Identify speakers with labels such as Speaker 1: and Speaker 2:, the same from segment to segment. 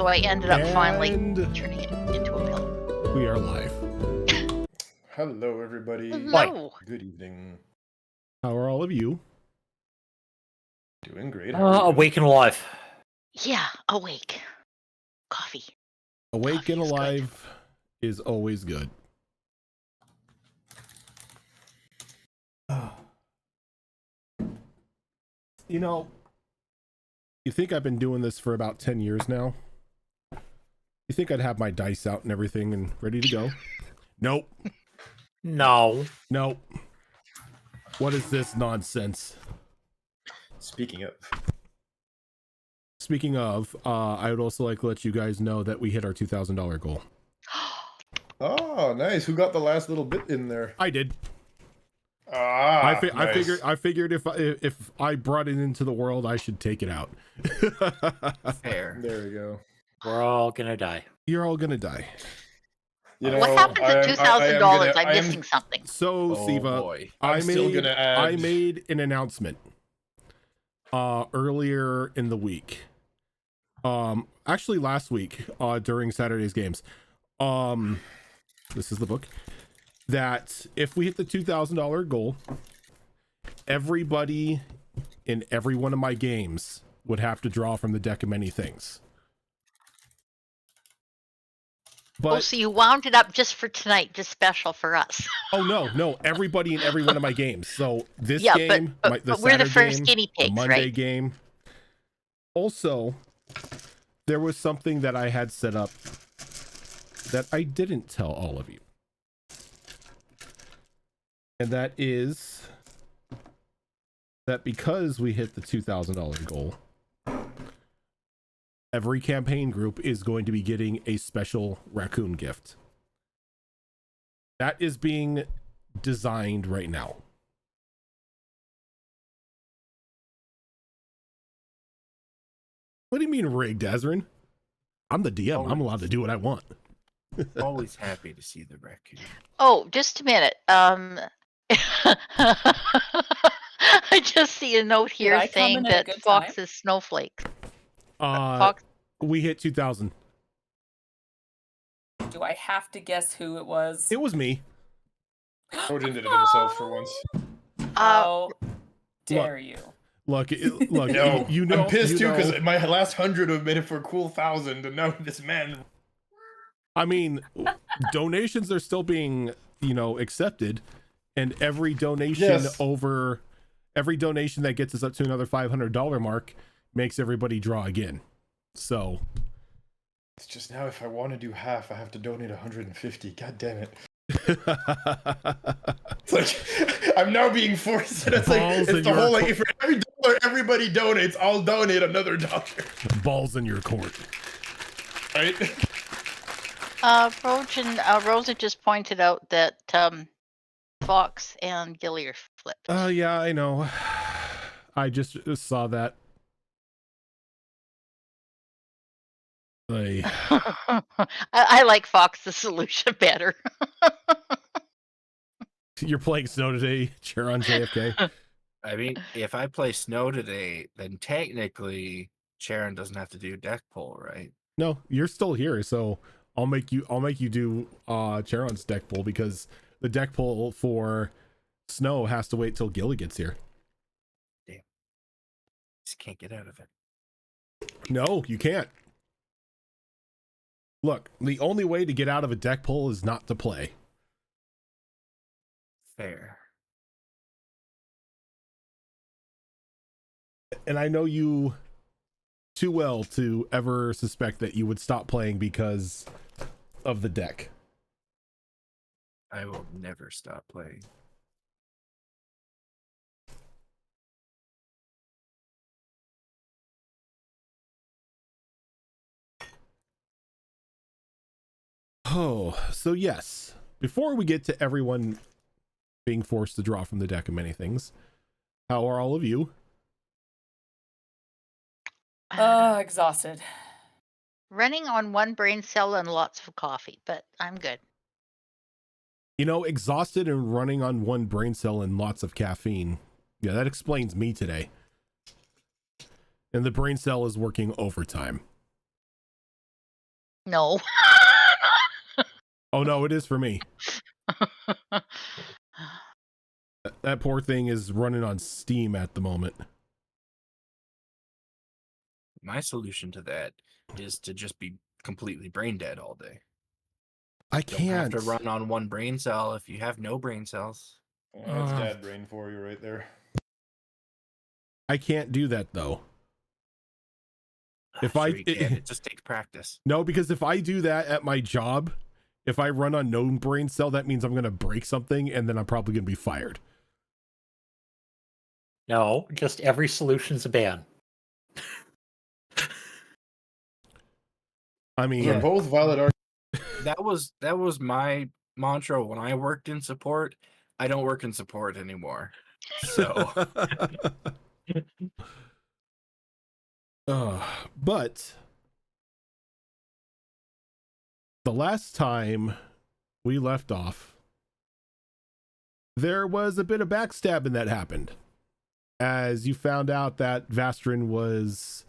Speaker 1: so I ended up finally
Speaker 2: And
Speaker 1: turning it into a pill.
Speaker 2: we are live.
Speaker 3: Hello, everybody.
Speaker 1: Hello.
Speaker 3: Good evening.
Speaker 2: How are all of you?
Speaker 3: Doing great. How are you?
Speaker 4: Awake and alive.
Speaker 1: Yeah, awake. Coffee.
Speaker 2: Awake
Speaker 1: Coffee
Speaker 2: and
Speaker 1: is good.
Speaker 2: alive is always good. You know, you think I've been doing this for about 10 years now? You think I'd have my dice out and everything and ready to go? Nope.
Speaker 4: No.
Speaker 2: Nope. What is this nonsense?
Speaker 3: Speaking
Speaker 2: Speaking of, I would also like to let you guys know that we hit our $2,000 goal.
Speaker 3: Oh, nice. Who got the last little bit in there?
Speaker 2: I did.
Speaker 3: Ah,
Speaker 2: I figured if I brought it into the world, I should take it out.
Speaker 4: Fair.
Speaker 3: There we go.
Speaker 4: We're all gonna die.
Speaker 2: You're all gonna die.
Speaker 3: You know,
Speaker 1: What happens at $2,000? I'm
Speaker 3: I am-
Speaker 1: missing something.
Speaker 2: So,
Speaker 3: Oh,
Speaker 2: Siva,
Speaker 3: boy.
Speaker 2: I
Speaker 3: I'm still gonna add.
Speaker 2: I made an announcement earlier in the week. Actually last week, during Saturday's games. This is the book. That if we hit the $2,000 goal, everybody in every one of my games would have to draw from the deck of many things. But
Speaker 1: So you wound it up just for tonight, just special for us.
Speaker 2: oh no, everybody in every one of my games. So this
Speaker 1: Yeah,
Speaker 2: game,
Speaker 1: but
Speaker 2: the
Speaker 1: we're the
Speaker 2: Saturday
Speaker 1: first
Speaker 2: game,
Speaker 1: guinea
Speaker 2: the
Speaker 1: pigs,
Speaker 2: Monday
Speaker 1: right?
Speaker 2: game. Also, there was something that I had set up that I didn't tell all of you. And that is that because we hit the $2,000 goal, every campaign group is going to be getting a special raccoon gift. That is being designed right now. What do you mean rigged, Azrin? I'm the DM. I'm allowed to do what I want.
Speaker 5: Always happy to see the raccoon.
Speaker 1: Oh, just a minute. I just see a note here
Speaker 6: I come
Speaker 1: saying
Speaker 6: in at a
Speaker 1: that
Speaker 6: good
Speaker 1: Fox
Speaker 6: time?
Speaker 1: is snowflake.
Speaker 2: Uh,
Speaker 1: Fox.
Speaker 2: we hit 2,000.
Speaker 6: Do I have to guess who it was?
Speaker 2: It was me.
Speaker 3: Odin did it himself for once.
Speaker 6: How dare you?
Speaker 2: Look, look.
Speaker 3: No,
Speaker 2: you know,
Speaker 3: I'm pissed
Speaker 2: you
Speaker 3: too
Speaker 2: know-
Speaker 3: because my last 100 have made it for a cool 1,000, and now this man.
Speaker 2: I mean, donations are still being, accepted, and every donation every donation that gets us up to another $500 mark makes everybody draw again. So
Speaker 3: It's just now if I want to do half, I have to donate 150. God damn it! It's like I'm now being forced. And it's like
Speaker 2: Balls
Speaker 3: it's
Speaker 2: in
Speaker 3: the
Speaker 2: your
Speaker 3: whole like if for every dollar everybody donates, I'll donate another dollar.
Speaker 2: balls in your court.
Speaker 3: Right?
Speaker 1: Rosa just pointed out that Fox and Gilly are flipped.
Speaker 2: Yeah, I know. I just saw that.
Speaker 1: I like Fox's solution better.
Speaker 2: You're playing Snow today, chair on JFK.
Speaker 5: I mean, if I play Snow today, then technically Sharon doesn't have to do deck pull, right?
Speaker 2: No, you're still here, so I'll make you do Charon's deck pull because the deck pull for Snow has to wait till Gilly gets here.
Speaker 5: Just can't get out of it.
Speaker 2: No, you can't. Look, the only way to get out of a deck pull is not to play.
Speaker 5: Fair.
Speaker 2: And I know you too well to ever suspect that you would stop playing because of the deck.
Speaker 5: I will never stop playing.
Speaker 2: Oh, so yes. Before we get to everyone being forced to draw from the deck of many things, how are all of you?
Speaker 6: Exhausted.
Speaker 1: Running on one brain cell and lots of coffee, but I'm good.
Speaker 2: Exhausted and running on one brain cell and lots of caffeine. Yeah, that explains me today. And the brain cell is working overtime.
Speaker 1: No.
Speaker 2: Oh no, it is for me. That poor thing is running on Steam at the moment.
Speaker 5: My solution to that is to just be completely brain dead all day.
Speaker 2: I
Speaker 5: Don't have
Speaker 2: can't.
Speaker 5: to run on one brain cell if you have no brain cells.
Speaker 3: That's dad brain for you right there.
Speaker 2: I can't do that though. If
Speaker 5: Sure you can. It just takes practice.
Speaker 2: No, because if I do that at my job, if I run on no brain cell, that means I'm going to break something and then I'm probably going to be fired.
Speaker 4: No, just every solution's a ban.
Speaker 2: I mean,
Speaker 3: they're both valid arguments.
Speaker 5: That was my mantra when I worked in support. I don't work in support anymore. So
Speaker 2: but the last time we left off, there was a bit of backstabbing that happened as you found out that Vastrin was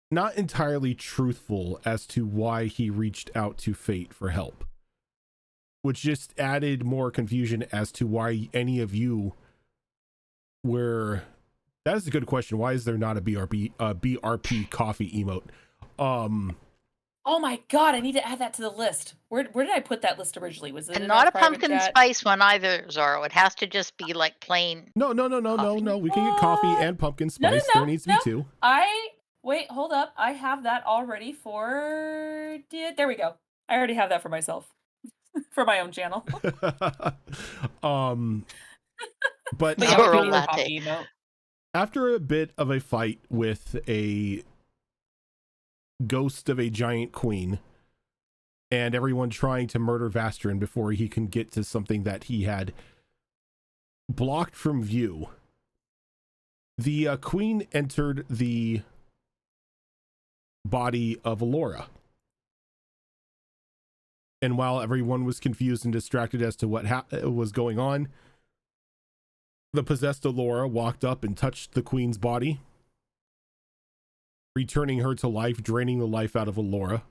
Speaker 2: not entirely truthful as to why he reached out to Fate for help, which just added more confusion as to why any of you were. That is a good question. Why is there not a BRP coffee emote?
Speaker 6: Oh my god, I need to add that to the list. Where did I put that list originally? Was it
Speaker 1: And
Speaker 6: in
Speaker 1: not
Speaker 6: our
Speaker 1: a
Speaker 6: private
Speaker 1: pumpkin
Speaker 6: chat?
Speaker 1: spice one either, Zorro. It has to just be like plain.
Speaker 2: No. We can get coffee and pumpkin spice. There needs to be two.
Speaker 6: Wait, hold up. I have that already for. There we go. I already have that for myself, for my own channel.
Speaker 2: But
Speaker 6: yeah,
Speaker 1: Zorro
Speaker 6: we need a
Speaker 1: latte.
Speaker 6: coffee emote.
Speaker 2: after a bit of a fight with a ghost of a giant queen and everyone trying to murder Vastrin before he can get to something that he had blocked from view, the queen entered the body of Alora. And while everyone was confused and distracted as to what was going on, the possessed Alora walked up and touched the queen's body, returning her to life, draining the life out of Alora.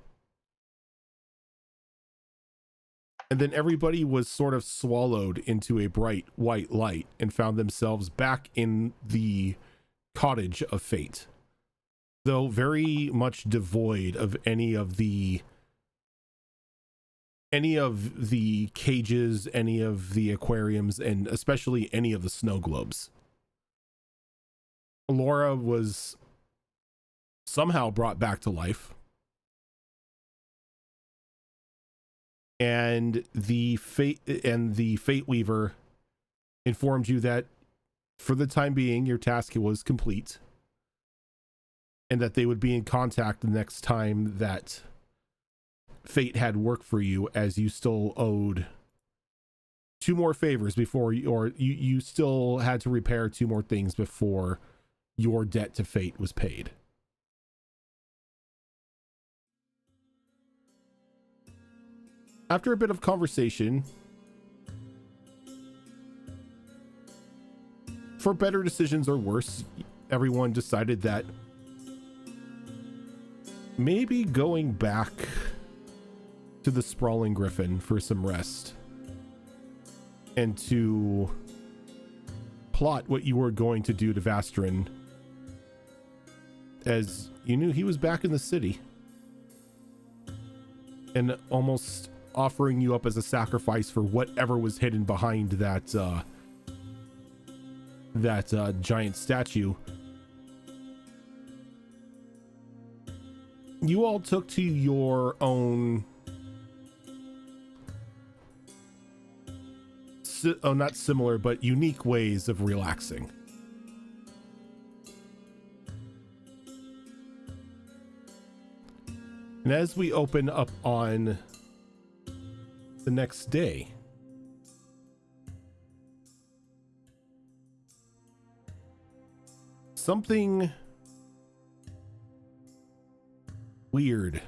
Speaker 2: And then everybody was sort of swallowed into a bright white light and found themselves back in the cottage of fate, though very much devoid of any of the cages, any of the aquariums, and especially any of the snow globes. Laura was somehow brought back to life, and the fate weaver informed you that for the time being your task was complete and that they would be in contact the next time that fate had work for you, as you still owed 2 more favors before you still had to repair 2 more things before your debt to fate was paid. After a bit of conversation, for better decisions or worse, everyone decided that maybe going back to the Sprawling Griffin for some rest and to plot what you were going to do to Vastrin, as you knew he was back in the city and almost offering you up as a sacrifice for whatever was hidden behind that giant statue. You all took to your own not similar, but unique ways of relaxing. And as we open up on the next day, something weird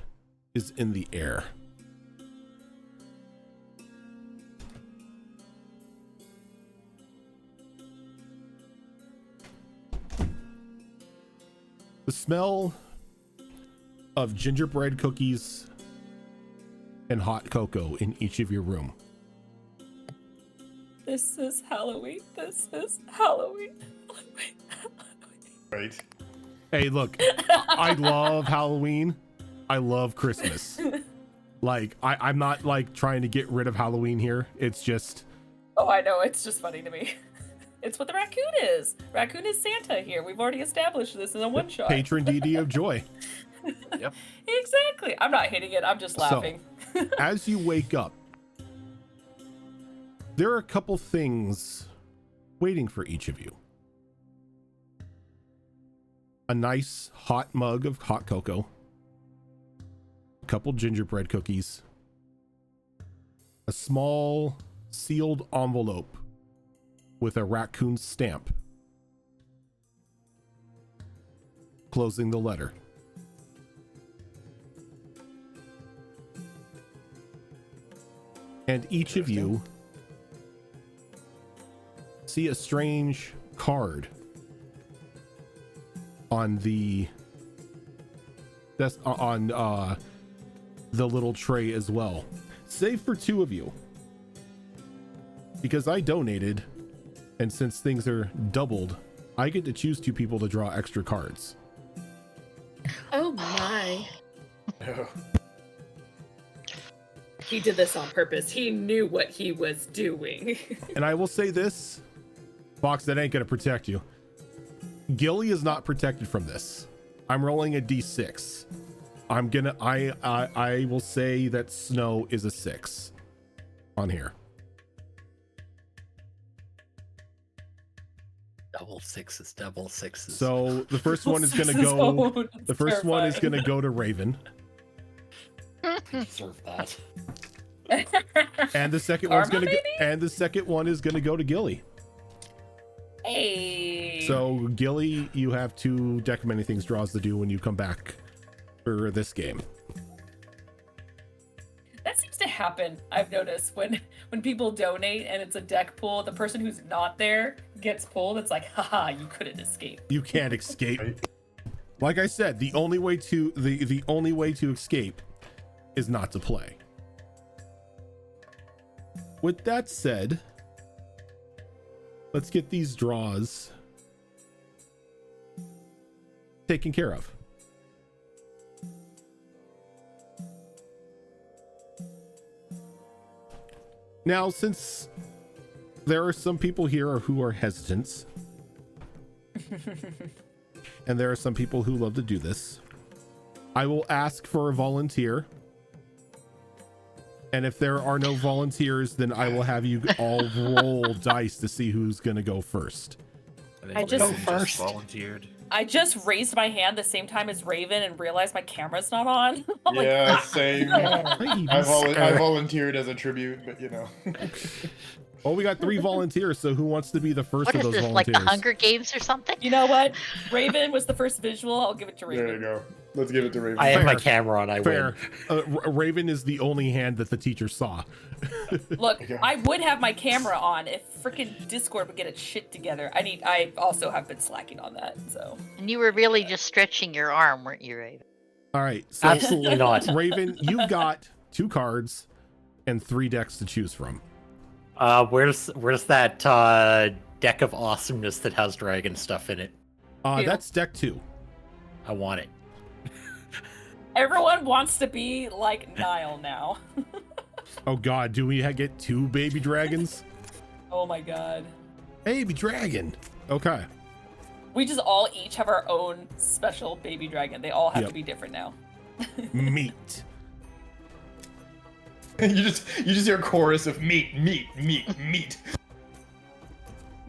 Speaker 2: is in the air. The smell of gingerbread cookies and hot cocoa in each of your room.
Speaker 6: This is Halloween. This is Halloween.
Speaker 3: Right.
Speaker 2: Hey, look, I love Halloween. I love Christmas. Like, I'm not like trying to get rid of Halloween here. It's just.
Speaker 6: Oh, I know. It's just funny to me. It's what the raccoon is. Raccoon is Santa here. We've already established this in a one shot.
Speaker 2: Patron deity of joy.
Speaker 5: Yep.
Speaker 6: Exactly. I'm not hating it. I'm just laughing.
Speaker 2: So, as you wake up, there are a couple things waiting for each of you. A nice hot mug of hot cocoa, a couple gingerbread cookies, a small sealed envelope with a raccoon stamp closing the letter. And each of you see a strange card on the little tray as well, save for two of you, because I donated, and since things are doubled, I get to choose two people to draw extra cards.
Speaker 7: Oh my.
Speaker 3: Oh.
Speaker 7: He did this on purpose. He knew what he was doing.
Speaker 2: And I will say this, Fox, that ain't gonna protect you. Gilly is not protected from this. I'm rolling a d6. I will say that Snow is a 6 on here.
Speaker 4: Double sixes, double sixes.
Speaker 2: So the first one is gonna go. The first one is
Speaker 6: terrifying.
Speaker 2: gonna go to Raven,
Speaker 4: I deserve that.
Speaker 2: and the second one's
Speaker 6: Karma,
Speaker 2: gonna go,
Speaker 6: maybe?
Speaker 2: and the second one is gonna go to Gilly.
Speaker 6: Hey.
Speaker 2: So Gilly, you have 2 deck of many things draws to do when you come back for this game.
Speaker 6: That seems to happen. I've noticed when people donate and it's a deck pool, the person who's not there gets pulled. It's like, haha, you couldn't escape.
Speaker 2: You can't escape. Like I said, the only way to the only way to escape is not to play. With that said, let's get these draws taken care of. Now, since there are some people here who are hesitant, and there are some people who love to do this, I will ask for a volunteer. And if there are no volunteers, then I will have you all roll dice to see who's going to go first.
Speaker 6: I just-
Speaker 5: Raven
Speaker 4: Go first.
Speaker 5: volunteered.
Speaker 6: I just raised my hand the same time as Raven and realized my camera's not on. I'm like,
Speaker 3: Yeah, same. I volunteered as a tribute, but you know.
Speaker 2: Well, we got 3 volunteers, so who wants to be the first
Speaker 1: What
Speaker 2: of
Speaker 1: is
Speaker 2: those
Speaker 1: this, like
Speaker 2: volunteers?
Speaker 1: the Hunger Games or something?
Speaker 6: you know what? Raven was the first visual. I'll give it to Raven.
Speaker 3: There you go. Let's give it to Raven.
Speaker 4: I have my
Speaker 2: Fair.
Speaker 4: camera on. I
Speaker 2: Fair.
Speaker 4: win.
Speaker 2: Raven is the only hand that the teacher saw.
Speaker 6: Look,
Speaker 3: Okay.
Speaker 6: I would have my camera on if freaking Discord would get its shit together. I also have been slacking on that, so.
Speaker 1: And you were really just stretching your arm, weren't you, Raven?
Speaker 2: All right. So
Speaker 4: Absolutely not.
Speaker 2: Raven, you've got 2 cards and 3 decks to choose from.
Speaker 4: Where's that deck of awesomeness that has dragon stuff in it?
Speaker 6: Ew.
Speaker 2: That's deck 2.
Speaker 4: I want it.
Speaker 6: Everyone wants to be like Niall now.
Speaker 2: Oh God, do we get 2 baby dragons?
Speaker 6: Oh my god.
Speaker 2: Baby dragon. Okay.
Speaker 6: We just all each have our own special baby dragon. They all have
Speaker 2: Yep.
Speaker 6: to be different now.
Speaker 2: Meat.
Speaker 3: you just hear a chorus of meat.
Speaker 6: Meat, meat, meat,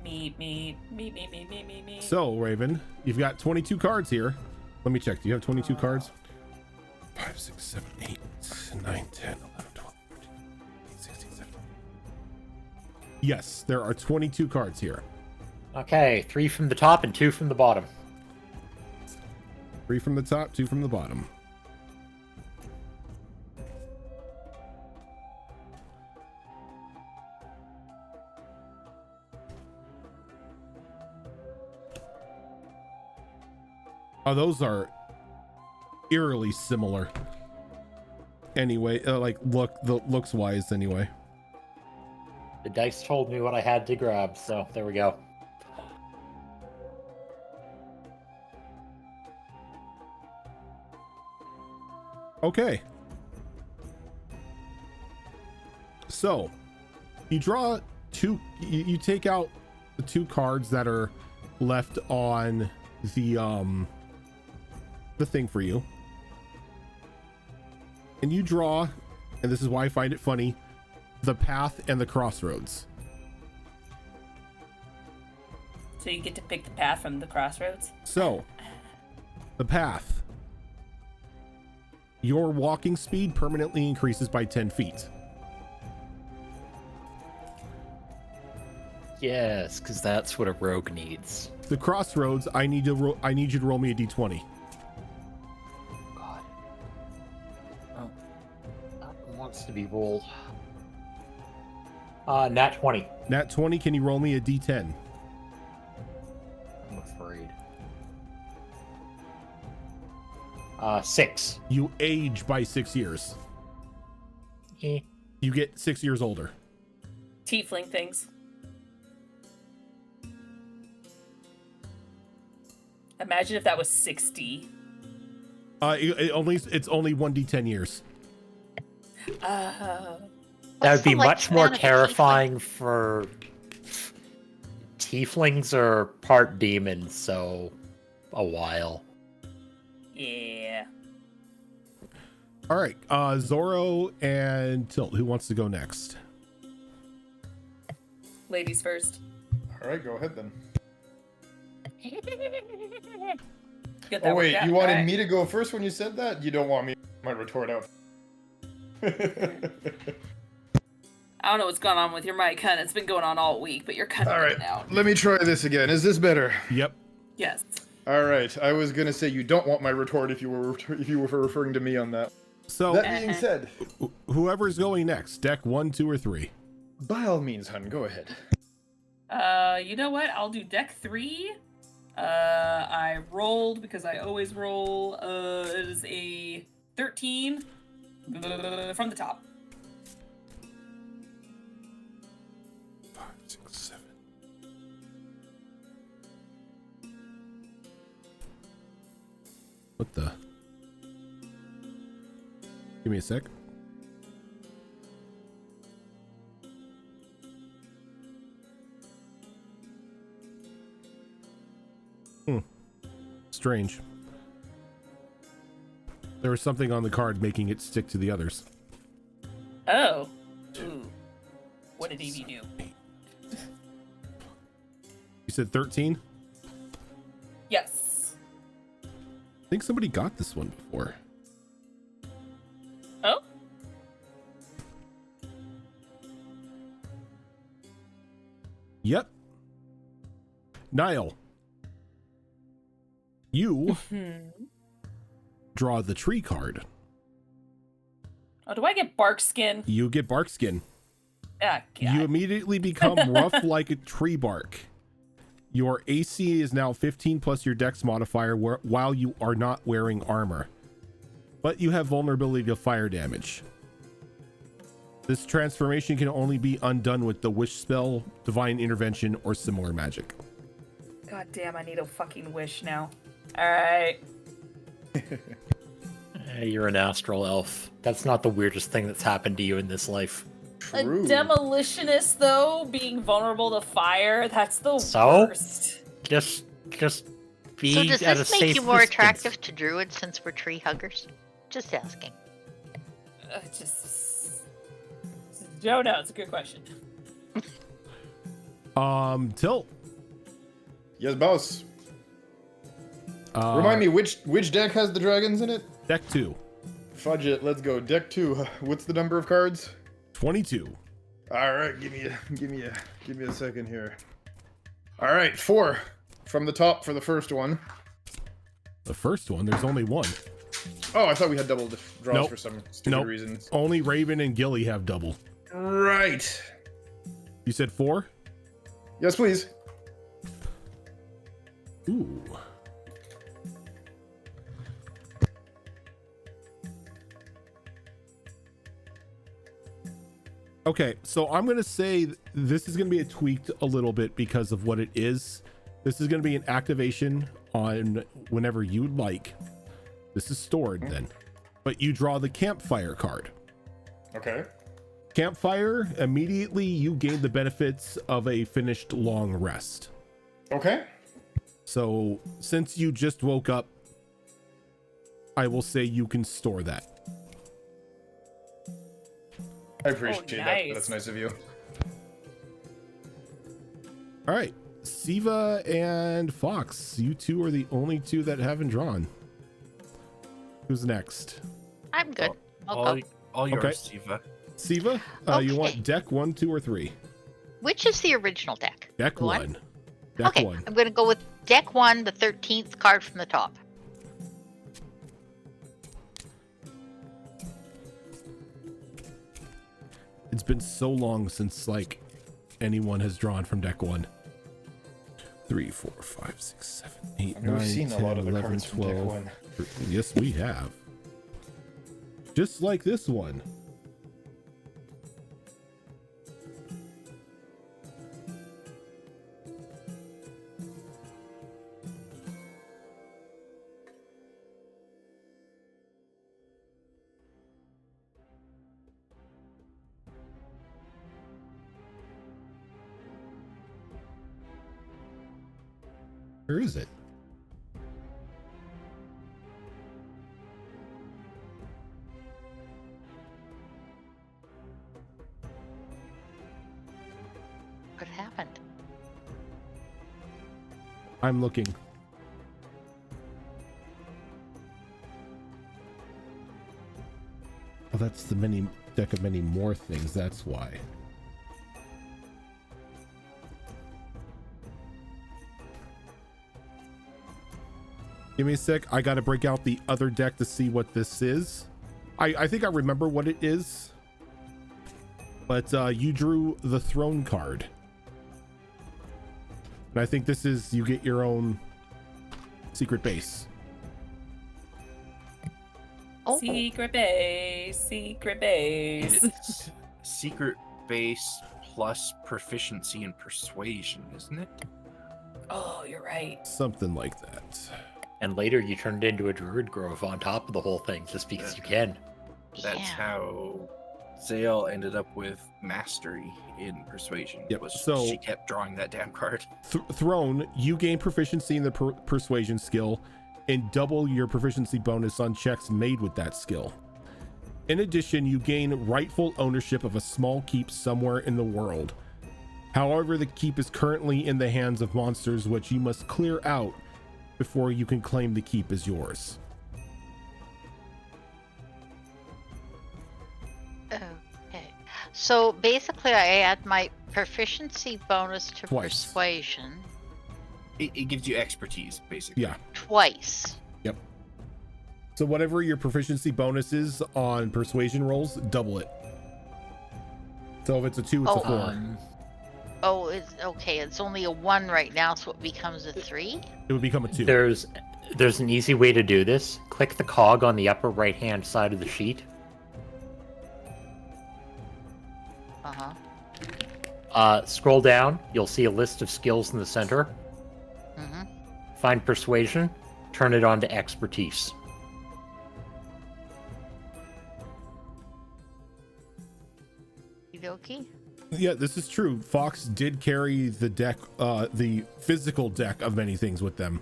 Speaker 6: meat, meat, meat, meat, meat.
Speaker 2: So, Raven, you've got 22 cards here. Let me check. Do you have 22 cards? 5, 6, 7, 8, 9, 10, 11, 12, 13, 14, 16, 17. Yes, there are 22 cards here.
Speaker 4: Okay, 3 from the top and 2 from the bottom.
Speaker 2: 3 from the top, 2 from the bottom. Oh, those are eerily similar. anyway. Like looks wise anyway.
Speaker 4: The dice told me what I had to grab, so there we go.
Speaker 2: Okay. So, you draw two. You take out the 2 cards that are left on the thing for you, and you draw. And this is why I find it funny: the path and the crossroads.
Speaker 6: So you get to pick the path from the crossroads?
Speaker 2: So, the path. Your walking speed permanently increases by 10 feet.
Speaker 4: Yes, because that's what a rogue needs.
Speaker 2: The crossroads, I need you to roll me a d20.
Speaker 4: God. Oh, that wants to be rolled. Nat 20.
Speaker 2: Nat 20, can you roll me a d10?
Speaker 4: I'm afraid. 6.
Speaker 2: You age by 6 years.
Speaker 4: Eh.
Speaker 2: You get 6 years older.
Speaker 6: Tiefling things. Imagine if that was 60.
Speaker 2: It's only 1d10 years.
Speaker 4: That would
Speaker 1: What's
Speaker 4: be
Speaker 1: the
Speaker 4: much
Speaker 1: lifespan
Speaker 4: more
Speaker 1: of a tiefling?
Speaker 4: terrifying for tieflings are part demon, so a while.
Speaker 6: Yeah.
Speaker 2: All right, Zoro and Tilt, who wants to go next?
Speaker 6: Ladies first.
Speaker 3: All right, go ahead then.
Speaker 6: Get that
Speaker 3: Oh wait,
Speaker 6: worked out,
Speaker 3: you wanted
Speaker 6: right?
Speaker 3: me to go first when you said that? You don't want me my retort out.
Speaker 6: I don't know what's going on with your mic, hun. It's been going on all week, but you're cutting
Speaker 3: All right,
Speaker 6: it out.
Speaker 3: let me try this again. Is this better?
Speaker 2: Yep.
Speaker 6: Yes.
Speaker 3: All right, I was gonna say you don't want my retort if you were referring to me on that.
Speaker 2: So,
Speaker 3: That being said,
Speaker 2: whoever's going next, deck 1, 2, or 3.
Speaker 3: by all means, hun, go ahead.
Speaker 6: You know what? I'll do deck 3. I rolled because I always roll. It is a 13 from the top.
Speaker 2: 5, 6, 7. What the? Give me a sec. Strange. There was something on the card making it stick to the others.
Speaker 6: Oh. Ooh. What did Evie do?
Speaker 2: You said 13?
Speaker 6: Yes.
Speaker 2: I think somebody got this one before.
Speaker 6: Oh?
Speaker 2: Yep. Niall. You draw the tree card.
Speaker 6: Oh, do I get bark skin?
Speaker 2: You get bark skin.
Speaker 6: Ah, God.
Speaker 2: You immediately become rough like a tree bark. Your AC is now 15 plus your dex modifier while you are not wearing armor. But you have vulnerability to fire damage. This transformation can only be undone with the wish spell, divine intervention, or similar magic.
Speaker 6: God damn, I need a fucking wish now. Alright.
Speaker 4: You're an astral elf. That's not the weirdest thing that's happened to you in this life.
Speaker 6: A
Speaker 3: True.
Speaker 6: demolitionist, though, being vulnerable to fire, that's the
Speaker 4: So?
Speaker 6: worst.
Speaker 4: Just be
Speaker 1: So does
Speaker 4: at a
Speaker 1: this
Speaker 4: safe
Speaker 1: make you more
Speaker 4: distance.
Speaker 1: attractive to druids since we're tree huggers? Just asking.
Speaker 6: Joe, no, it's a good question.
Speaker 2: Tilt.
Speaker 3: Yes, boss. Remind me which deck has the dragons in it?
Speaker 2: Deck 2.
Speaker 3: Fudge it. Let's go. Deck 2. What's the number of cards?
Speaker 2: 22.
Speaker 3: All right, give me a second here. All right, 4 from the top for the first one.
Speaker 2: The first one, there's only one.
Speaker 3: Oh, I thought we had double draws
Speaker 2: Nope.
Speaker 3: for some stupid
Speaker 2: Nope.
Speaker 3: reasons.
Speaker 2: Only Raven and Gilly have double.
Speaker 3: Right.
Speaker 2: You said 4?
Speaker 3: Yes, please.
Speaker 2: Ooh. Okay, so I'm going to say this is going to be tweaked a little bit because of what it is. This is going to be an activation on whenever you'd like. This is stored then. But you draw the campfire card.
Speaker 3: Okay.
Speaker 2: Campfire, immediately you gain the benefits of a finished long rest.
Speaker 3: Okay.
Speaker 2: So since you just woke up, I will say you can store that.
Speaker 3: I appreciate that.
Speaker 6: nice.
Speaker 3: That's nice of you.
Speaker 2: All right, Siva and Fox, you two are the only two that haven't drawn. Who's next?
Speaker 1: I'm good. I'll
Speaker 5: All,
Speaker 1: go.
Speaker 5: all yours,
Speaker 2: Okay.
Speaker 5: Siva.
Speaker 2: Siva, you
Speaker 1: Okay.
Speaker 2: want deck 1, 2, or 3?
Speaker 1: Which is the original deck?
Speaker 2: Deck
Speaker 1: One?
Speaker 2: 1. Deck
Speaker 1: Okay,
Speaker 2: 1.
Speaker 1: I'm going to go with deck 1, the 13th card from the top.
Speaker 2: It's been so long since like anyone has drawn from deck 1. 3, 4, 5, 6, 7, 8,
Speaker 3: I've never
Speaker 2: 9,
Speaker 3: seen
Speaker 2: 10,
Speaker 3: a lot of the
Speaker 2: 11,
Speaker 3: cards from deck
Speaker 2: 12.
Speaker 3: 1.
Speaker 2: Yes, we have. Just like this one. Where is it?
Speaker 1: What happened?
Speaker 2: I'm looking. Oh, that's the mini deck of many more things. That's why. Give me a sec. I got to break out the other deck to see what this is. I think I remember what it is. But you drew the throne card. And I think this is, you get your own secret base.
Speaker 1: Oh,
Speaker 6: Secret base, secret base.
Speaker 5: It's secret base plus proficiency in persuasion, isn't it?
Speaker 6: Oh, you're right.
Speaker 2: Something like that.
Speaker 4: And later you turned it into a druid grove on top of the whole thing just because you can.
Speaker 5: That's
Speaker 1: yeah.
Speaker 5: how Zale ended up with mastery in persuasion.
Speaker 2: Yep,
Speaker 5: Was
Speaker 2: so-
Speaker 5: she kept drawing that damn card.
Speaker 2: Throne, you gain proficiency in the persuasion skill and double your proficiency bonus on checks made with that skill. In addition, you gain rightful ownership of a small keep somewhere in the world. However, the keep is currently in the hands of monsters, which you must clear out before you can claim the keep as yours.
Speaker 1: Okay. So basically, I add my proficiency bonus to
Speaker 2: Twice.
Speaker 1: persuasion
Speaker 5: It gives you expertise, basically.
Speaker 2: Yeah.
Speaker 1: twice.
Speaker 2: So whatever your proficiency bonus is on persuasion rolls, double it. So if it's a 2, it's
Speaker 1: Oh.
Speaker 2: a 4.
Speaker 1: Oh, it's okay. It's only a 1 right now, so it becomes a 3.
Speaker 2: It would become a 2.
Speaker 4: There's an easy way to do this. Click the cog on the upper right hand side of the sheet. Scroll down, you'll see a list of skills in the center.
Speaker 1: Mm-hmm.
Speaker 4: Find persuasion, turn it on to expertise.
Speaker 1: Okie
Speaker 2: Yeah, this is true. Fox did carry the deck, the physical deck of many things with them.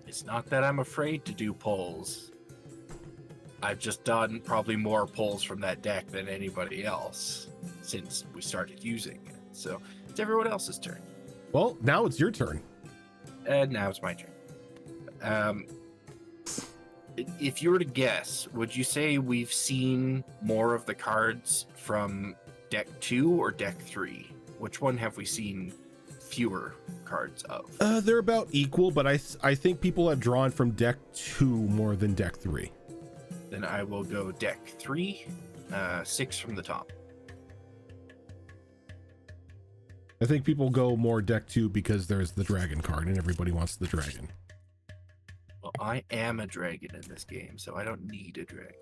Speaker 5: It's not that I'm afraid to do polls. I've just done probably more polls from that deck than anybody else since we started using it. So it's everyone else's turn.
Speaker 2: Well, now it's your turn.
Speaker 5: And now it's my turn. If you were to guess, would you say we've seen more of the cards from deck 2 or deck 3? Which one have we seen fewer cards of?
Speaker 2: They're about equal, but I think people have drawn from deck 2 more than deck 3.
Speaker 5: Then I will go deck 3, 6 from the top.
Speaker 2: I think people go more deck 2 because there's the dragon card and everybody wants the dragon.
Speaker 5: Well, I am a dragon in this game, so I don't need a dragon.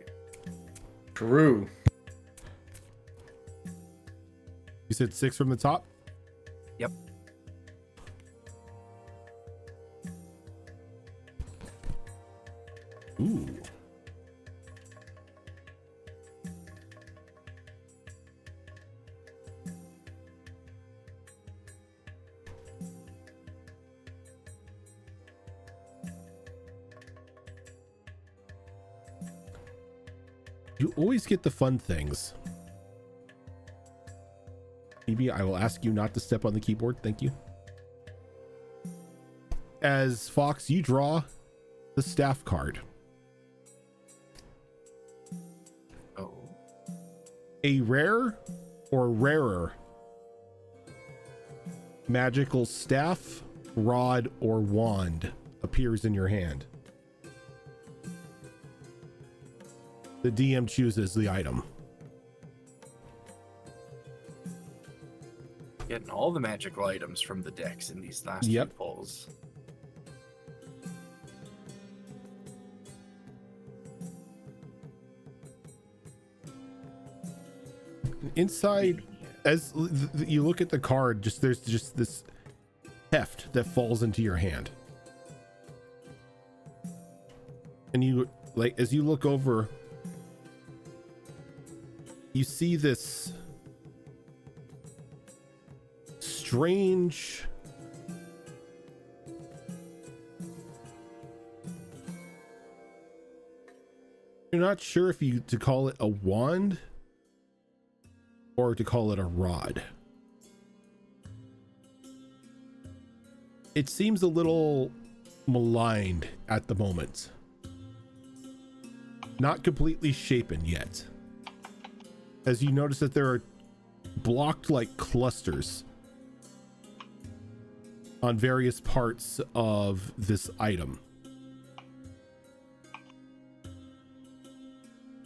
Speaker 3: True.
Speaker 2: You said 6 from the top?
Speaker 5: Yep.
Speaker 2: Ooh. You always get the fun things. Maybe I will ask you not to step on the keyboard. Thank you. As Fox, you draw the staff card.
Speaker 5: Oh.
Speaker 2: A rare or rarer magical staff, rod, or wand appears in your hand. The DM chooses the item.
Speaker 5: Getting all the magical items from the decks in these last few pulls.
Speaker 2: Inside, as you look at the card, there's just this heft that falls into your hand. And you, like, as you look over, you see this strange you're not sure if you to call it a wand or to call it a rod. It seems a little maligned at the moment. Not completely shapen yet. As you notice that there are blocked like clusters on various parts of this item.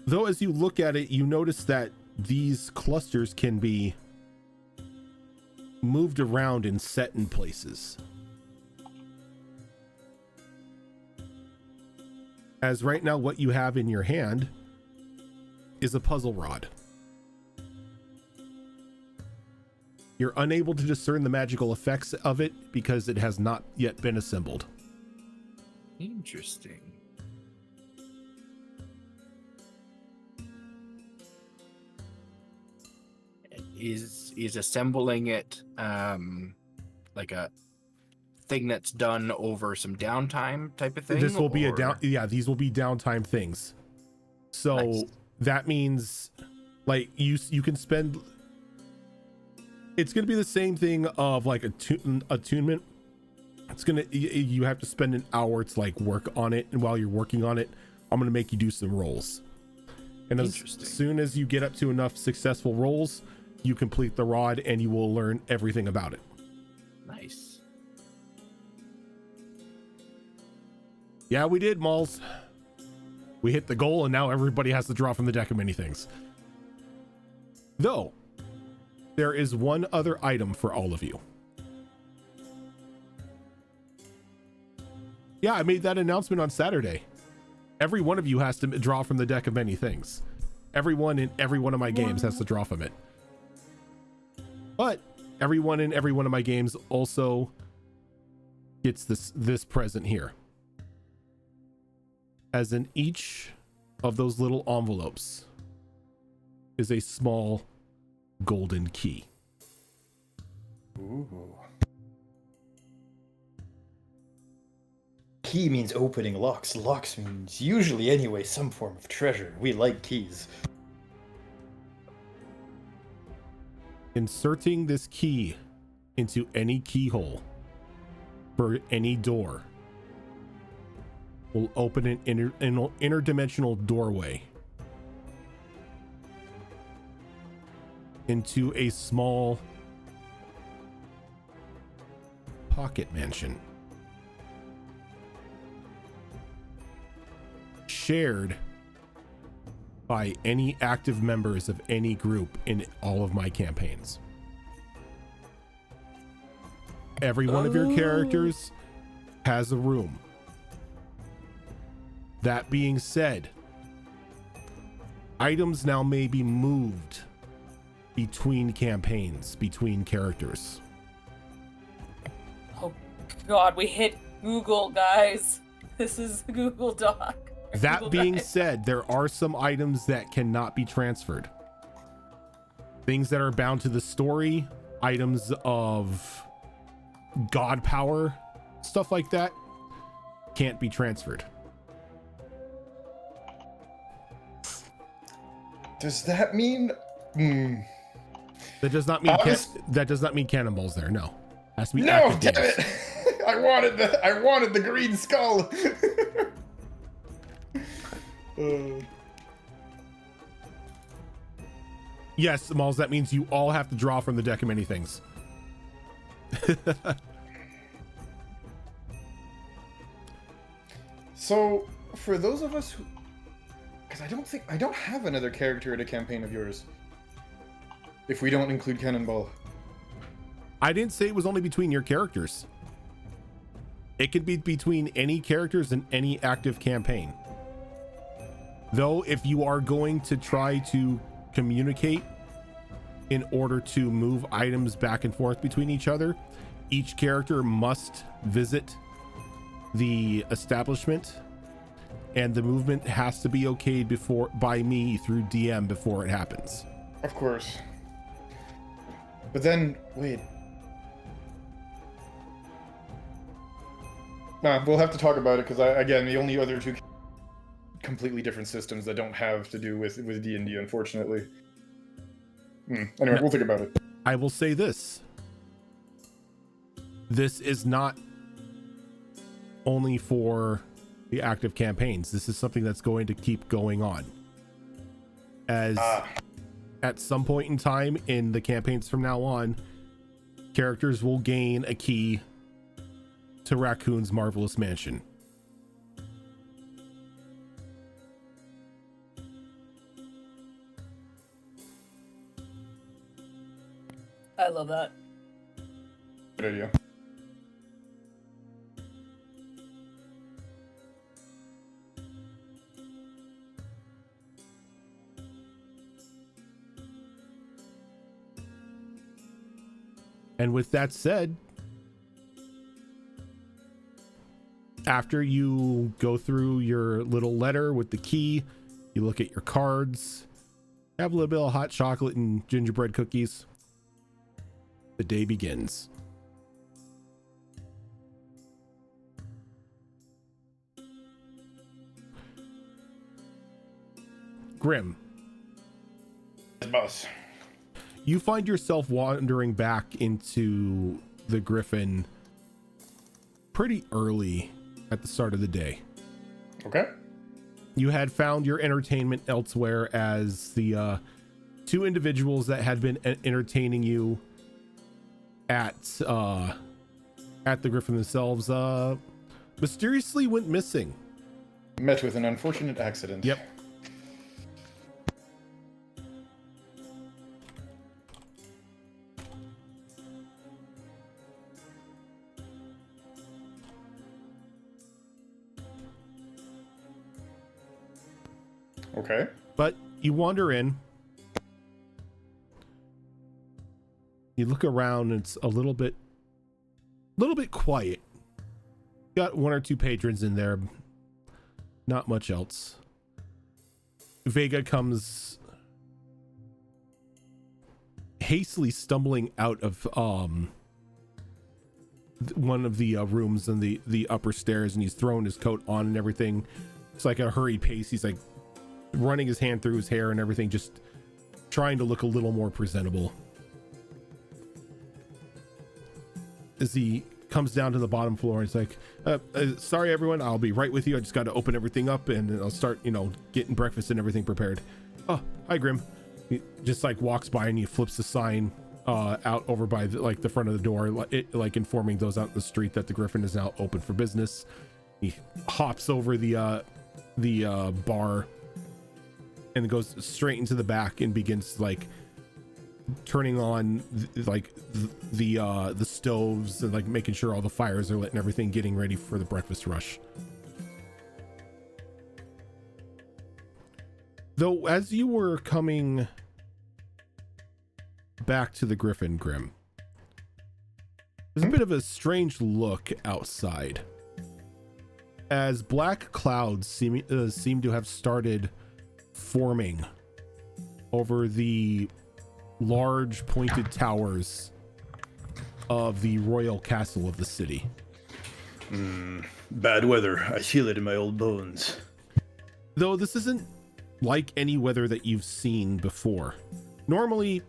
Speaker 2: Though as you look at it, you notice that these clusters can be moved around and set in places. As right now what you have in your hand is a puzzle rod. You're unable to discern the magical effects of it because it has not yet been assembled.
Speaker 5: Interesting. Is assembling it like a thing that's done over some downtime type of thing?
Speaker 2: This will be these will be downtime things. So
Speaker 5: Nice.
Speaker 2: that means like you can spend, it's going to be the same thing of like attunement. It's going to, you have to spend an hour to like work on it. And while you're working on it, I'm going to make you do some rolls. And as soon as you get up to enough successful rolls, you complete the rod and you will learn everything about it.
Speaker 5: Nice.
Speaker 2: Yeah, we did, Malls. We hit the goal and now everybody has to draw from the deck of many things. Though, there is one other item for all of you. Yeah, I made that announcement on Saturday. Every one of you has to draw from the deck of many things. Everyone in every one of my games has to draw from it. But everyone in every one of my games also gets this present here. As in each of those little envelopes is a small golden key.
Speaker 8: Ooh. Key means opening locks. Locks means usually anyway some form of treasure. We like keys.
Speaker 2: Inserting this key into any keyhole for any door will open an interdimensional doorway into a small pocket mansion shared by any active members of any group in all of my campaigns. Every one of your characters has a room. That being said, items now may be moved between campaigns, between characters.
Speaker 6: Oh God, we hit Google, guys. This is Google Doc.
Speaker 2: That
Speaker 6: Google
Speaker 2: being
Speaker 6: Drive.
Speaker 2: said, there are some items that cannot be transferred. Things that are bound to the story, items of god power, stuff like that, can't be transferred.
Speaker 3: Does that mean?
Speaker 2: That does not mean
Speaker 3: Honest-
Speaker 2: that does not mean cannonballs there. No, has to be
Speaker 3: No,
Speaker 2: active
Speaker 3: damn
Speaker 2: games.
Speaker 3: it! I wanted the green skull.
Speaker 2: Yes, Malls, that means you all have to draw from the deck of many things.
Speaker 3: So, for those of us who, because I don't have another character in a campaign of yours. If we don't include Cannonball.
Speaker 2: I didn't say it was only between your characters. It could be between any characters in any active campaign. Though, if you are going to try to communicate in order to move items back and forth between each other, each character must visit the establishment, and the movement has to be okayed by me through DM before it happens.
Speaker 3: Of course. But then, wait. Nah, we'll have to talk about it, because again, the only other two completely different systems that don't have to do with D&D, unfortunately. Anyway, we'll think about it.
Speaker 2: I will say this. This is not only for the active campaigns. This is something that's going to keep going on. As at some point in time in the campaigns from now on, characters will gain a key to Raccoon's Marvelous Mansion.
Speaker 6: I love that.
Speaker 3: Good idea.
Speaker 2: And with that said, after you go through your little letter with the key, you look at your cards, have a little bit of hot chocolate and gingerbread cookies. The day begins. Grim,
Speaker 3: Boss.
Speaker 2: you find yourself wandering back into the Griffin pretty early at the start of the day.
Speaker 3: Okay.
Speaker 2: You had found your entertainment elsewhere, as the two individuals that had been entertaining you at the Griffin themselves mysteriously went missing.
Speaker 3: Met with an unfortunate accident.
Speaker 2: Yep.
Speaker 3: Okay.
Speaker 2: But you wander in. You look around, and it's a little bit quiet. Got one or two patrons in there. Not much else. Vega comes hastily stumbling out of one of the rooms in the upper stairs, and he's throwing his coat on and everything. It's like a hurried pace. He's like running his hand through his hair and everything, just trying to look a little more presentable. As he comes down to the bottom floor, it's like, sorry everyone, I'll be right with you. I just got to open everything up and I'll start, getting breakfast and everything prepared. Oh, hi Grim. He just like walks by and he flips the sign out over by the front of the door, like informing those out in the street that the Griffin is now open for business. He hops over the bar and goes straight into the back and begins like turning on the stoves and like making sure all the fires are lit and everything, getting ready for the breakfast rush. Though, as you were coming back to the Griffin Grim, there's a bit of a strange look outside, as black clouds seem to have started forming over the large pointed towers of the royal castle of the city.
Speaker 8: Bad weather. I feel it in my old bones.
Speaker 2: Though this isn't like any weather that you've seen before. Normally,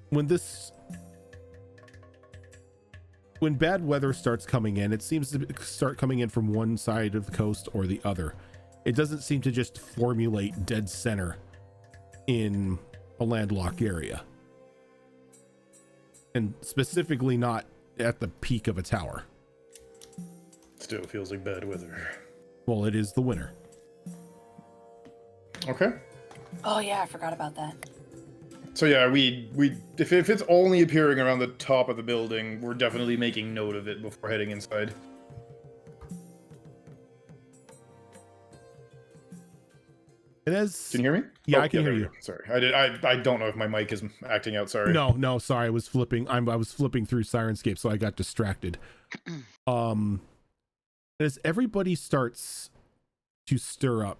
Speaker 2: when bad weather starts coming in, it seems to start coming in from one side of the coast or the other. It doesn't seem to just formulate dead center in a landlocked area. And specifically not at the peak of a tower.
Speaker 8: Still feels like bad weather.
Speaker 2: Well, it is the winter.
Speaker 3: Okay.
Speaker 6: Oh yeah, I forgot about that.
Speaker 3: So yeah, we if it's only appearing around the top of the building, we're definitely making note of it before heading inside.
Speaker 2: And as
Speaker 3: Can you hear me?
Speaker 2: Yeah, I can hear
Speaker 3: there we
Speaker 2: you.
Speaker 3: go. Sorry, I don't know if my mic is acting out. Sorry.
Speaker 2: No, sorry, I was flipping through Sirenscape, so I got distracted. As everybody starts to stir up,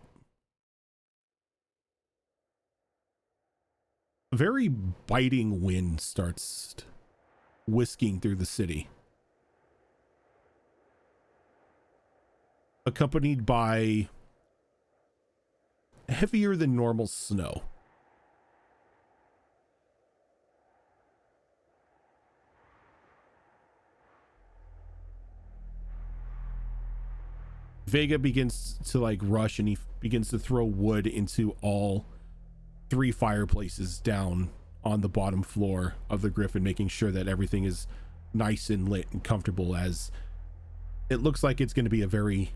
Speaker 2: a very biting wind starts whisking through the city, accompanied by heavier than normal snow. Vega begins to like rush, and he begins to throw wood into all 3 fireplaces down on the bottom floor of the Griffin, making sure that everything is nice and lit and comfortable, as it looks like it's going to be a very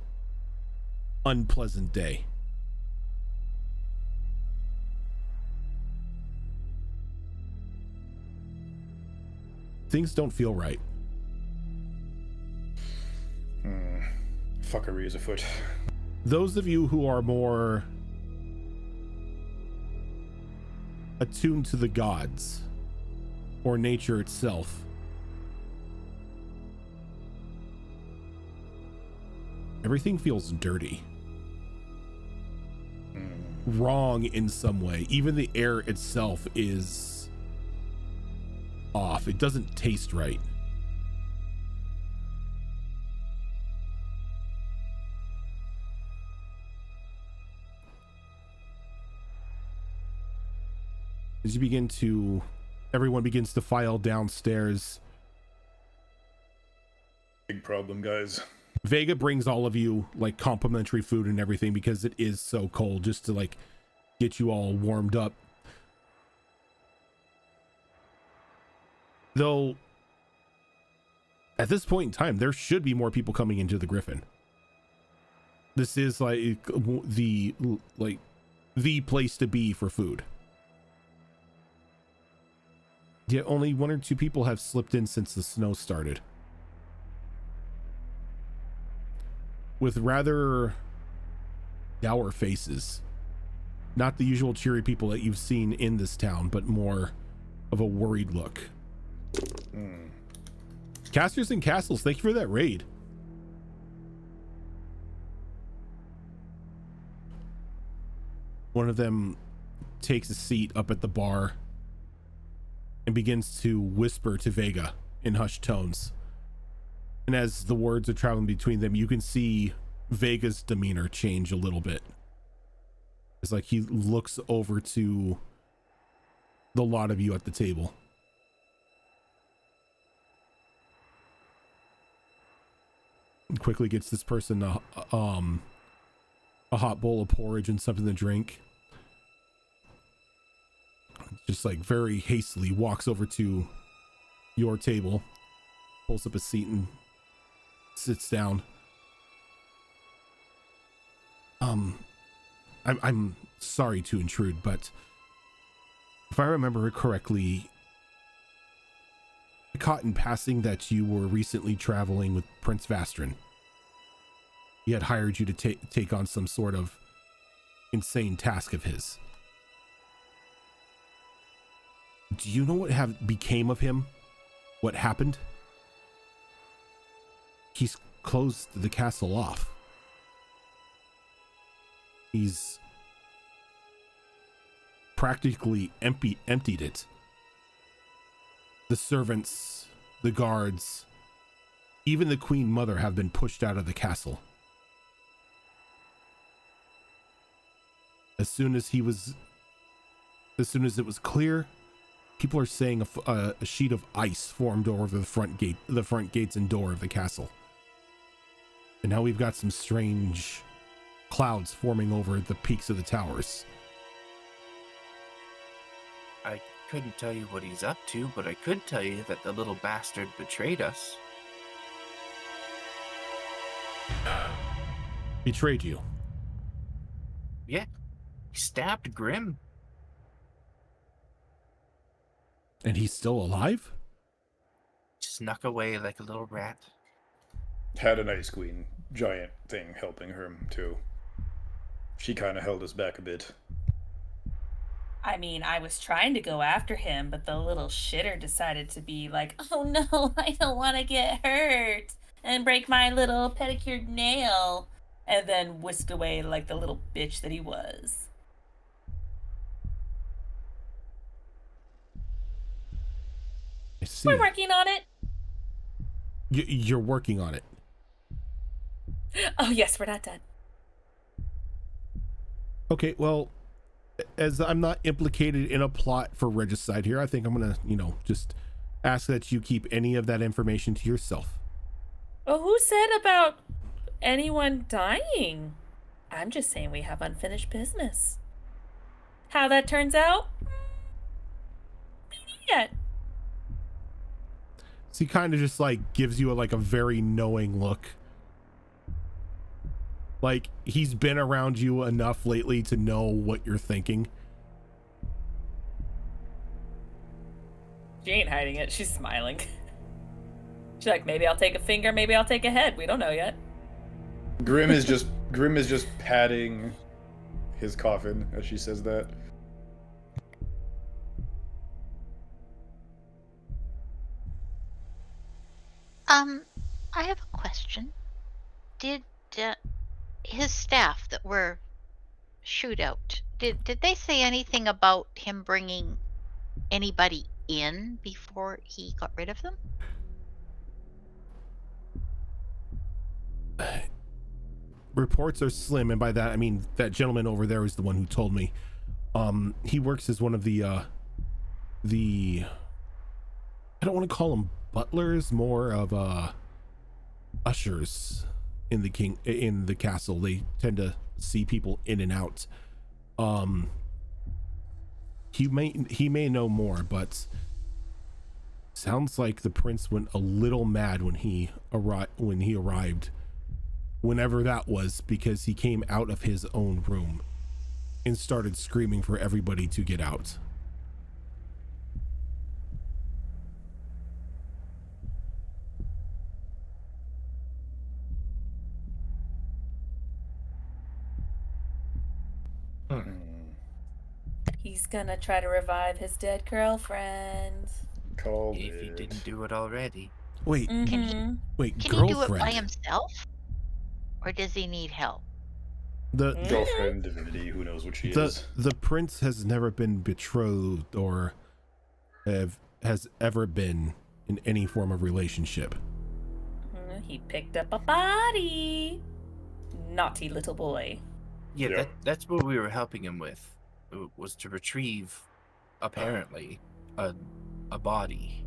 Speaker 2: unpleasant day. Things don't feel right.
Speaker 3: Fuckery is afoot.
Speaker 2: Those of you who are more attuned to the gods or nature itself, everything feels dirty. Wrong in some way. Even the air itself is off. It doesn't taste right. As everyone begins to file downstairs.
Speaker 3: Big problem, guys.
Speaker 2: Vega brings all of you like complimentary food and everything because it is so cold, just to like get you all warmed up. Though at this point in time, there should be more people coming into the Griffin. This is like the place to be for food. Yet only 1 or 2 people have slipped in since the snow started. With rather dour faces. Not the usual cheery people that you've seen in this town, but more of a worried look. Casters and Castles, thank you for that raid. One of them takes a seat up at the bar and begins to whisper to Vega in hushed tones. And as the words are traveling between them, you can see Vega's demeanor change a little bit. It's like he looks over to the lot of you at the table. And quickly gets this person a hot bowl of porridge and something to drink. Just like very hastily walks over to your table, pulls up a seat and sits down. I'm sorry to intrude, but if I remember correctly, I caught in passing that you were recently traveling with Prince Vastrin. He had hired you to take on some sort of, insane task of his. Do you know what became of him? What happened? He's closed the castle off. He's practically emptied it. The servants, the guards, even the Queen Mother have been pushed out of the castle. As soon as it was clear, people are saying a sheet of ice formed over the front gates and door of the castle. And now we've got some strange clouds forming over the peaks of the towers.
Speaker 5: I couldn't tell you what he's up to, but I could tell you that the little bastard betrayed us.
Speaker 2: Betrayed you?
Speaker 5: Yeah. He stabbed Grim.
Speaker 2: And he's still alive?
Speaker 5: Snuck away like a little rat.
Speaker 3: Had an Ice Queen giant thing helping her too. She kind of held us back a bit.
Speaker 6: I mean, I was trying to go after him, but the little shitter decided to be like, oh no, I don't want to get hurt and break my little pedicured nail, and then whisk away like the little bitch that he was.
Speaker 2: I see.
Speaker 6: We're working on it.
Speaker 2: You're working on it.
Speaker 6: Oh yes, we're not done.
Speaker 2: Okay, well, as I'm not implicated in a plot for regicide here, I think I'm gonna, just ask that you keep any of that information to yourself.
Speaker 6: Well, who said about anyone dying? I'm just saying we have unfinished business. How that turns out? Not yet.
Speaker 2: So he kind of just gives you a very knowing look. Like he's been around you enough lately to know what you're thinking.
Speaker 6: She ain't hiding it. She's smiling. She's like, maybe I'll take a finger, maybe I'll take a head. We don't know yet.
Speaker 3: Grim is just patting his coffin as she says that.
Speaker 1: I have a question. Did his staff that were shoot out, did they say anything about him bringing anybody in before he got rid of them?
Speaker 2: Reports are slim, and by that I mean that gentleman over there is the one who told me. He works as one of the I don't want to call them butlers, more of ushers in the castle. They tend to see people in and out. He may know more, but sounds like the prince went a little mad when he arrived, whenever that was, because he came out of his own room and started screaming for everybody to get out.
Speaker 6: He's gonna try to revive his dead girlfriend.
Speaker 3: Called
Speaker 5: If he didn't do it already.
Speaker 2: Wait,
Speaker 1: Can he
Speaker 6: Mhm.
Speaker 2: wait,
Speaker 1: can
Speaker 2: girlfriend.
Speaker 1: he do it by himself? Or does he need help?
Speaker 2: The
Speaker 3: girlfriend, divinity, who knows what she is.
Speaker 2: the prince has never been betrothed or has ever been in any form of relationship.
Speaker 6: He picked up a body. Naughty little boy.
Speaker 5: Yeah,
Speaker 3: Yeah.
Speaker 5: that's what we were helping him with. Was to retrieve, apparently, a body.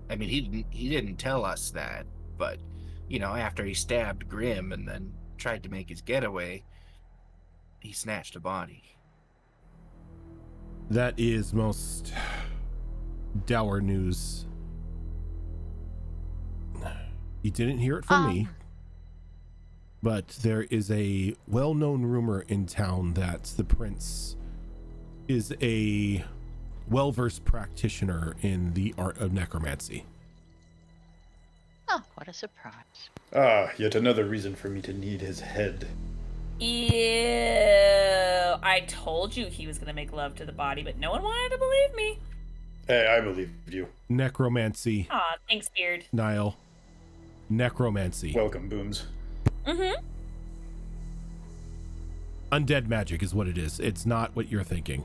Speaker 5: I mean, he didn't tell us that, but after he stabbed Grim and then tried to make his getaway, he snatched a body.
Speaker 2: That is most dour news. You didn't hear it from me, but there is a well-known rumor in town that the prince is a well-versed practitioner in the art of necromancy.
Speaker 1: Oh, what a surprise.
Speaker 3: Ah, yet another reason for me to need his head.
Speaker 6: Ew. I told you he was gonna make love to the body, but no one wanted to believe me.
Speaker 3: Hey, I believed you.
Speaker 2: Necromancy,
Speaker 6: Aw, thanks, Beard.
Speaker 2: Niall. Necromancy.
Speaker 3: Welcome, Booms.
Speaker 6: Mm-hmm.
Speaker 2: Undead magic is what it is. It's not what you're thinking.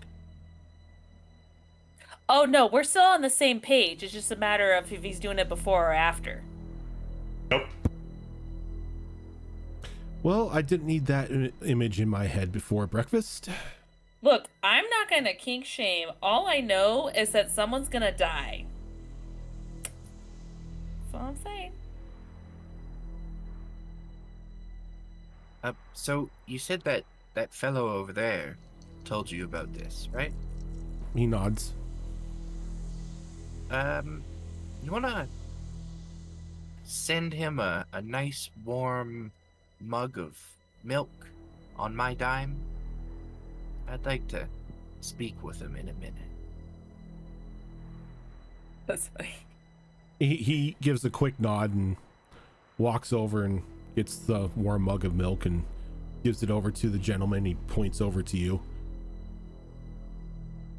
Speaker 6: Oh no, we're still on the same page. It's just a matter of if he's doing it before or after.
Speaker 3: Nope.
Speaker 2: Well, I didn't need that image in my head before breakfast.
Speaker 6: Look, I'm not gonna kink shame. All I know is that someone's gonna die. That's all I'm saying.
Speaker 5: So you said that that fellow over there told you about this, right?
Speaker 2: He nods.
Speaker 5: You wanna send him a nice warm mug of milk on my dime? I'd like to speak with him in a minute.
Speaker 6: That's funny.
Speaker 2: He gives a quick nod and walks over and gets the warm mug of milk and gives it over to the gentleman. He points over to you.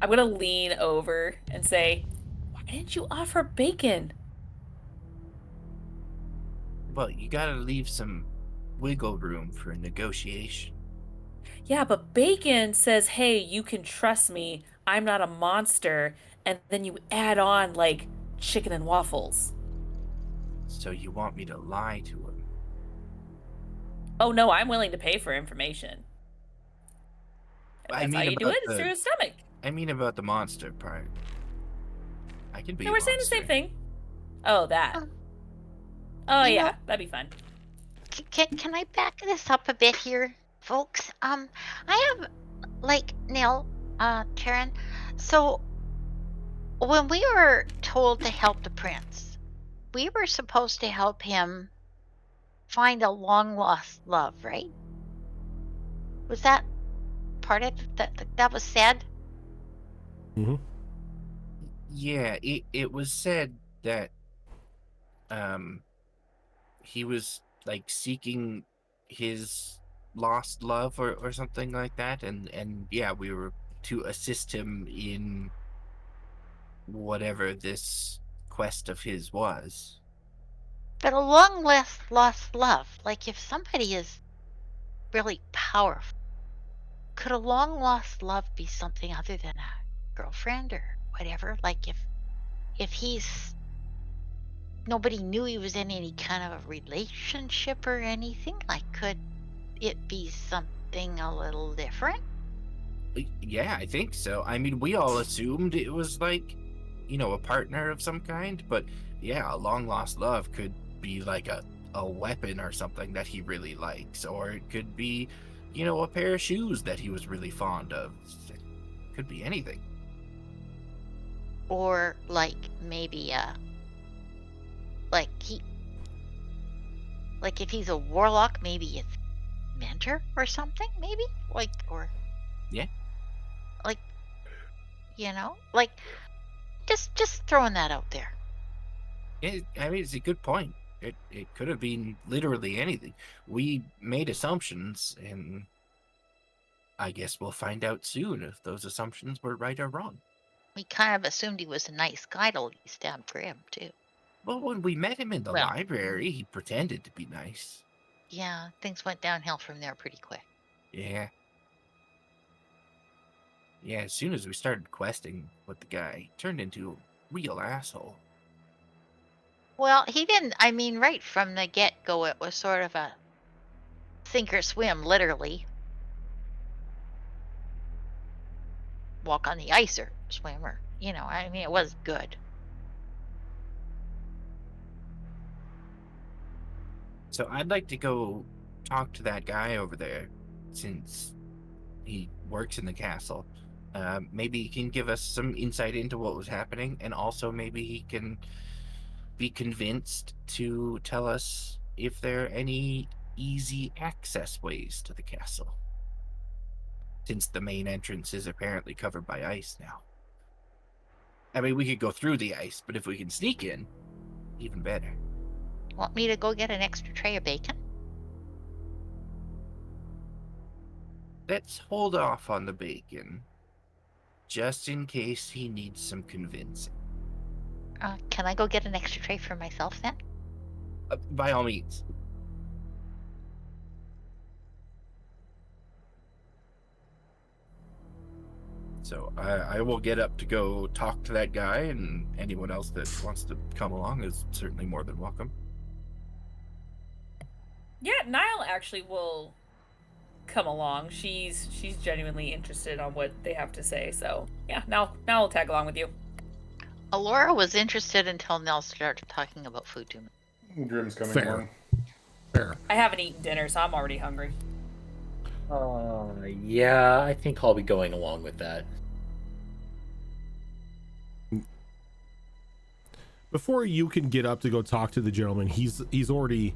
Speaker 6: I'm gonna lean over and say, "Why didn't you offer bacon?"
Speaker 5: Well, you gotta leave some wiggle room for negotiation.
Speaker 6: Yeah, but bacon says, "Hey, you can trust me. I'm not a monster." And then you add on like chicken and waffles.
Speaker 5: So you want me to lie to him?
Speaker 6: Oh no, I'm willing to pay for information. If
Speaker 5: I
Speaker 6: that's how
Speaker 5: mean
Speaker 6: you do
Speaker 5: about
Speaker 6: it. It's
Speaker 5: the-
Speaker 6: through his stomach.
Speaker 5: I mean about the monster part. I can be
Speaker 6: No,
Speaker 5: a
Speaker 6: we're saying the
Speaker 5: monster.
Speaker 6: same thing. Oh, that.
Speaker 1: Um,
Speaker 6: Oh
Speaker 1: you
Speaker 6: yeah,
Speaker 1: know-
Speaker 6: that'd be fun.
Speaker 1: Can I back this up a bit here, folks? I have, like, Nell, Karen. So when we were told to help the prince, we were supposed to help him find a long lost love, right? Was that part of that was said?
Speaker 2: Mm-hmm.
Speaker 5: Yeah, it was said that he was like seeking his lost love or something like that, and yeah, we were to assist him in whatever this quest of his was.
Speaker 1: But a long lost love, like if somebody is really powerful, could a long lost love be something other than a girlfriend or whatever? Like if he's nobody knew he was in any kind of a relationship or anything, like could it be something a little different?
Speaker 5: Yeah, I think so. I mean, we all assumed it was like, you know, a partner of some kind, but yeah, a long lost love could be like a weapon or something that he really likes, or it could be, you know, a pair of shoes that he was really fond of. It could be anything.
Speaker 1: Or like maybe like if he's a warlock, maybe it's mentor or something, maybe? Like or
Speaker 5: Yeah.
Speaker 1: like like just throwing that out there.
Speaker 5: I mean, it's a good point. It could have been literally anything. We made assumptions, and I guess we'll find out soon if those assumptions were right or wrong.
Speaker 1: We kind of assumed he was a nice guy till he stabbed Graham too.
Speaker 5: Well, when we met him in the
Speaker 1: Well.
Speaker 5: library, he pretended to be nice.
Speaker 1: Yeah, things went downhill from there pretty quick.
Speaker 5: Yeah. Yeah, as soon as we started questing with the guy, he turned into a real asshole.
Speaker 1: Well, he didn't. I mean, right from the get-go, it was sort of a sink or swim, literally. Walk on the ice or swim or, I mean, it was good.
Speaker 5: So I'd like to go talk to that guy over there, since he works in the castle. Maybe he can give us some insight into what was happening, and also maybe he can be convinced to tell us if there are any easy access ways to the castle, since the main entrance is apparently covered by ice now. I mean, we could go through the ice, but if we can sneak in, even better.
Speaker 1: Want me to go get an extra tray of bacon?
Speaker 5: let's hold off on the bacon, just in case he needs some convincing.
Speaker 1: Can I go get an extra tray for myself then?
Speaker 5: By all means. So I will get up to go talk to that guy, and anyone else that wants to come along is certainly more than welcome.
Speaker 6: Yeah, Niall actually will come along. She's genuinely interested on what they have to say. So yeah, now I'll tag along with you.
Speaker 1: Alora was interested until Nell started talking about food to me.
Speaker 3: Grim's coming
Speaker 2: Fair.
Speaker 3: along.
Speaker 2: Fair.
Speaker 6: I haven't eaten dinner, so I'm already hungry.
Speaker 4: Yeah, I think I'll be going along with that.
Speaker 2: Before you can get up to go talk to the gentleman, he's already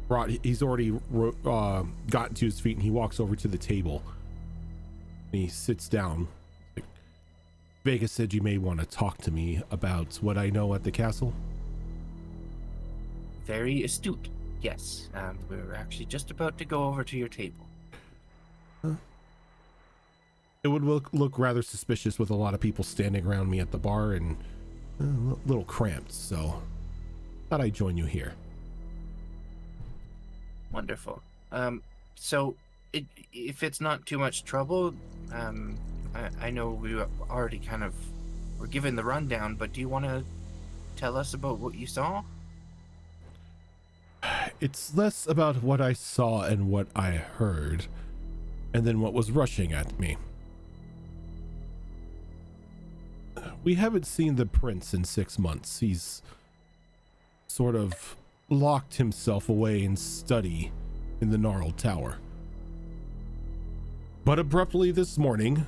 Speaker 2: gotten to his feet, and he walks over to the table and he sits down. Vega said you may want to talk to me about what I know at the castle.
Speaker 5: Very astute. Yes, we're actually just about to go over to your table.
Speaker 2: It would look rather suspicious with a lot of people standing around me at the bar and a little cramped, so thought I'd join you here.
Speaker 5: Wonderful. So if it's not too much trouble, I know we already kind of were given the rundown, but do you want to tell us about what you saw?
Speaker 2: It's less about what I saw and what I heard, and then what was rushing at me. We haven't seen the prince in 6 months. He's sort of locked himself away in study in the gnarled tower. But abruptly this morning,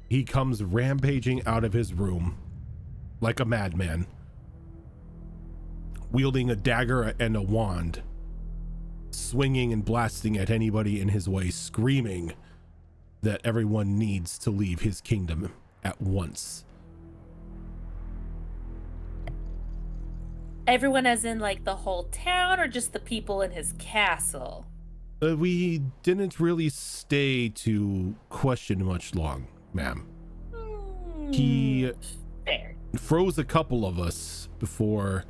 Speaker 2: he comes rampaging out of his room like a madman, wielding a dagger and a wand, swinging and blasting at anybody in his way, screaming that everyone needs to leave his kingdom at once.
Speaker 6: Everyone as in like the whole town, or just the people in his castle?
Speaker 2: We didn't really stay to question much long, ma'am. He
Speaker 6: Fair.
Speaker 2: froze a couple of us before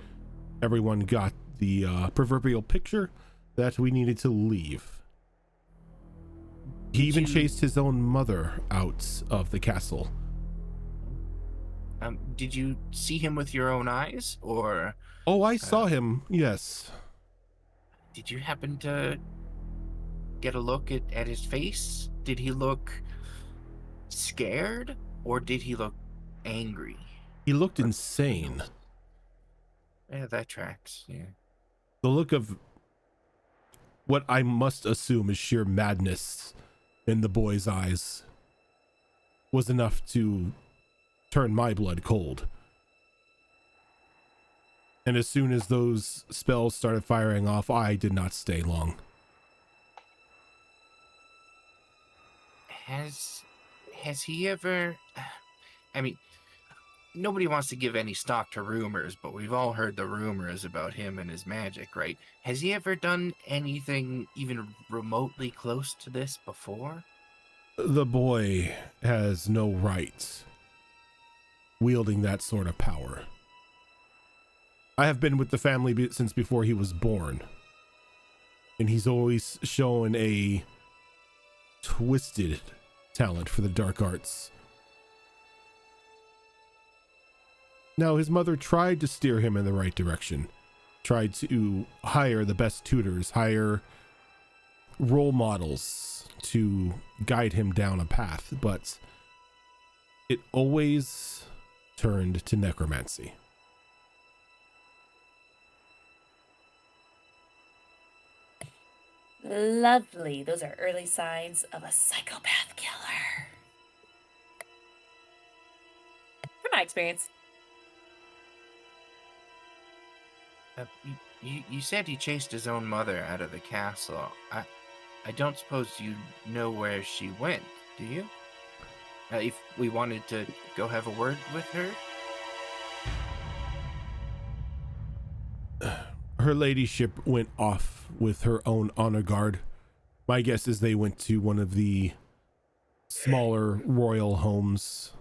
Speaker 2: everyone got the proverbial picture that we needed to leave. He even chased his own mother out of the castle.
Speaker 5: Did you see him with your own eyes, or?
Speaker 2: Oh, I saw him, yes.
Speaker 5: Did you happen to get a look at his face? Did he look scared, or did he look angry?
Speaker 2: He looked insane.
Speaker 5: Yeah, that tracks, yeah.
Speaker 2: The look of what I must assume is sheer madness in the boy's eyes was enough to turn my blood cold. And as soon as those spells started firing off, I did not stay long.
Speaker 5: Has he ever... I mean, nobody wants to give any stock to rumors, but we've all heard the rumors about him and his magic, right? Has he ever done anything even remotely close to this before?
Speaker 2: The boy has no right wielding that sort of power. I have been with the family since before he was born, and he's always shown a twisted talent for the dark arts. Now, his mother tried to steer him in the right direction, tried to hire the best tutors, hire role models to guide him down a path, but it always turned to necromancy.
Speaker 6: Lovely. Those are early signs of a psychopath killer. From my experience.
Speaker 5: You said he chased his own mother out of the castle. I don't suppose you know where she went, do you? If we wanted to go have a word with her?
Speaker 2: Her ladyship went off with her own honor guard My guess is they went to one of the smaller royal homes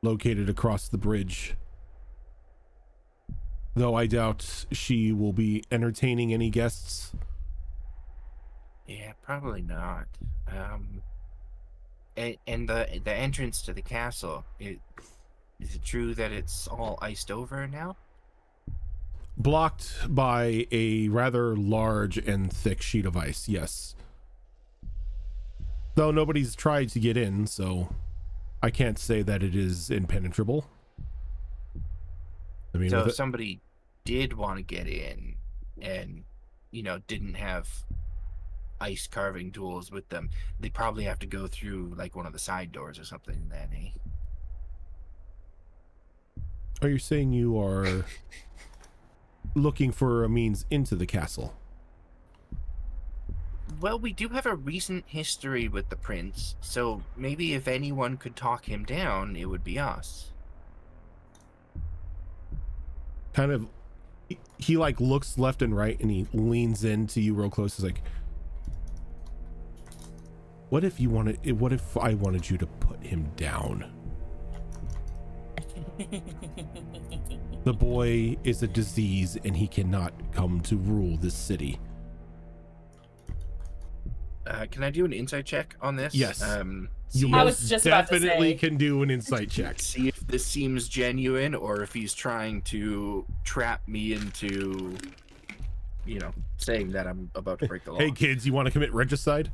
Speaker 2: located across the bridge. Though I doubt she will be entertaining any guests.
Speaker 5: Yeah, probably not. And the entrance to the castle, is it true that it's all iced over now?
Speaker 2: Blocked by a rather large and thick sheet of ice, yes. Though nobody's tried to get in, so I can't say that it is impenetrable. I mean,
Speaker 5: so if somebody did want to get in and, didn't have ice carving tools with them, they probably have to go through like one of the side doors or something then, eh?
Speaker 2: Are you saying you are looking for a means into the castle?
Speaker 5: Well, we do have a recent history with the prince, so maybe if anyone could talk him down, it would be us.
Speaker 2: Kind of, he like looks left and right and he leans into you real close. He's like, what if I wanted you to put him down? The boy is a disease and he cannot come to rule this city.
Speaker 5: Can I do an insight check on this?
Speaker 2: Yes.
Speaker 5: See,
Speaker 2: You
Speaker 7: I was
Speaker 2: most
Speaker 7: just about to
Speaker 2: definitely
Speaker 7: say.
Speaker 2: can do an insight check.
Speaker 5: see if this seems genuine or if he's trying to trap me into, saying that I'm about to break the law.
Speaker 2: Hey kids, you want to commit regicide?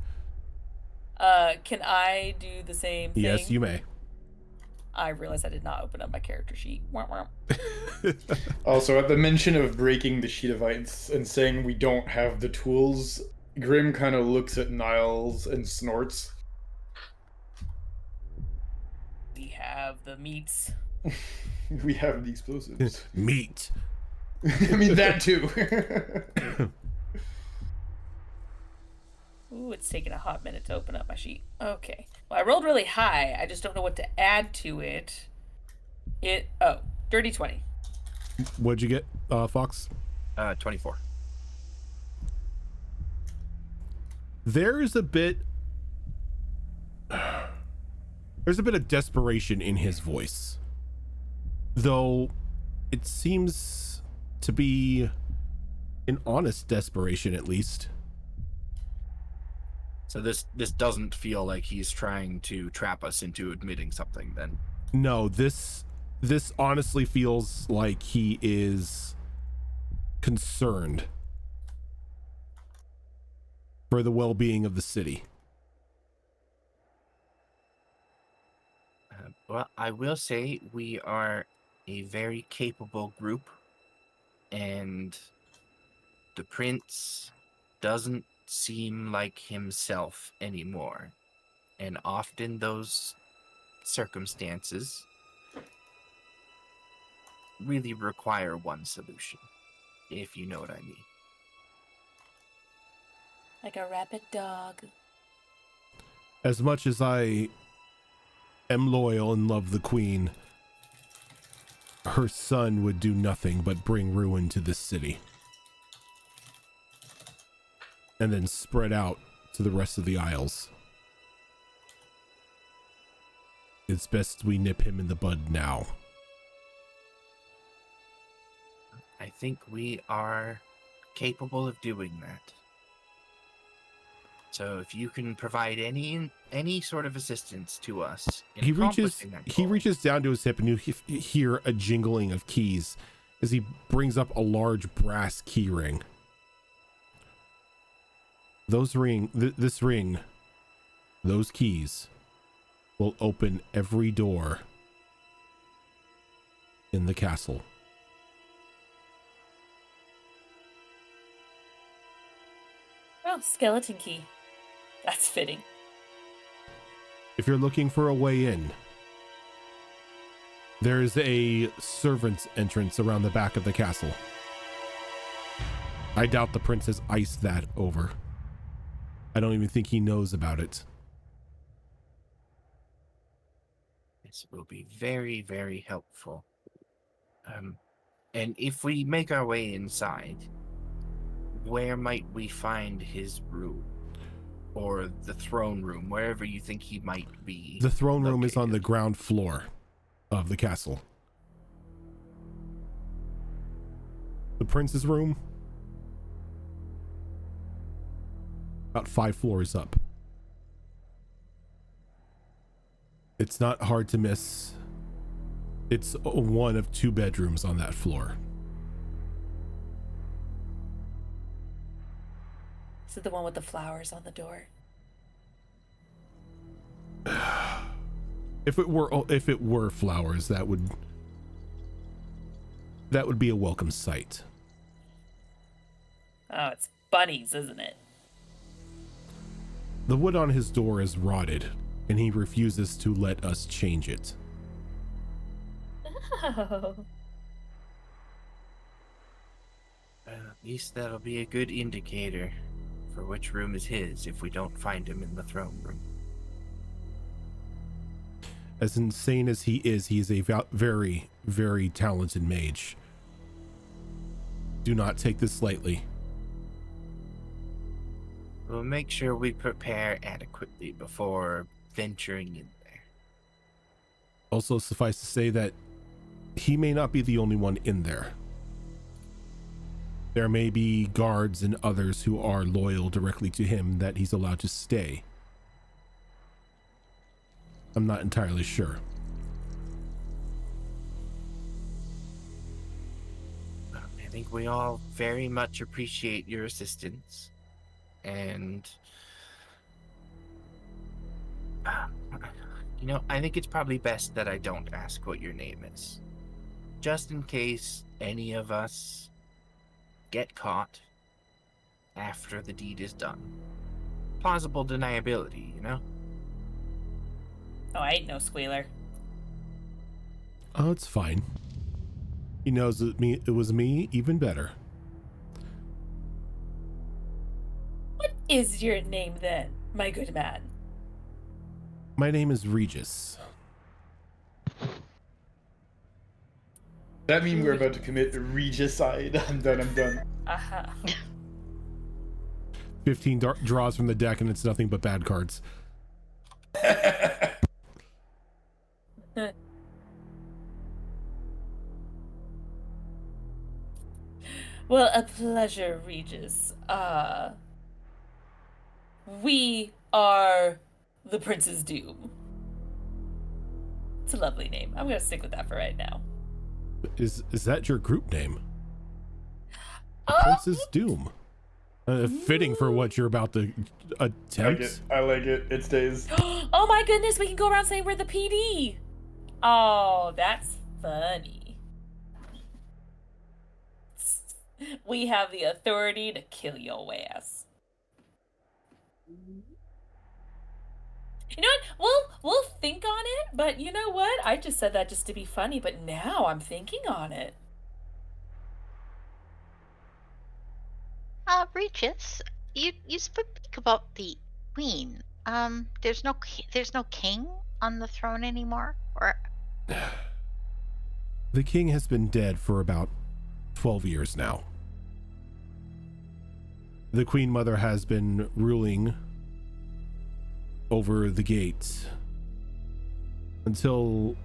Speaker 7: Can I do the same thing?
Speaker 2: Yes, you may.
Speaker 7: I realized I did not open up my character sheet. Wah, wah.
Speaker 3: Also, at the mention of breaking the sheet of ice and saying we don't have the tools, Grim kind of looks at Niles and snorts.
Speaker 7: We have the meats.
Speaker 3: We have the explosives.
Speaker 2: Meat.
Speaker 3: I mean, that too.
Speaker 7: Ooh, it's taking a hot minute to open up my sheet. Okay. Well, I rolled really high. I just don't know what to add to it. Dirty 20.
Speaker 2: What'd you get, Fox?
Speaker 5: 24.
Speaker 2: There's a bit of desperation in his voice, though it seems to be an honest desperation, at least.
Speaker 5: So this doesn't feel like he's trying to trap us into admitting something then.
Speaker 2: No, this honestly feels like he is concerned for the well-being of the city.
Speaker 5: Well, I will say we are a very capable group, and the prince doesn't seem like himself anymore. And often those circumstances really require one solution, if you know what I mean.
Speaker 7: Like a rabid dog.
Speaker 2: As much as I am loyal and love the queen, her son would do nothing but bring ruin to this city. And then spread out to the rest of the Isles. It's best we nip him in the bud now.
Speaker 5: I think we are capable of doing that. So if you can provide any sort of assistance to us in accomplishing that goal.
Speaker 2: He reaches down to his hip and you hear a jingling of keys as he brings up a large brass key ring. This ring, those keys will open every door in the castle.
Speaker 7: Oh, skeleton key. That's fitting.
Speaker 2: If you're looking for a way in, there is a servant's entrance around the back of the castle. I doubt the prince has iced that over. I don't even think he knows about it.
Speaker 5: This will be very, very helpful. And if we make our way inside, where might we find his room? or the throne room, wherever you think he might be.
Speaker 2: The throne room is on the
Speaker 5: located.
Speaker 2: ground floor of the castle. The prince's room, about 5 floors up. It's not hard to miss. It's one of 2 bedrooms on that floor.
Speaker 7: Is it the one with the flowers on the door?
Speaker 2: If it were flowers, that would be a welcome sight.
Speaker 7: Oh, it's bunnies, isn't it?
Speaker 2: The wood on his door is rotted, and he refuses to let us change it.
Speaker 7: Oh.
Speaker 5: At least that'll be a good indicator for which room is his if we don't find him in the throne room.
Speaker 2: As insane as he is a very, very talented mage. Do not take this lightly.
Speaker 5: We'll make sure we prepare adequately before venturing in there.
Speaker 2: Also, suffice to say that he may not be the only one in there. There may be guards and others who are loyal directly to him that he's allowed to stay. I'm not entirely sure.
Speaker 5: I think we all very much appreciate your assistance. And, I think it's probably best that I don't ask what your name is. Just in case any of us get caught after the deed is done. Plausible deniability,
Speaker 7: Oh, I ain't no squealer.
Speaker 2: Oh, it's fine. He knows it was me, even better.
Speaker 7: What is your name then, my good man?
Speaker 2: My name is Regis.
Speaker 3: That mean we're about to commit regicide? I'm done.
Speaker 7: Uh-huh.
Speaker 2: 15 draws from the deck, and it's nothing but bad cards.
Speaker 7: Well, a pleasure, Regis. We are the Prince's Doom. It's a lovely name. I'm gonna stick with that for right now.
Speaker 2: Is that your group name? Prince's Doom. Fitting for what you're about to attempt.
Speaker 3: I like it. It stays.
Speaker 7: Oh my goodness, we can go around saying we're the PD. Oh, that's funny. We have the authority to kill your ass. You know what? We'll think on it, but you know what? I just said that just to be funny, but now I'm thinking on it.
Speaker 1: Regis, you speak about the queen. There's no king on the throne anymore, or
Speaker 2: The king has been dead for about 12 years now. The Queen Mother has been ruling over the gates until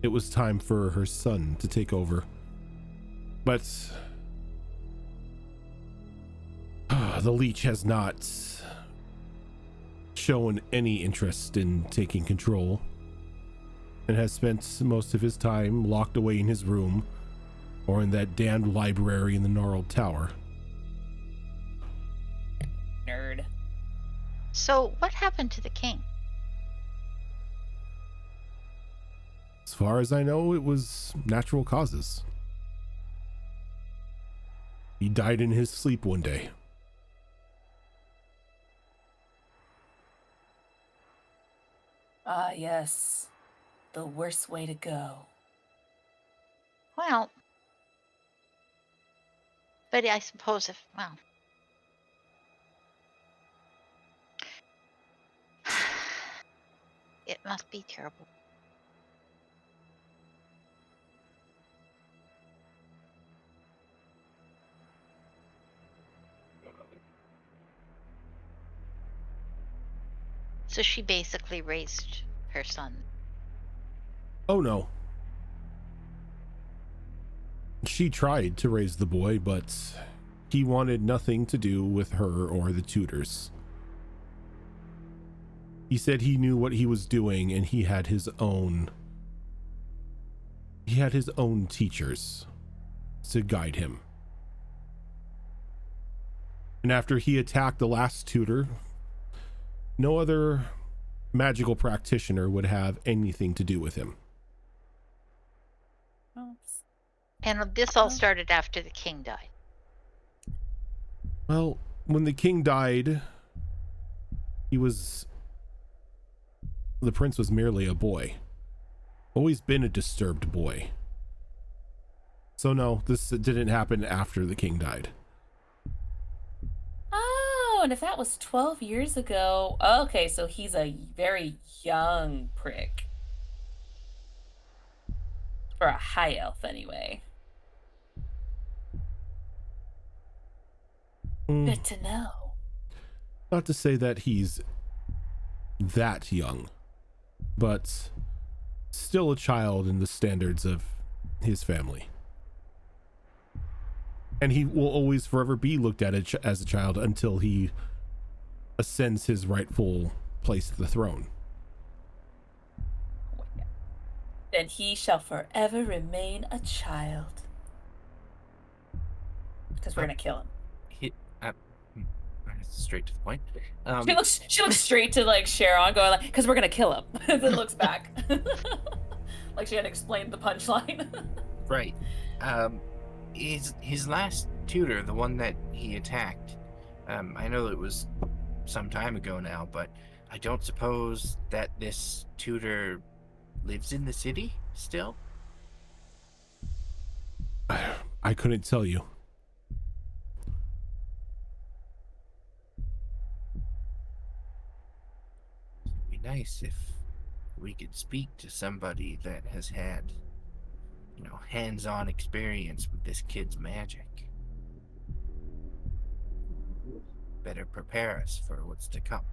Speaker 2: it was time for her son to take over. But the Leech has not shown any interest in taking control and has spent most of his time locked away in his room or in that damned library in the gnarled tower.
Speaker 7: Nerd.
Speaker 1: so what happened to the king?
Speaker 2: As far as I know, it was natural causes. He died in his sleep one day.
Speaker 7: Ah, yes. The worst way to go.
Speaker 1: Well, but I suppose it must be terrible. So she basically raised her son.
Speaker 2: Oh no. She tried to raise the boy, but he wanted nothing to do with her or the tutors. He said he knew what he was doing and he had his own teachers to guide him. And after he attacked the last tutor, no other magical practitioner would have anything to do with him.
Speaker 1: And this all started after the king died.
Speaker 2: Well, when the king died, the prince was merely a boy. Always been a disturbed boy. So no, this didn't happen after the king died.
Speaker 7: Oh, and if that was 12 years ago, okay, so he's a very young prick. For a high elf, anyway. Good to know.
Speaker 2: Not to say that he's that young, but still a child in the standards of his family. And he will always forever be looked at as a child until he ascends his rightful place at the throne.
Speaker 7: Then he shall forever remain a child. Because we're gonna kill him.
Speaker 5: Straight to the point.
Speaker 7: She looks straight to like Sharon, going like, "Because we're gonna kill him." Then looks back, like she had explained the punchline.
Speaker 5: Right. His last tutor, the one that he attacked, I know it was some time ago now, but I don't suppose that this tutor lives in the city still?
Speaker 2: I couldn't tell you.
Speaker 5: It'd be nice if we could speak to somebody that has had, hands-on experience with this kid's magic. Better prepare us for what's to come.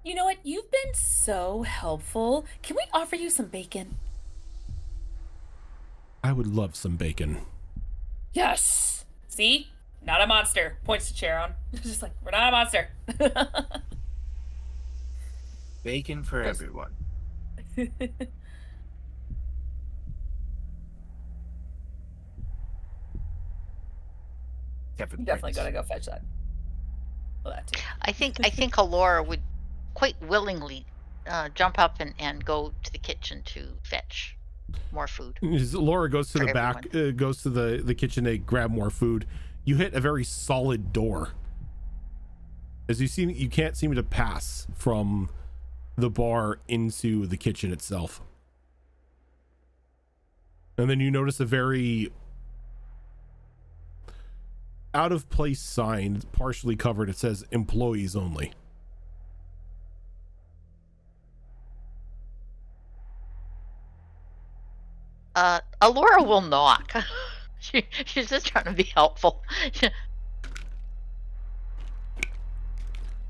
Speaker 7: You know what? You've been so helpful. Can we offer you some bacon?
Speaker 2: I would love some bacon.
Speaker 7: Yes. See? Not a monster. Points to Sharon. Just like, we're not a monster.
Speaker 5: Bacon for everyone.
Speaker 7: Definitely gotta go fetch that. Well, that too.
Speaker 1: I think Alora would quite willingly jump up and go to the kitchen to fetch more food.
Speaker 2: Laura goes to the back, goes to the kitchen to grab more food. You hit a very solid door. As you can't seem to pass from the bar into the kitchen itself. And then you notice a very out of place sign, partially covered. It says employees only.
Speaker 1: Alora will knock. She's just trying to be helpful.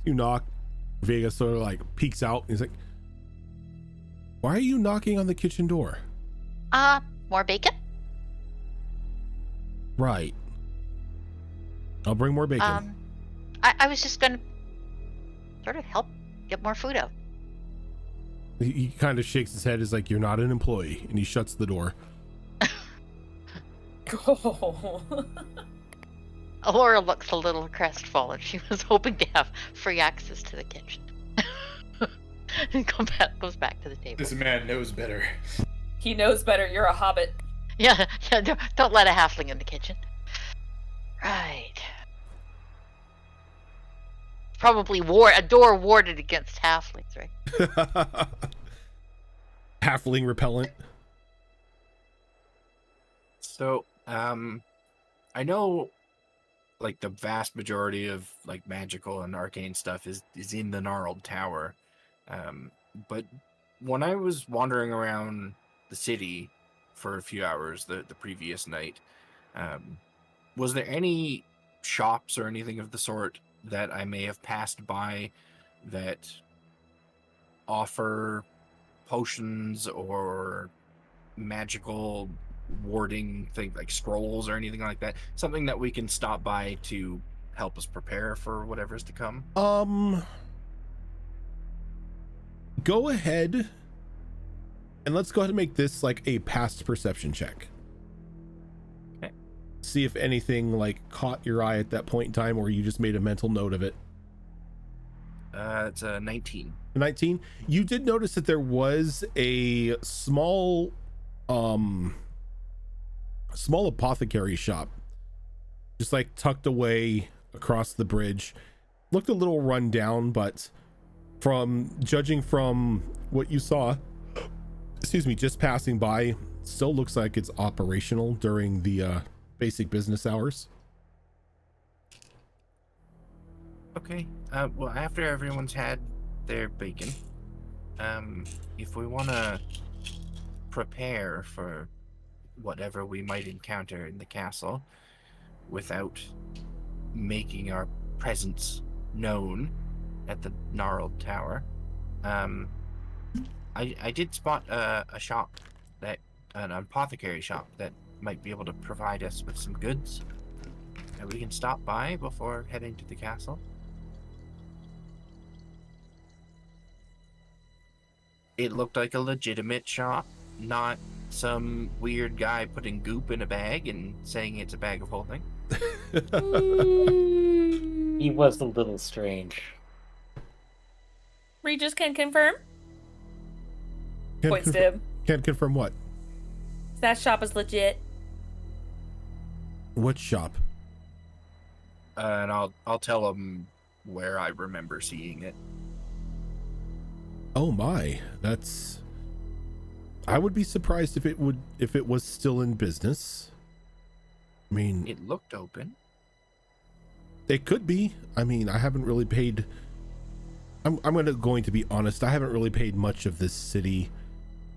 Speaker 2: You knock. Vega sort of like peeks out. He's like, "Why are you knocking on the kitchen door?"
Speaker 1: More bacon?
Speaker 2: Right. I'll bring more bacon.
Speaker 1: I was just gonna sort of help get more food out.
Speaker 2: He kind of shakes his head. He's like, "You're not an employee," and he shuts the door.
Speaker 1: Alora looks a little crestfallen. She was hoping to have free access to the kitchen. And goes back to the table.
Speaker 3: This man knows better.
Speaker 7: He knows better. You're a hobbit.
Speaker 1: Yeah, don't let a halfling in the kitchen. Right. Probably a door warded against halflings, right?
Speaker 2: Halfling repellent.
Speaker 5: So, I know, like, the vast majority of, like, magical and arcane stuff is in the Gnarled Tower. But when I was wandering around the city for a few hours the previous night, was there any shops or anything of the sort that I may have passed by that offer potions or magical warding thing, like scrolls or anything like that? Something that we can stop by to help us prepare for whatever's to come?
Speaker 2: Go ahead and let's go ahead and make this like a past perception check.
Speaker 5: Okay.
Speaker 2: See if anything like caught your eye at that point in time, or you just made a mental note of it.
Speaker 5: It's a 19.
Speaker 2: 19. You did notice that there was a small apothecary shop just like tucked away across the bridge. Looked a little run down, but from judging from what you saw, excuse me, just passing by, still looks like it's operational during the basic business hours.
Speaker 5: Okay. Well, after everyone's had their bacon, if we want to prepare for whatever we might encounter in the castle without making our presence known at the gnarled tower, I did spot a shop, that an apothecary shop that might be able to provide us with some goods that we can stop by before heading to the castle. It looked like a legitimate shop, not some weird guy putting goop in a bag and saying it's a bag of holding.
Speaker 4: He was a little strange.
Speaker 7: Regis can confirm.
Speaker 2: Can't
Speaker 7: Points to
Speaker 2: confirm,
Speaker 7: him.
Speaker 2: can't confirm what?
Speaker 7: That shop is legit.
Speaker 2: What shop?
Speaker 5: And I'll tell him where I remember seeing it.
Speaker 2: Oh my, that's, I would be surprised if it was still in business. I mean,
Speaker 5: It looked open.
Speaker 2: it could be. I mean, I haven't really paid, I'm going to be honest, I haven't really paid much of this city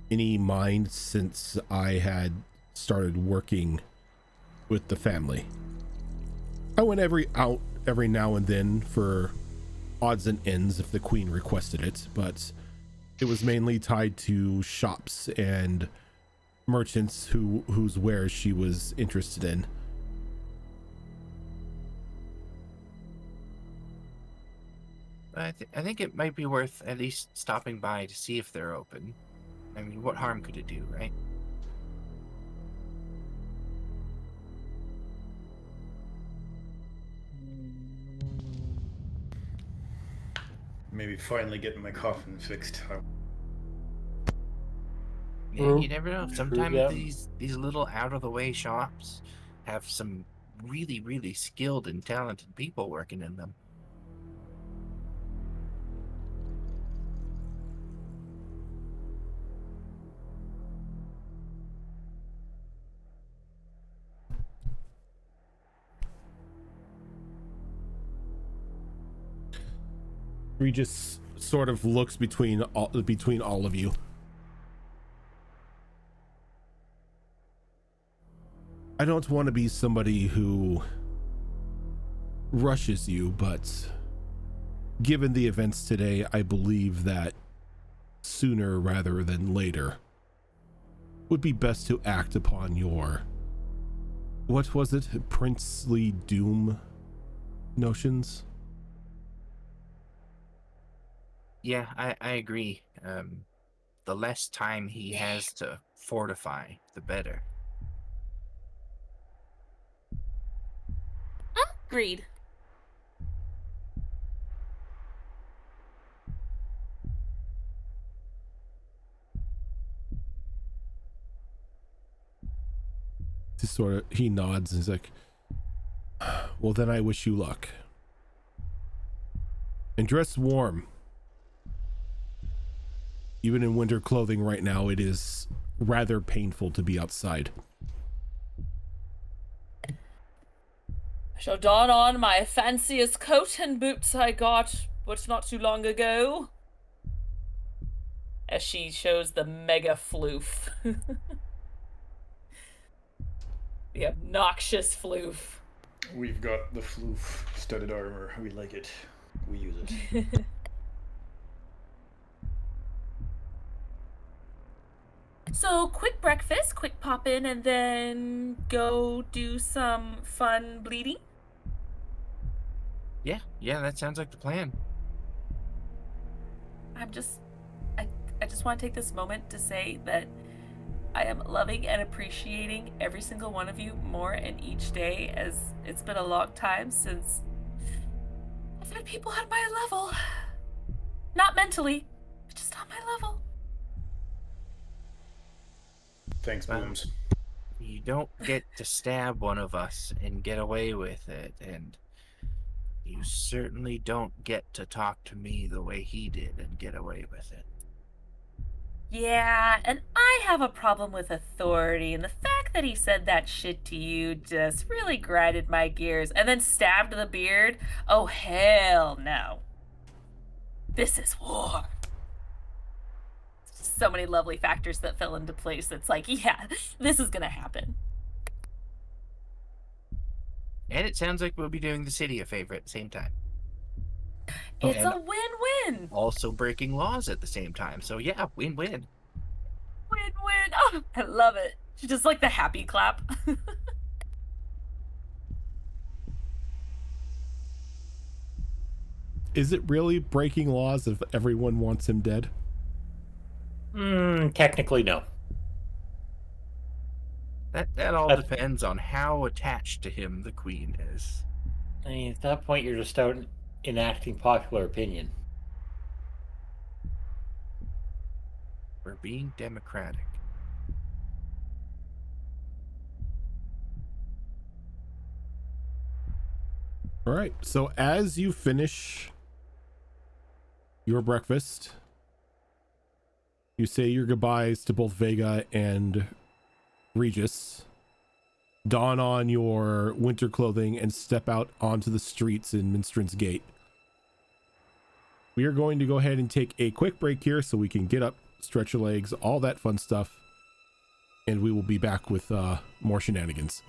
Speaker 2: any mind since I had started working with the family. I went every now and then for odds and ends if the queen requested it, but it was mainly tied to shops and merchants whose wares she was interested in.
Speaker 5: I think it might be worth at least stopping by to see if they're open. I mean, what harm could it do, right?
Speaker 8: Maybe finally getting my coffin fixed.
Speaker 5: Yeah, you never know. Sometimes
Speaker 4: yeah.
Speaker 5: these little out of the way shops have some really, really skilled and talented people working in them.
Speaker 2: Regis sort of looks between all of you. I don't want to be somebody who rushes you, but given the events today, I believe that sooner rather than later would be best to act upon your, what was it, princely doom notions?
Speaker 5: Yeah, I agree. The less time he has to fortify, the better.
Speaker 7: Agreed.
Speaker 2: Just sort of, he nods and he's like, well, then I wish you luck. And dress warm. Even in winter clothing right now, it is rather painful to be outside.
Speaker 7: I shall don on my fanciest coat and boots I got but not too long ago. as she shows the mega floof. The obnoxious floof.
Speaker 3: We've got the floof studded armor. We like it. We use it.
Speaker 7: So, quick breakfast, quick pop in, and then go do some fun bleeding?
Speaker 5: Yeah, that sounds like the plan.
Speaker 7: I just want to take this moment to say that I am loving and appreciating every single one of you more and each day, as it's been a long time since I've had people on my level. Not mentally, but just on my level.
Speaker 3: Thanks, Booms.
Speaker 5: You don't get to stab one of us and get away with it, and you certainly don't get to talk to me the way he did and get away with it.
Speaker 7: Yeah, and I have a problem with authority, and the fact that he said that shit to you just really grinded my gears, and then stabbed the beard? Oh, hell no. This is war. So many lovely factors that fell into place. It's like, yeah, this is gonna happen.
Speaker 5: And it sounds like we'll be doing the city a favor at the same time.
Speaker 7: It's
Speaker 5: And
Speaker 7: a win-win.
Speaker 5: also breaking laws at the same time. So yeah, win-win.
Speaker 7: Win-win. Oh, I love it. Just like the happy clap.
Speaker 2: Is it really breaking laws if everyone wants him dead?
Speaker 4: Technically, no.
Speaker 5: That all depends on how attached to him the queen is.
Speaker 4: I mean, at that point, you're just out enacting popular opinion.
Speaker 5: We're being democratic.
Speaker 2: All right. So as you finish your breakfast, you say your goodbyes to both Vega and Regis, don on your winter clothing, and step out onto the streets in Minstran's Gate. We are going to go ahead and take a quick break here so we can get up, stretch your legs, all that fun stuff, and we will be back with more shenanigans.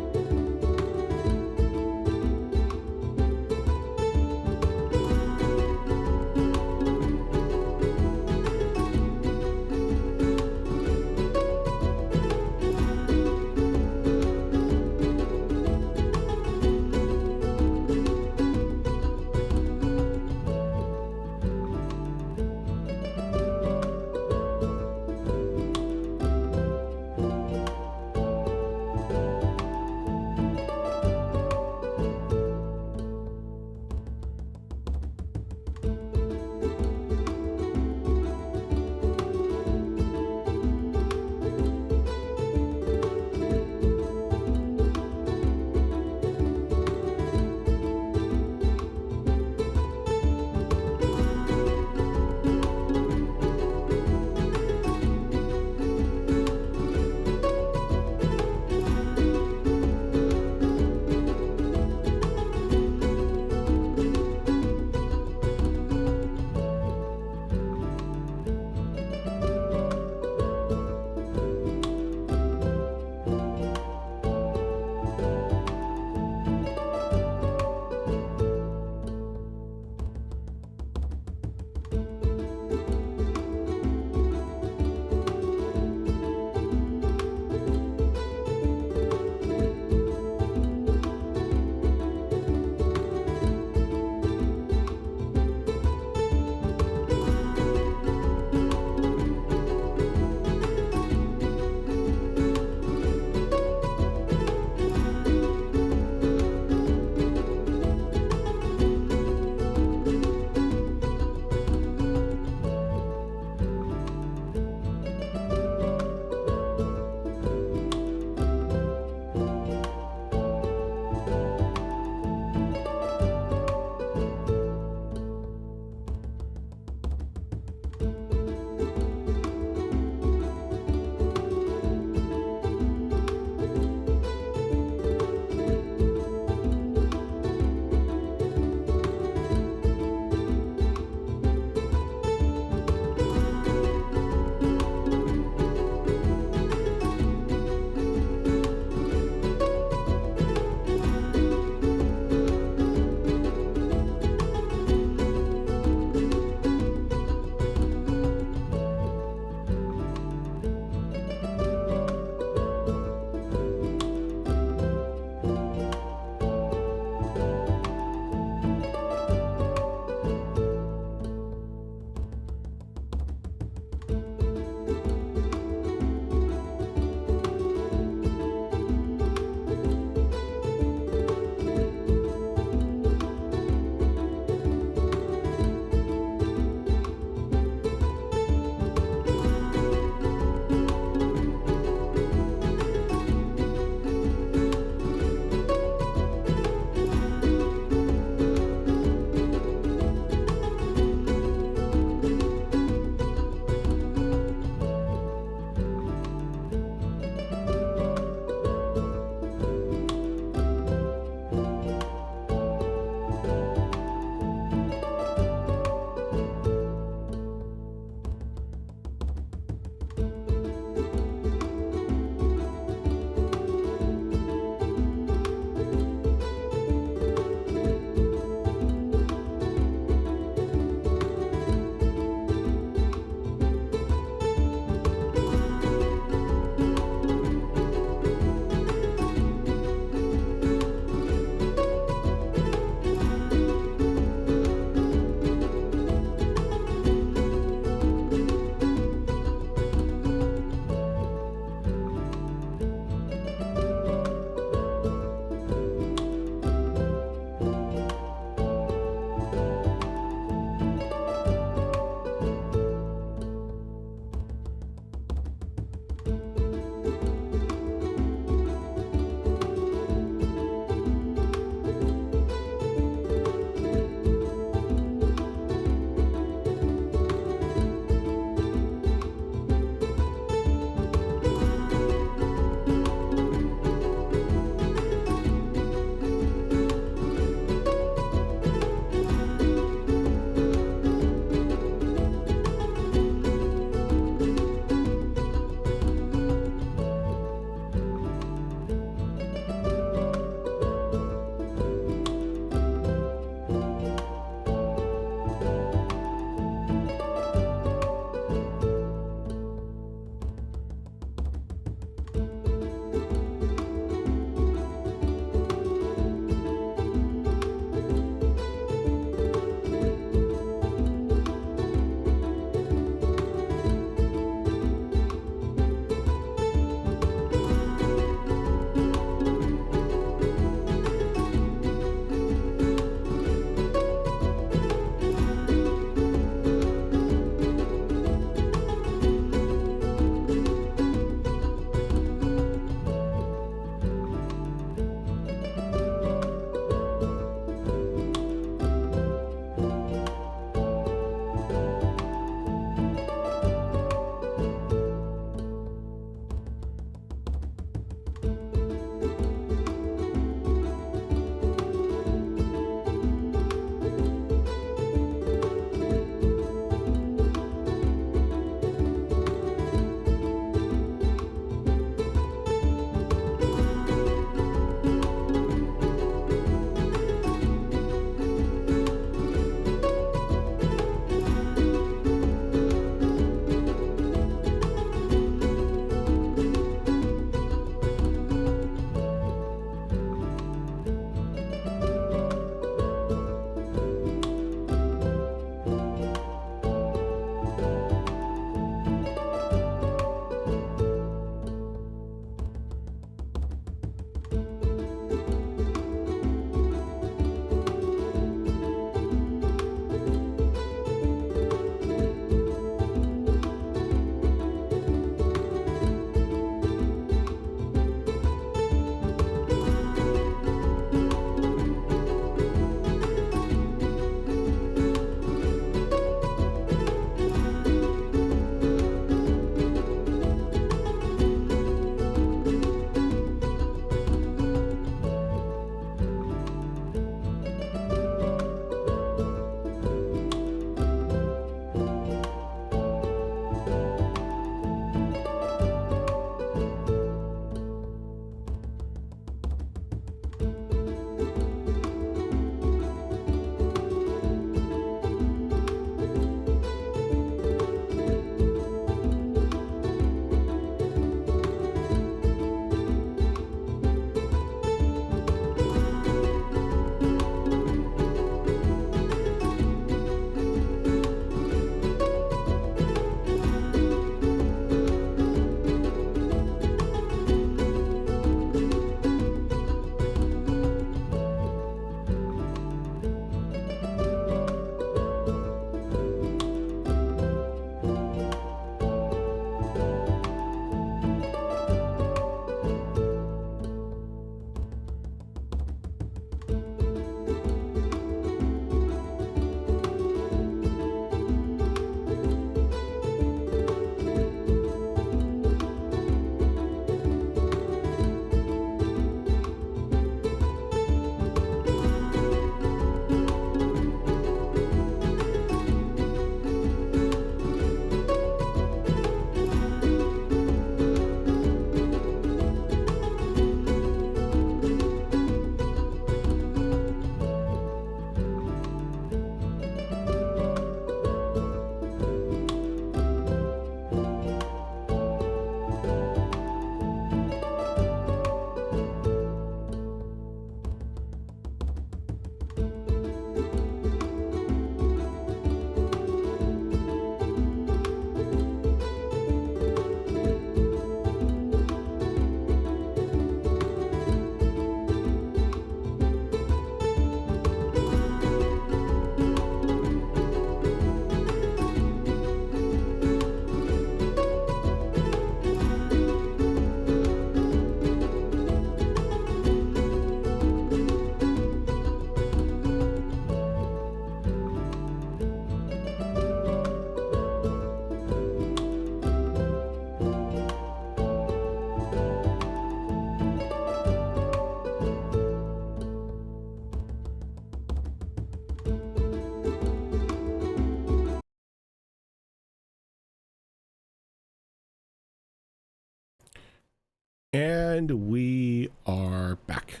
Speaker 2: And we are back.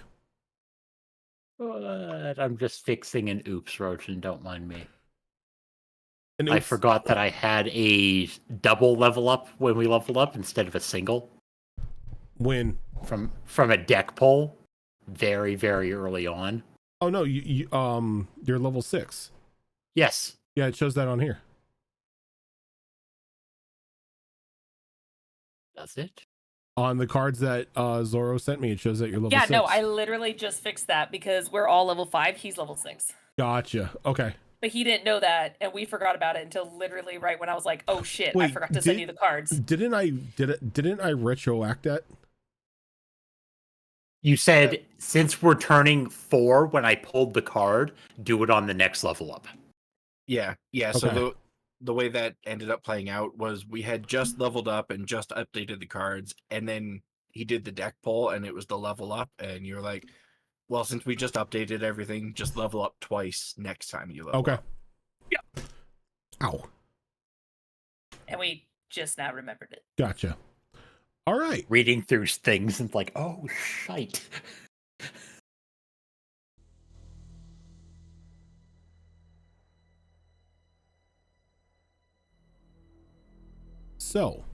Speaker 4: But I'm just fixing an oops, Roshan. Don't mind me.
Speaker 2: And
Speaker 4: I forgot that I had a double level up when we leveled up instead of a single.
Speaker 2: When?
Speaker 4: From a deck pull, very, very early on.
Speaker 2: Oh no, you're level 6.
Speaker 4: Yes.
Speaker 2: Yeah, it shows that on here.
Speaker 4: Does it?
Speaker 2: On the cards that Zoro sent me, it shows that you're level 6.
Speaker 7: Yeah, no, I literally just fixed that because we're all level 5. He's level 6.
Speaker 2: Gotcha. Okay.
Speaker 7: But he didn't know that, and we forgot about it until literally right when I was like, "Oh shit,
Speaker 2: Wait,
Speaker 7: I forgot to send you the cards."
Speaker 2: Didn't I retroact that?
Speaker 4: You said since we're turning 4 when I pulled the card, do it on the next level up.
Speaker 5: Yeah.
Speaker 2: Okay.
Speaker 5: So the way that ended up playing out was we had just leveled up and just updated the cards, and then he did the deck pull, and it was the level up, and you're like, well, since we just updated everything, just level up twice next time you level up.
Speaker 7: Yep.
Speaker 2: Ow.
Speaker 7: And we just now remembered it.
Speaker 2: Gotcha. All right.
Speaker 4: Reading through things and like, oh, shite.
Speaker 2: So,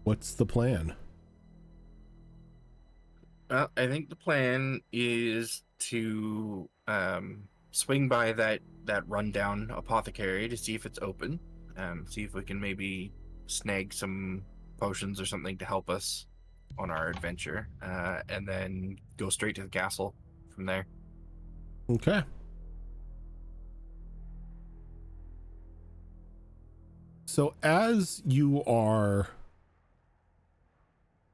Speaker 2: what's the plan?
Speaker 5: Well, I think the plan is to swing by that rundown apothecary to see if it's open. See if we can maybe snag some potions or something to help us on our adventure, and then go straight to the castle from there.
Speaker 2: Okay. So as you are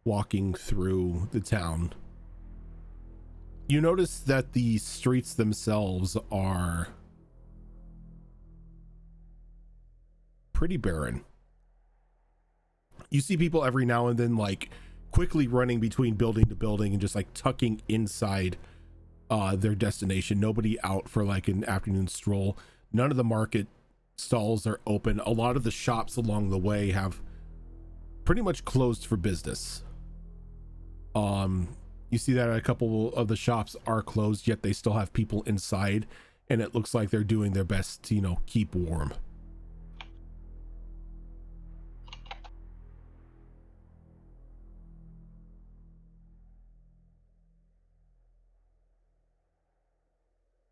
Speaker 2: walking through the town, you notice that the streets themselves are pretty barren. You see people every now and then like quickly running between building to building and just like tucking inside their destination. Nobody out for like an afternoon stroll. None of the market stalls are open. A lot of the shops along the way have pretty much closed for business. You see that a couple of the shops are closed, yet they still have people inside, and it looks like they're doing their best to, you know, keep warm.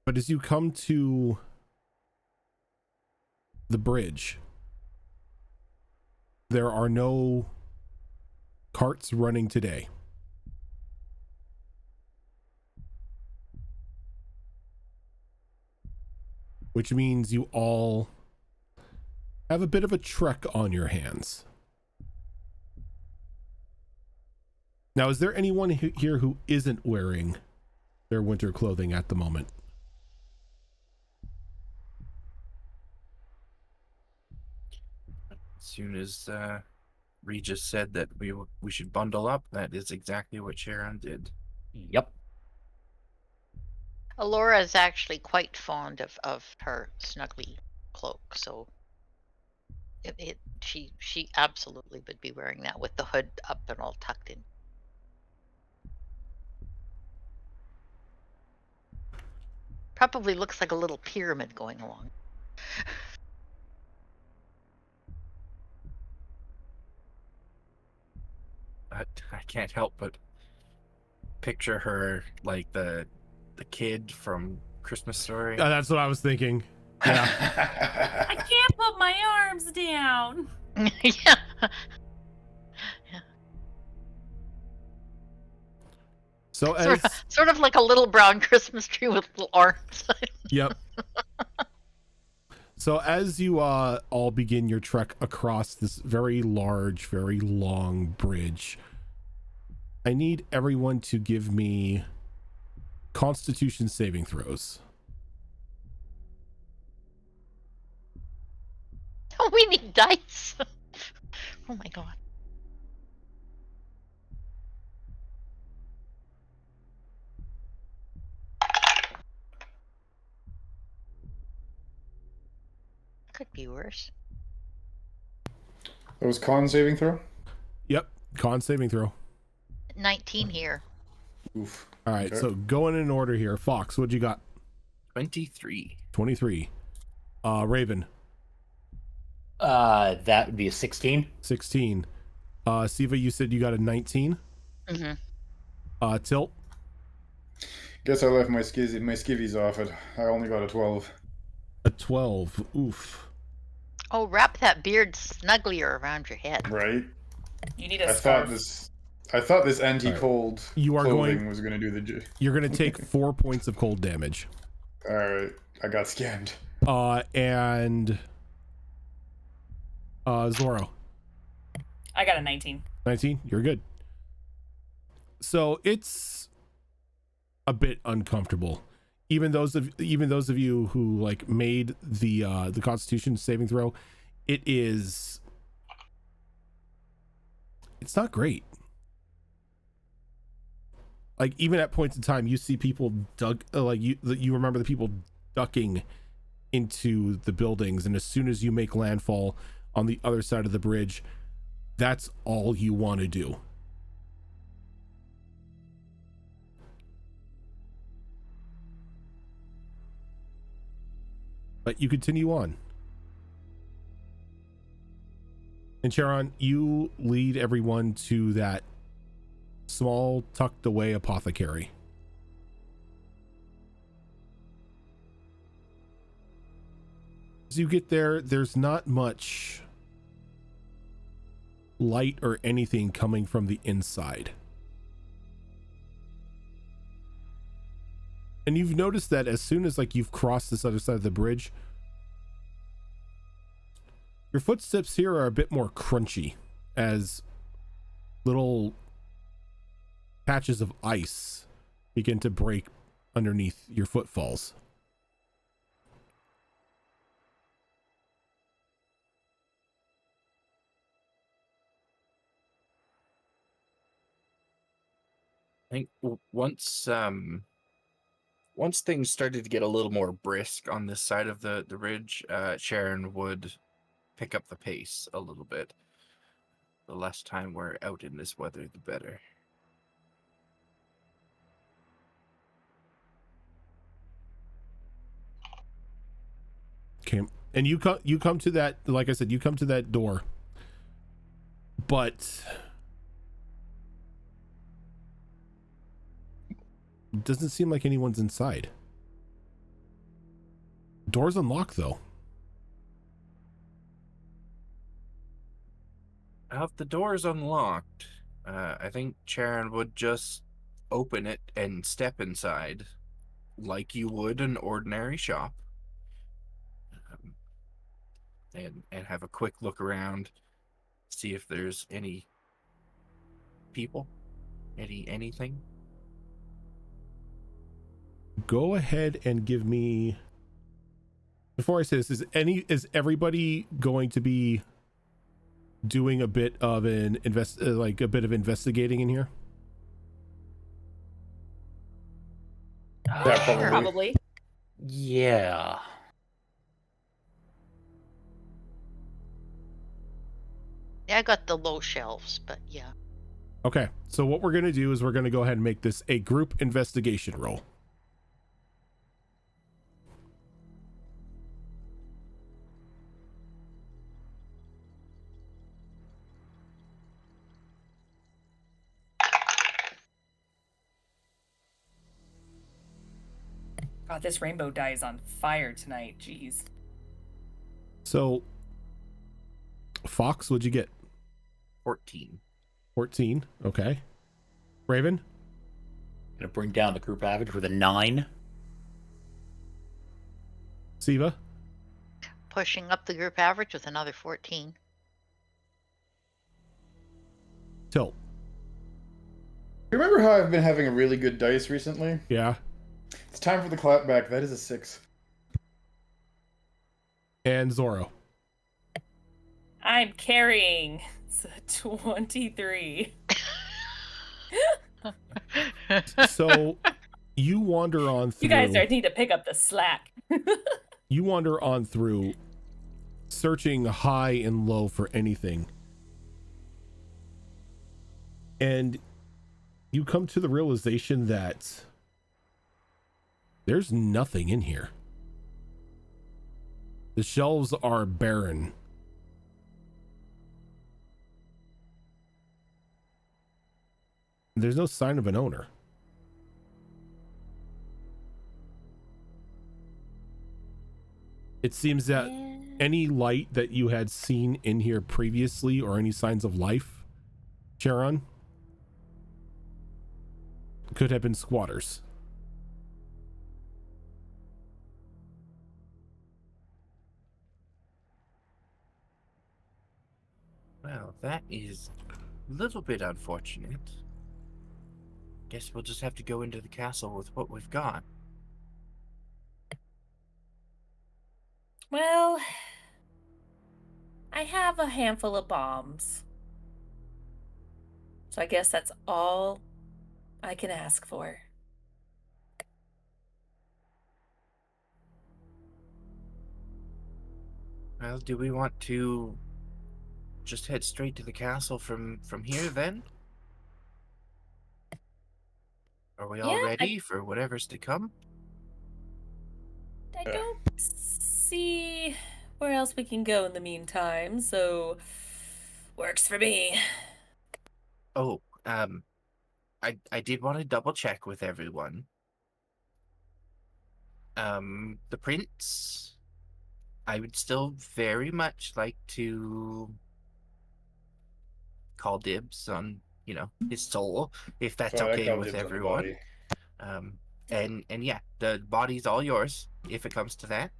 Speaker 2: But as you come to the bridge, there are no carts running today. Which means you all have a bit of a trek on your hands. Now, is there anyone here who isn't wearing their winter clothing at the moment?
Speaker 5: As soon as Regis said that we should bundle up, that is exactly what Sharon did.
Speaker 4: Yep.
Speaker 1: Alora is actually quite fond of her snuggly cloak, so she absolutely would be wearing that with the hood up and all tucked in. Probably looks like a little pyramid going along.
Speaker 5: I can't help but picture her like the kid from Christmas Story.
Speaker 2: That's what I was thinking. Yeah.
Speaker 7: I can't put my arms down.
Speaker 1: Yeah.
Speaker 2: So as
Speaker 1: sort of like a little brown Christmas tree with little arms.
Speaker 2: Yep. So as you all begin your trek across this very large, very long bridge, I need everyone to give me Constitution saving throws.
Speaker 1: Oh, we need dice. Oh my god. Could be worse.
Speaker 3: That was con saving throw?
Speaker 2: Yep. Con saving throw.
Speaker 1: 19 here.
Speaker 3: Oof.
Speaker 2: All right,
Speaker 3: Okay.
Speaker 2: so going in order here. Fox, what'd you got?
Speaker 5: 23.
Speaker 2: 23. Raven,
Speaker 4: That would be a 16.
Speaker 2: 16. Siva, you said you got a 19.
Speaker 1: Mm-hmm.
Speaker 2: Tilt,
Speaker 3: Guess I left my skivvies off it. I only got a 12.
Speaker 2: a 12. Oof.
Speaker 1: Oh, wrap that beard snugglier around your head.
Speaker 3: Right?
Speaker 6: You need a
Speaker 3: I
Speaker 6: scarf.
Speaker 3: thought this anti-cold
Speaker 2: You are
Speaker 3: clothing was going to do the...
Speaker 2: You're going to take 4 points of cold damage.
Speaker 3: Alright, I got scammed.
Speaker 2: And Zoro,
Speaker 6: I got a 19.
Speaker 2: 19. You're good. So it's a bit uncomfortable. Even those of you who like made the Constitution saving throw, it's not great. Like even at points in time, you see people you remember the people ducking into the buildings, and as soon as you make landfall on the other side of the bridge, that's all you want to do. But you continue on. And Sharon, you lead everyone to that small tucked away apothecary. As you get there, there's not much light or anything coming from the inside. And you've noticed that as soon as like you've crossed this other side of the bridge, your footsteps here are a bit more crunchy as little patches of ice begin to break underneath your footfalls.
Speaker 5: I think once things started to get a little more brisk on this side of the ridge, Sharon would pick up the pace a little bit. The less time we're out in this weather, the better.
Speaker 2: Okay, and you come to that, like I said, you come to that door, but it doesn't seem like anyone's inside. Door's unlocked though.
Speaker 5: If the door's unlocked, I think Sharon would just open it and step inside like you would an ordinary shop. And have a quick look around, see if there's any people, anything.
Speaker 2: Go ahead and give me, before I say this, is everybody going to be doing a bit of an investigating in here?
Speaker 3: Yeah, probably.
Speaker 6: Probably.
Speaker 4: Yeah.
Speaker 1: Yeah, I got the low shelves, but yeah.
Speaker 2: Okay, so what we're going to do is we're going to go ahead and make this a group investigation roll.
Speaker 6: God, this rainbow dye is on fire tonight. Jeez.
Speaker 2: So, Fox, what'd you get?
Speaker 5: 14.
Speaker 2: 14. Okay. Raven?
Speaker 4: Gonna bring down the group average with a 9.
Speaker 2: Siva?
Speaker 1: Pushing up the group average with another 14.
Speaker 2: Tilt?
Speaker 3: You remember how I've been having a really good dice recently?
Speaker 2: Yeah.
Speaker 3: It's time for the clapback. That is a 6.
Speaker 2: And Zoro?
Speaker 6: I'm carrying. It's a 23.
Speaker 2: So, you wander on through.
Speaker 6: You guys need to pick up the slack.
Speaker 2: You wander on through, searching high and low for anything. And you come to the realization that there's nothing in here. The shelves are barren. There's no sign of an owner. It seems that any light that you had seen in here previously, or any signs of life, Charon, could have been squatters.
Speaker 5: Well, that is a little bit unfortunate. Guess we'll just have to go into the castle with what we've got.
Speaker 7: Well, I have a handful of bombs. So I guess that's all I can ask for.
Speaker 5: Well, do we want to just head straight to the castle from here then? Are we all ready for whatever's to come?
Speaker 7: I don't see where else we can go in the meantime, so works for me.
Speaker 5: Oh, I did want to double check with everyone. The prince, I would still very much like to call dibs on, his soul, if that's
Speaker 3: So I
Speaker 5: okay
Speaker 3: call
Speaker 5: with
Speaker 3: dibs on the
Speaker 5: everyone.
Speaker 3: body.
Speaker 5: And yeah, the body's all yours if it comes to that.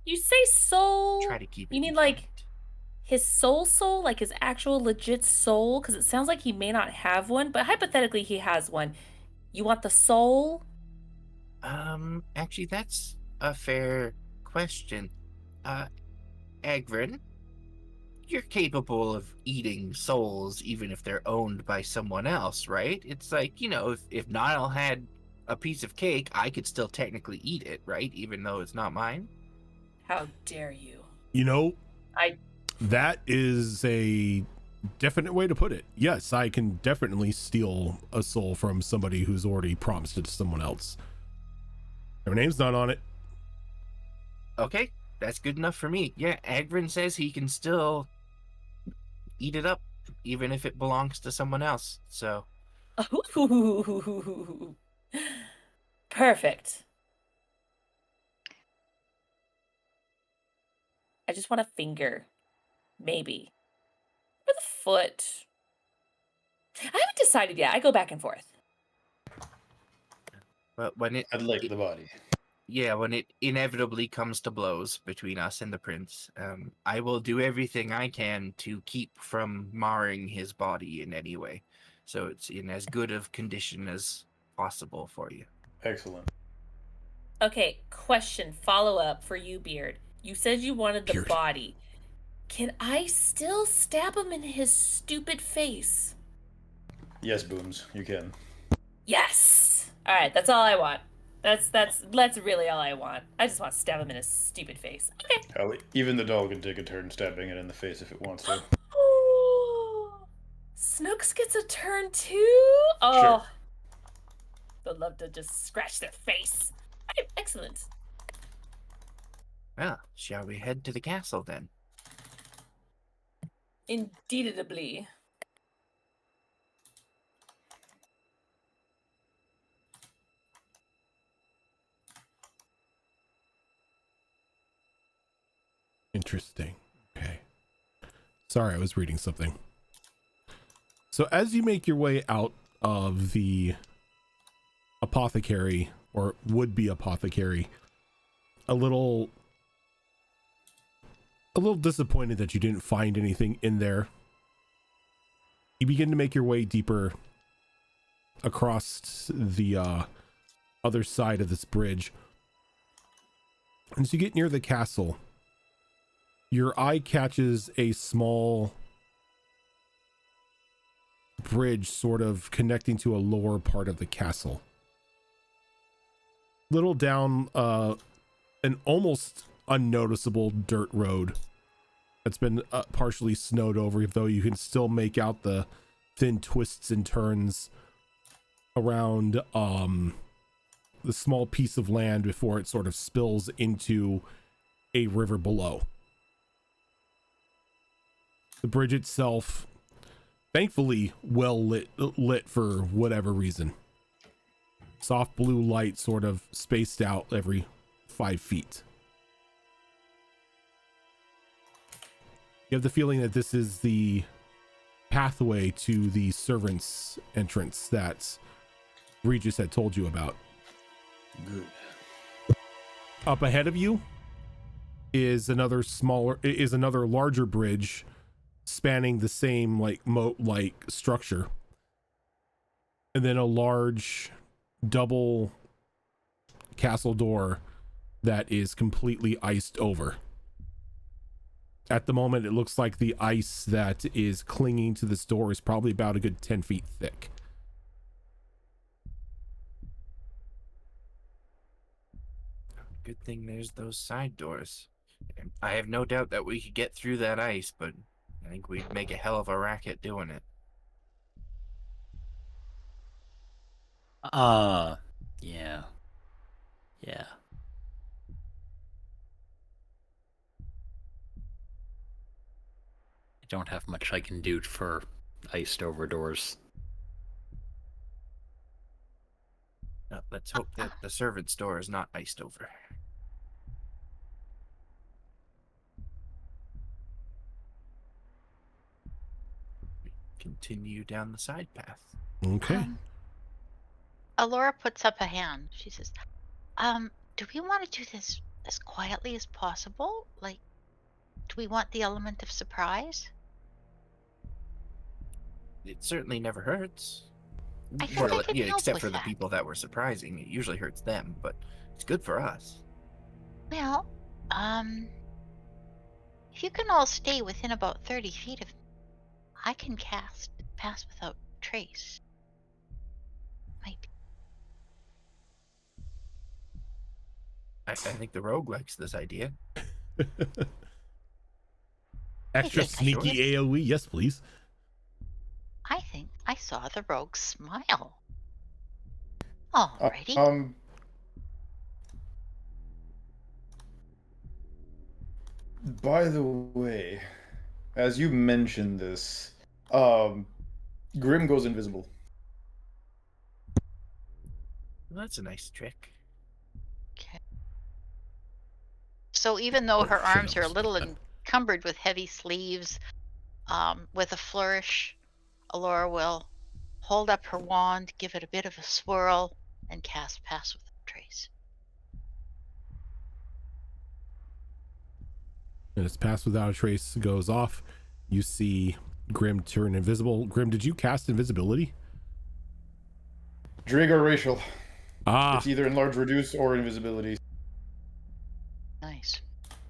Speaker 7: You say soul?
Speaker 5: Try to keep it.
Speaker 7: You mean like his soul, like his actual legit soul? Because it sounds like he may not have one, but hypothetically he has one. You want the soul?
Speaker 5: Actually, that's a fair question. Agrin, you're capable of eating souls even if they're owned by someone else, right? It's like, if Niall had a piece of cake, I could still technically eat it, right? Even though it's not mine.
Speaker 7: How dare you?
Speaker 2: That is a definite way to put it. Yes, I can definitely steal a soul from somebody who's already promised it to someone else. Their name's not on it.
Speaker 5: Okay, that's good enough for me. Yeah, Agrin says he can still eat it up, even if it belongs to someone else, so...
Speaker 7: Perfect. I just want a finger. Maybe. Or the foot. I haven't decided yet. I go back and forth.
Speaker 5: But when
Speaker 3: I'd like the body.
Speaker 5: Yeah, when it inevitably comes to blows between us and the prince, I will do everything I can to keep from marring his body in any way. So it's in as good of condition as possible for you.
Speaker 3: Excellent.
Speaker 7: Okay, question, follow-up for you, Beard. You said you wanted the body. Can I still stab him in his stupid face?
Speaker 3: Yes, Booms, you can.
Speaker 7: Yes! Alright, that's all I want. That's really all I want. I just want to stab him in his stupid face. Okay.
Speaker 3: Hell, even the doll can take a turn stabbing it in the face if it wants to.
Speaker 7: Snooks gets a turn too? Oh.
Speaker 3: Sure.
Speaker 7: They'd love to just scratch their face. Okay, excellent.
Speaker 5: Well, shall we head to the castle then?
Speaker 7: Indeedably.
Speaker 2: Interesting. Okay. Sorry, I was reading something. So as you make your way out of the apothecary, or would-be apothecary, a little disappointed that you didn't find anything in there, you begin to make your way deeper across the other side of this bridge. And as you get near the castle, your eye catches a small bridge sort of connecting to a lower part of the castle. Little down an almost unnoticeable dirt road that's been partially snowed over, though you can still make out the thin twists and turns around the small piece of land before it sort of spills into a river below. The bridge itself, thankfully, well lit for whatever reason. Soft blue light sort of spaced out every 5 feet. You have the feeling that this is the pathway to the servants' entrance that Regis had told you about.
Speaker 8: Good.
Speaker 2: Up ahead of you is another larger bridge spanning the same like moat-like structure, and then a large double castle door that is completely iced over. At the moment, it looks like the ice that is clinging to this door is probably about a good 10 feet thick.
Speaker 5: Good thing there's those side doors. I have no doubt that we could get through that ice, but I think we'd make a hell of a racket doing it.
Speaker 4: Yeah. Yeah. I don't have much I can do for iced over doors.
Speaker 5: Let's hope that the servant's door is not iced over. We continue down the side path.
Speaker 2: Okay.
Speaker 1: Alora puts up a hand. She says, do we want to do this as quietly as possible? Like, do we want the element of surprise?
Speaker 5: It certainly never hurts.
Speaker 1: I think I can help
Speaker 5: except
Speaker 1: with
Speaker 5: for the
Speaker 1: that.
Speaker 5: people that were surprising. It usually hurts them, but it's good for us.
Speaker 1: Well, if you can all stay within about 30 feet of me, I can cast Pass Without Trace. Might be.
Speaker 5: I think the rogue likes this idea.
Speaker 2: Extra
Speaker 1: think I
Speaker 2: sneaky
Speaker 1: should.
Speaker 2: AoE, yes please.
Speaker 1: I think I saw the rogue smile. Alrighty.
Speaker 3: By the way, as you mentioned this, Grim goes invisible.
Speaker 5: Well, that's a nice trick.
Speaker 1: Okay. So even though her arms are a little encumbered with heavy sleeves, with a flourish, Alora will hold up her wand, give it a bit of a swirl, and cast Pass Without Trace.
Speaker 2: And as Pass Without a Trace goes off, you see Grim turn invisible. Grim, did you cast invisibility?
Speaker 3: Drig or racial.
Speaker 2: Ah,
Speaker 3: It's either enlarge, reduce, or invisibility.
Speaker 1: Nice.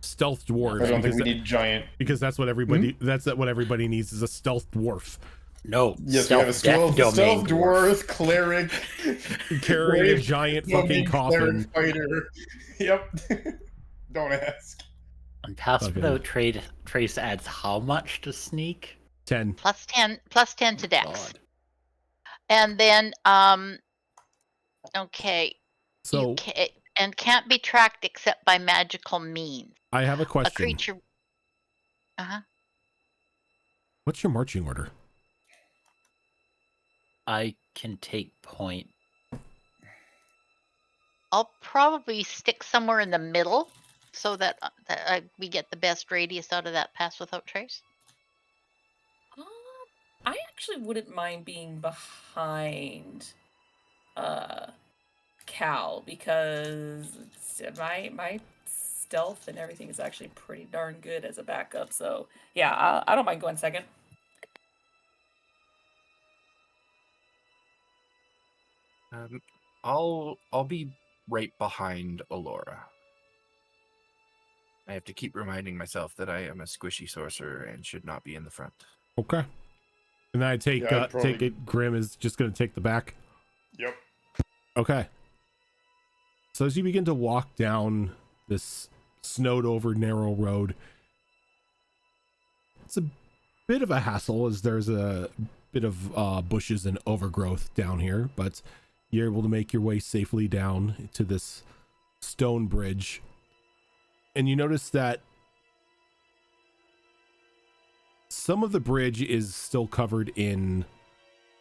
Speaker 2: stealth dwarf.
Speaker 3: I don't think we need giant.
Speaker 2: Because that's what everybody what everybody needs is a stealth dwarf.
Speaker 4: No.
Speaker 3: Yes, we have a stealth dwarf, cleric,
Speaker 2: carrying a giant fucking coffin.
Speaker 3: Fighter. Yep. Don't ask.
Speaker 4: And Pass Without Trace adds how much to sneak?
Speaker 2: 10.
Speaker 1: Plus 10 to dex.
Speaker 4: God.
Speaker 1: And then okay.
Speaker 2: So
Speaker 1: and can't be tracked except by magical means.
Speaker 2: I have a question.
Speaker 1: A creature.
Speaker 2: What's your marching order?
Speaker 4: I can take point.
Speaker 1: I'll probably stick somewhere in the middle so that, we get the best radius out of that Pass Without Trace.
Speaker 6: I actually wouldn't mind being behind Cal, because my stealth and everything is actually pretty darn good as a backup. So yeah, I don't mind going second.
Speaker 5: I'll be right behind Alora. I have to keep reminding myself that I am a squishy sorcerer and should not be in the front.
Speaker 2: Okay. And then I take it Grim is just going to take the back.
Speaker 3: Yep.
Speaker 2: Okay. So as you begin to walk down this snowed over narrow road, it's a bit of a hassle as there's a bit of bushes and overgrowth down here, but you're able to make your way safely down to this stone bridge. And you notice that some of the bridge is still covered in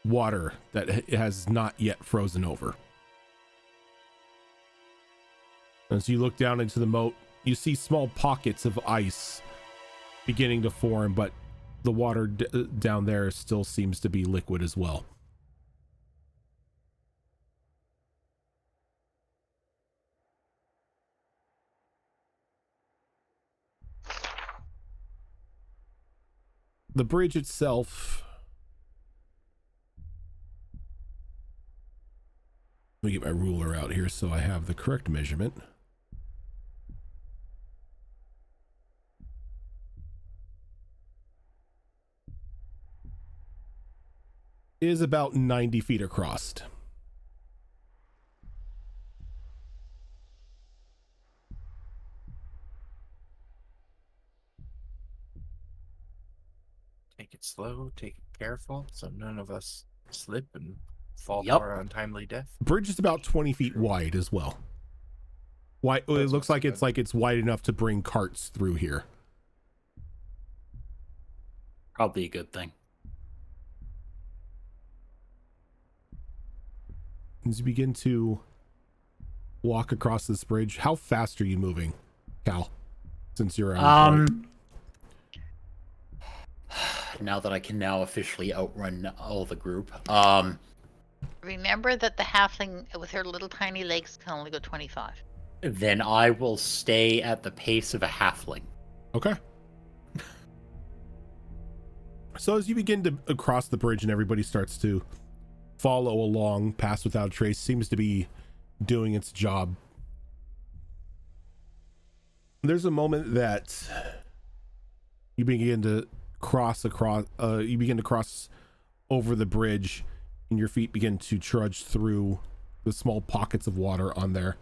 Speaker 2: water that has not yet frozen over. As you look down into the moat, you see small pockets of ice beginning to form, but the water down there still seems to be liquid as well. The bridge itself, let me get my ruler out here so I have the correct measurement. Is about 90 feet across.
Speaker 5: Take it slow, take it careful, so none of us slip and fall to
Speaker 4: Yep.
Speaker 5: our untimely death.
Speaker 2: Bridge is about 20 feet wide as well. Wide, it
Speaker 3: That's
Speaker 2: looks
Speaker 3: not
Speaker 2: like
Speaker 3: too
Speaker 2: it's
Speaker 3: bad.
Speaker 2: like it's wide enough to bring carts through here.
Speaker 4: Probably a good thing.
Speaker 2: As you begin to walk across this bridge, how fast are you moving, Cal? Since you're on
Speaker 4: Now that I can now officially outrun all the group,
Speaker 1: Remember that the halfling with her little tiny legs can only go 25.
Speaker 4: then I will stay at the pace of a halfling.
Speaker 2: Okay. So as you begin to cross the bridge and everybody starts to follow along, Pass Without a Trace seems to be doing its job. There's a moment that you begin to cross over the bridge, and your feet begin to trudge through the small pockets of water on there.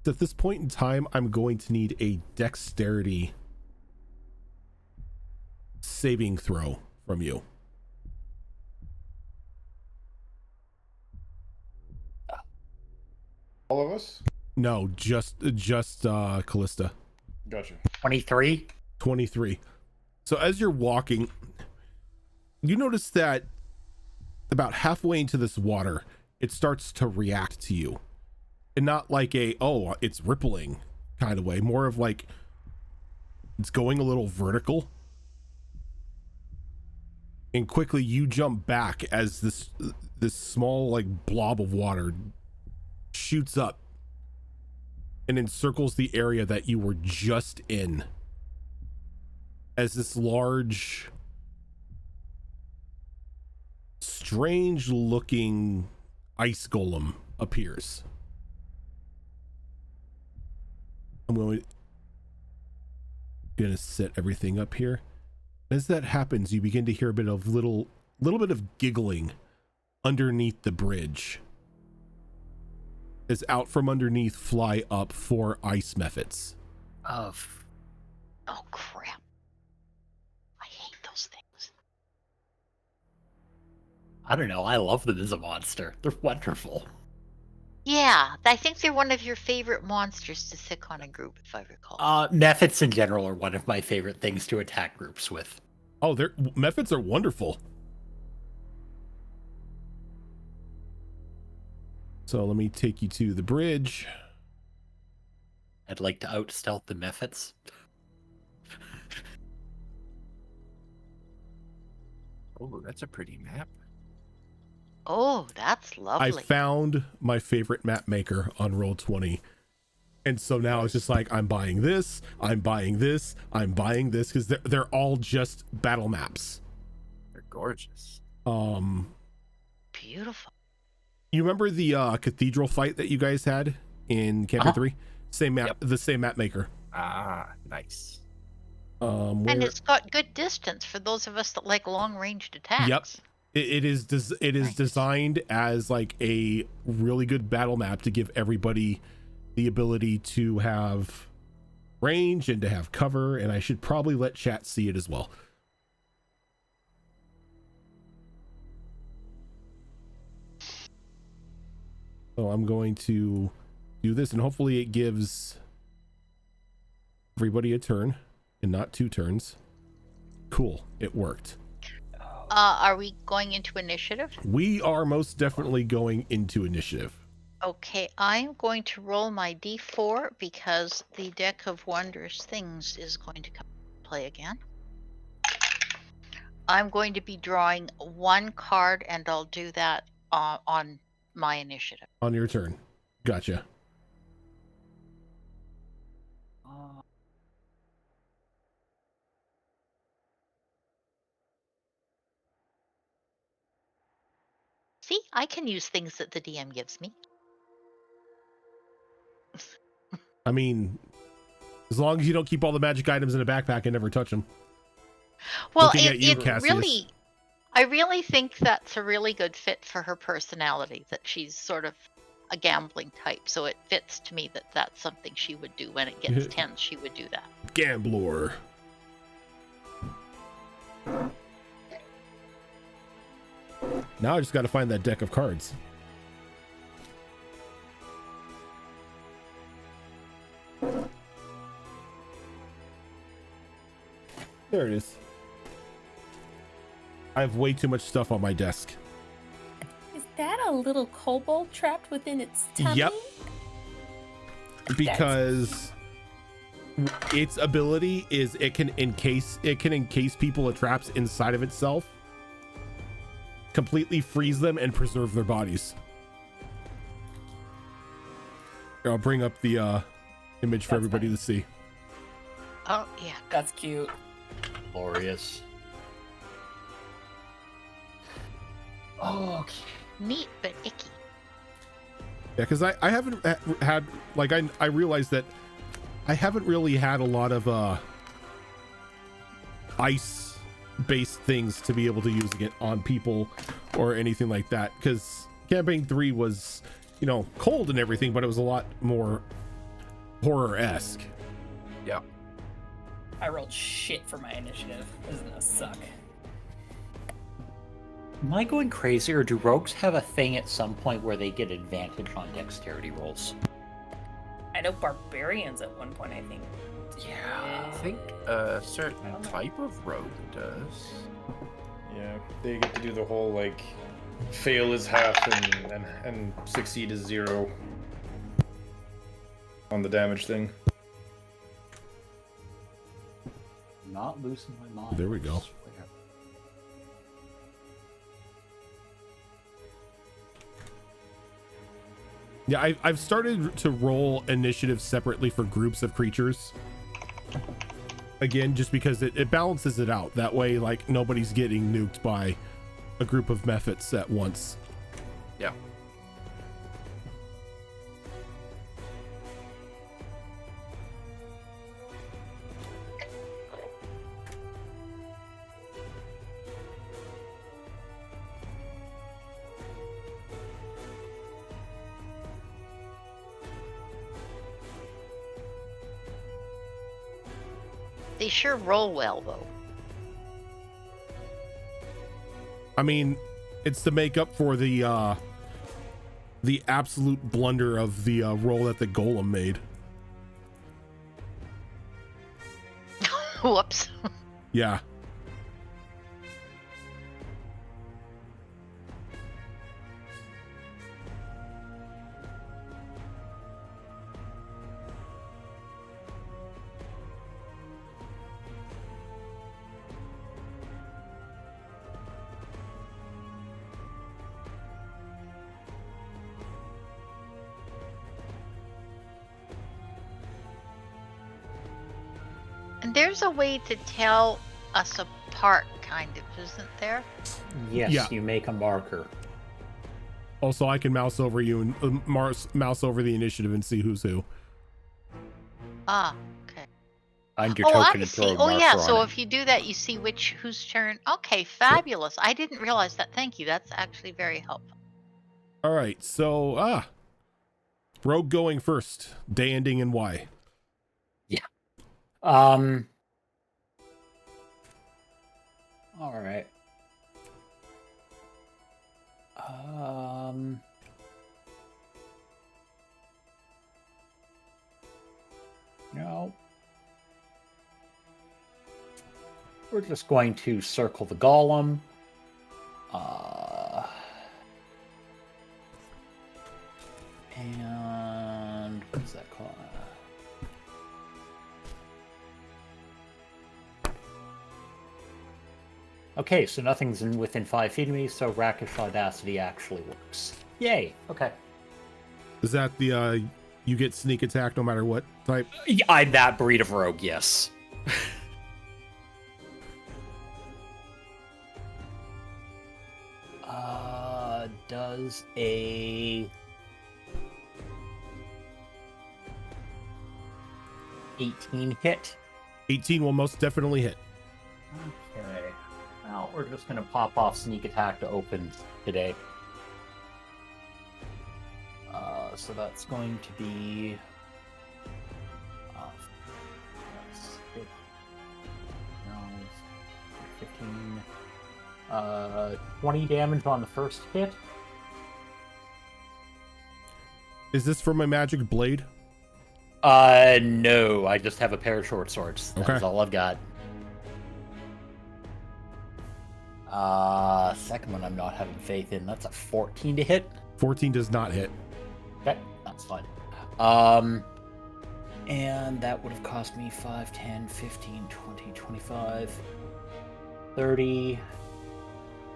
Speaker 2: At this point in time, I'm going to need a dexterity saving throw from you.
Speaker 3: All of us?
Speaker 2: No, just Callista.
Speaker 3: Gotcha.
Speaker 4: 23?
Speaker 2: 23. So as you're walking, you notice that about halfway into this water, it starts to react to you. And not like it's rippling kind of way, more of like it's going a little vertical. And quickly you jump back as this small like blob of water shoots up and encircles the area that you were just in, as this large, strange looking ice golem appears. I'm gonna set everything up here. As that happens, you begin to hear a bit of little bit of giggling underneath the bridge, as out from underneath fly up 4 ice mephits.
Speaker 4: Of
Speaker 1: Oh, crap. I hate those things.
Speaker 4: I don't know. I love them as a monster. They're wonderful.
Speaker 1: Yeah, I think they're one of your favorite monsters to sick on a group, if I recall.
Speaker 4: Mephits in general are one of my favorite things to attack groups with.
Speaker 2: Oh, mephits are wonderful. So let me take you to the bridge.
Speaker 4: I'd like to out-stealth the mephits.
Speaker 5: Oh, that's a pretty map.
Speaker 1: Oh, that's
Speaker 2: I
Speaker 1: lovely.
Speaker 2: found my favorite map maker on Roll20. And so now it's just like, I'm buying this, I'm buying this, I'm buying this, because they're all just battle maps.
Speaker 5: They're gorgeous.
Speaker 1: Beautiful.
Speaker 2: You remember the cathedral fight that you guys had in Campaign 3? Same map,
Speaker 5: Yep.
Speaker 2: the same map maker.
Speaker 5: Ah, nice.
Speaker 1: And
Speaker 2: Where,
Speaker 1: it's got good distance for those of us that like long-ranged attacks.
Speaker 2: Yep. It is
Speaker 1: Nice.
Speaker 2: designed as like a really good battle map to give everybody the ability to have range and to have cover, and I should probably let chat see it as well. So I'm going to do this, and hopefully it gives everybody a turn and not 2 turns. Cool, it worked.
Speaker 1: Are we going into initiative?
Speaker 2: We are most definitely going into initiative.
Speaker 1: Okay, I'm going to roll my d4 because the deck of wondrous things is going to come into play again. I'm going to be drawing 1 card, and I'll do that on my initiative.
Speaker 2: On your turn. Gotcha.
Speaker 1: See, I can use things that the DM gives me.
Speaker 2: I mean, as long as you don't keep all the magic items in a backpack and never touch them.
Speaker 1: Well,
Speaker 2: Looking at you,
Speaker 1: it
Speaker 2: Cassius.
Speaker 1: really, I really think that's a really good fit for her personality, that she's sort of a gambling type. So it fits to me that that's something she would do. When it gets tense, she would do that.
Speaker 2: Gambler. Now I just got to find that deck of cards. There it is. I have way too much stuff on my desk.
Speaker 9: Is that a little kobold trapped within its tummy?
Speaker 2: Yep. Because its ability is it can encase people in traps inside of itself, completely freeze them, and preserve their bodies. Here, I'll bring up the image for everybody to see.
Speaker 1: Oh, yeah.
Speaker 6: That's cute.
Speaker 4: Glorious. Oh, okay.
Speaker 1: Neat, but icky.
Speaker 2: Yeah, because I haven't had, like, I realized that I haven't really had a lot of ice based things to be able to use it on people or anything like that, because campaign 3 was, you know, cold and everything, but it was a lot more horror-esque.
Speaker 5: Yeah.
Speaker 6: I rolled shit for my initiative. This is gonna suck.
Speaker 4: Am I going crazy, or do rogues have a thing at some point where they get advantage on dexterity rolls?
Speaker 6: I know barbarians at one point, I think.
Speaker 5: Yeah, I think a certain type of rogue does.
Speaker 3: Yeah, they get to do the whole, like, fail is half and succeed is 0 on the damage thing.
Speaker 4: Not losing my mind.
Speaker 2: There we go. Yeah, I've started to roll initiative separately for groups of creatures. Again, just because it balances it out. That way, like, nobody's getting nuked by a group of mephits at once.
Speaker 5: Yeah.
Speaker 1: They sure roll well, though.
Speaker 2: I mean, it's to make up for the absolute blunder of the roll that the golem made.
Speaker 1: Whoops.
Speaker 2: Yeah.
Speaker 1: And there's a way to tell us apart, kind of, isn't there?
Speaker 4: Yes,
Speaker 2: Yeah.
Speaker 4: you make a marker.
Speaker 2: Also, I can mouse over you and mouse over the initiative and see who's who.
Speaker 1: Ah, okay.
Speaker 4: Find your
Speaker 1: Oh,
Speaker 4: token
Speaker 1: I
Speaker 4: and throw
Speaker 1: see.
Speaker 4: a
Speaker 1: Oh,
Speaker 4: marker
Speaker 1: yeah.
Speaker 4: on
Speaker 1: So
Speaker 4: it.
Speaker 1: if you do that, you see whose turn. Okay, fabulous. I didn't realize that. Thank you. That's actually very helpful.
Speaker 2: All right, so rogue going first. Day ending in Y.
Speaker 4: Yeah. All right. No. We're just going to circle the golem. And what's that called? Okay, so nothing's within 5 feet of me, so Rakish Audacity actually works. Yay! Okay.
Speaker 2: Is that the you get sneak attack no matter what type?
Speaker 4: I'm that breed of rogue, yes. Does a 18 hit?
Speaker 2: 18 will most definitely hit.
Speaker 4: Okay. Now we're just gonna pop off sneak attack to open today. So that's going to be 15. 20 damage on the first hit.
Speaker 2: Is this for my magic blade?
Speaker 4: No, I just have a pair of short swords. That's
Speaker 2: Okay.
Speaker 4: all I've got. Second one I'm not having faith in. That's a 14 to hit.
Speaker 2: 14 does not hit.
Speaker 4: Okay, that's fine. And that would have cost me 5, 10, 15, 20, 25, 30,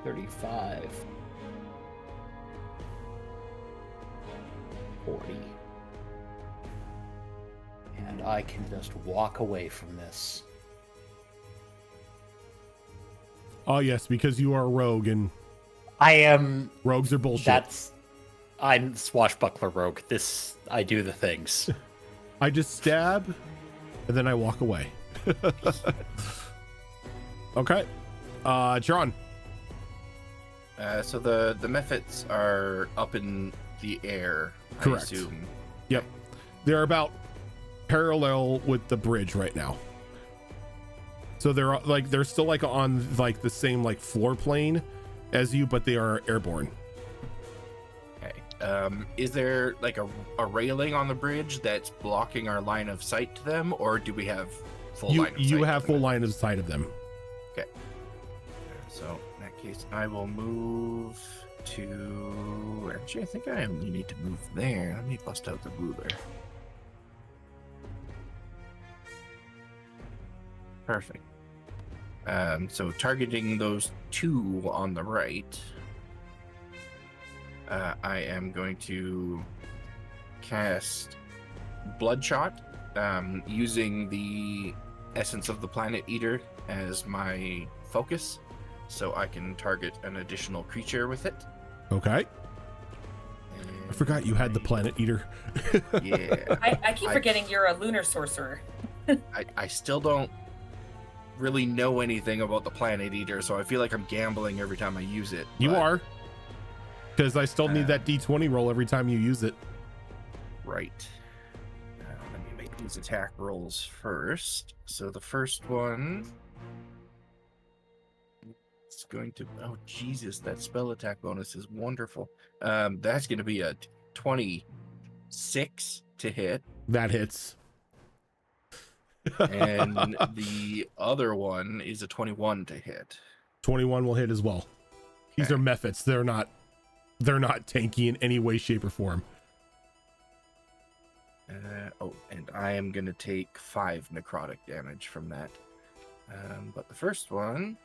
Speaker 4: 35, 40. And I can just walk away from this.
Speaker 2: Oh yes, because you are a rogue and
Speaker 4: I am...
Speaker 2: rogues are bullshit.
Speaker 4: I'm swashbuckler rogue. I do the things.
Speaker 2: I just stab and then I walk away. Okay. John.
Speaker 5: So the mephits are up in the air,
Speaker 2: Correct.
Speaker 5: I assume.
Speaker 2: Yep. They're about parallel with the bridge right now. So they're still like on like the same like floor plane as you, but they are airborne.
Speaker 5: Okay. Is there like a railing on the bridge that's blocking our line of sight to them, or do we have full line of sight?
Speaker 2: You have
Speaker 5: to
Speaker 2: full
Speaker 5: them?
Speaker 2: line of sight of them.
Speaker 5: Okay. So in that case, I will move to. Actually, I think I only need to move there. Let me bust out the ruler. Perfect. So targeting those two on the right, I am going to cast Bloodshot, using the essence of the Planet Eater as my focus, so I can target an additional creature with it.
Speaker 2: Okay. I forgot you had the Planet Eater.
Speaker 5: Yeah.
Speaker 6: I keep forgetting you're a lunar sorcerer.
Speaker 5: I still don't really know anything about the Planet Eater, so I feel like I'm gambling every time I use it.
Speaker 2: You
Speaker 5: but-
Speaker 2: are. Because I still need that D20 roll every time you use it.
Speaker 5: Right. Let me make these attack rolls first. So the first one is going to... Oh, Jesus, that spell attack bonus is wonderful. That's going to be a 26 to hit.
Speaker 2: That hits.
Speaker 5: And the other one is a 21 to hit.
Speaker 2: 21 will hit as well. These are mephits. They're not tanky in any way, shape, or form.
Speaker 5: And I am going to take 5 necrotic damage from that. But the first one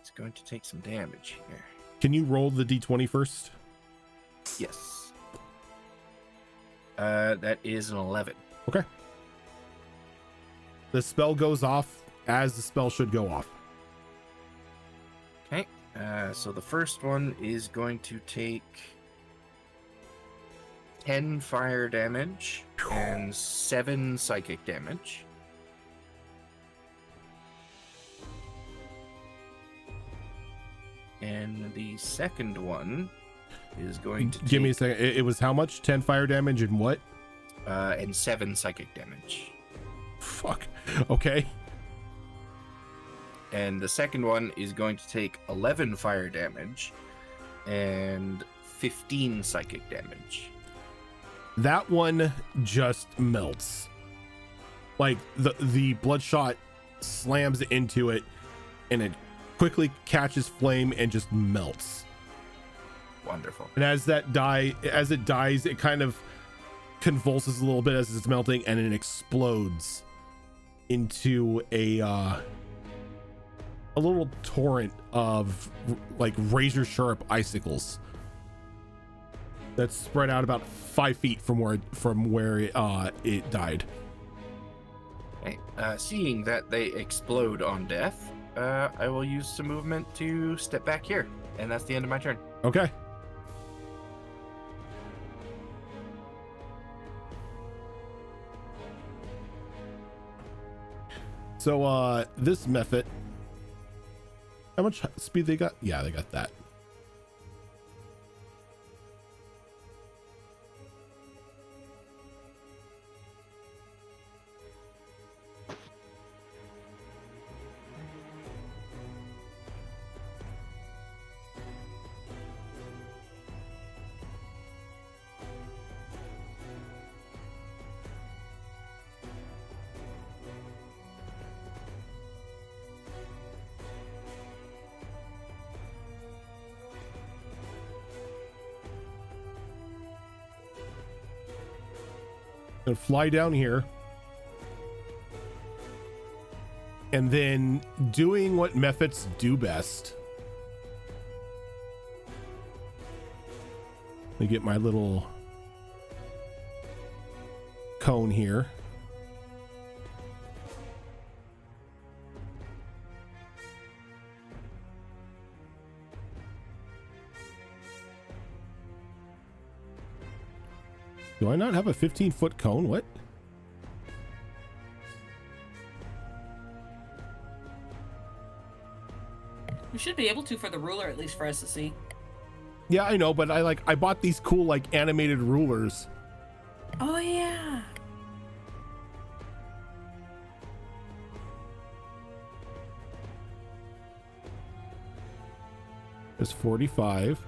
Speaker 5: is going to take some damage here.
Speaker 2: Can you roll the D20 first?
Speaker 5: Yes. That is an 11.
Speaker 2: Okay. The spell goes off as the spell should go off.
Speaker 5: Okay. So the first one is going to take 10 fire damage and 7 psychic damage. And the second one is going to
Speaker 2: Give me a second. It was how much? 10 fire damage and what?
Speaker 5: and 7 psychic damage.
Speaker 2: Fuck. Okay.
Speaker 5: And the second one is going to take 11 fire damage and 15 psychic damage.
Speaker 2: That one just melts. Like the bloodshot slams into it and it quickly catches flame and just melts.
Speaker 5: Wonderful.
Speaker 2: And as it dies, it kind of convulses a little bit as it's melting, and it explodes into a little torrent of like razor sharp icicles that's spread out about 5 feet from where it died.
Speaker 5: Okay. Seeing that they explode on death, I will use some movement to step back here, and that's the end of my turn.
Speaker 2: Okay. So this method, how much speed they got? Yeah, they got that. Gonna fly down here, and then doing what Mephits do best. Let me get my little cone here. Do I not have a 15-foot cone? What?
Speaker 6: You should be able to for the ruler, at least for us to see.
Speaker 2: Yeah, I know, but I bought these cool like animated rulers.
Speaker 9: Oh yeah.
Speaker 2: There's 45.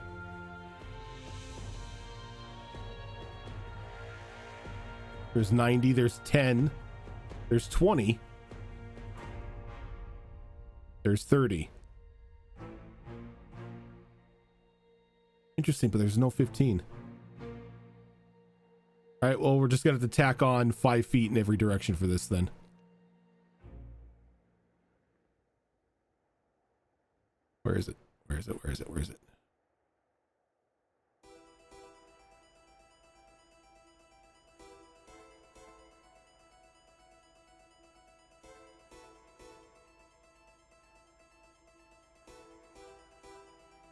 Speaker 2: There's 90, there's 10, there's 20, there's 30. Interesting, but there's no 15. All right, well, we're just gonna have to tack on 5 feet in every direction for this then. Where is it? Where is it? Where is it? Where is it?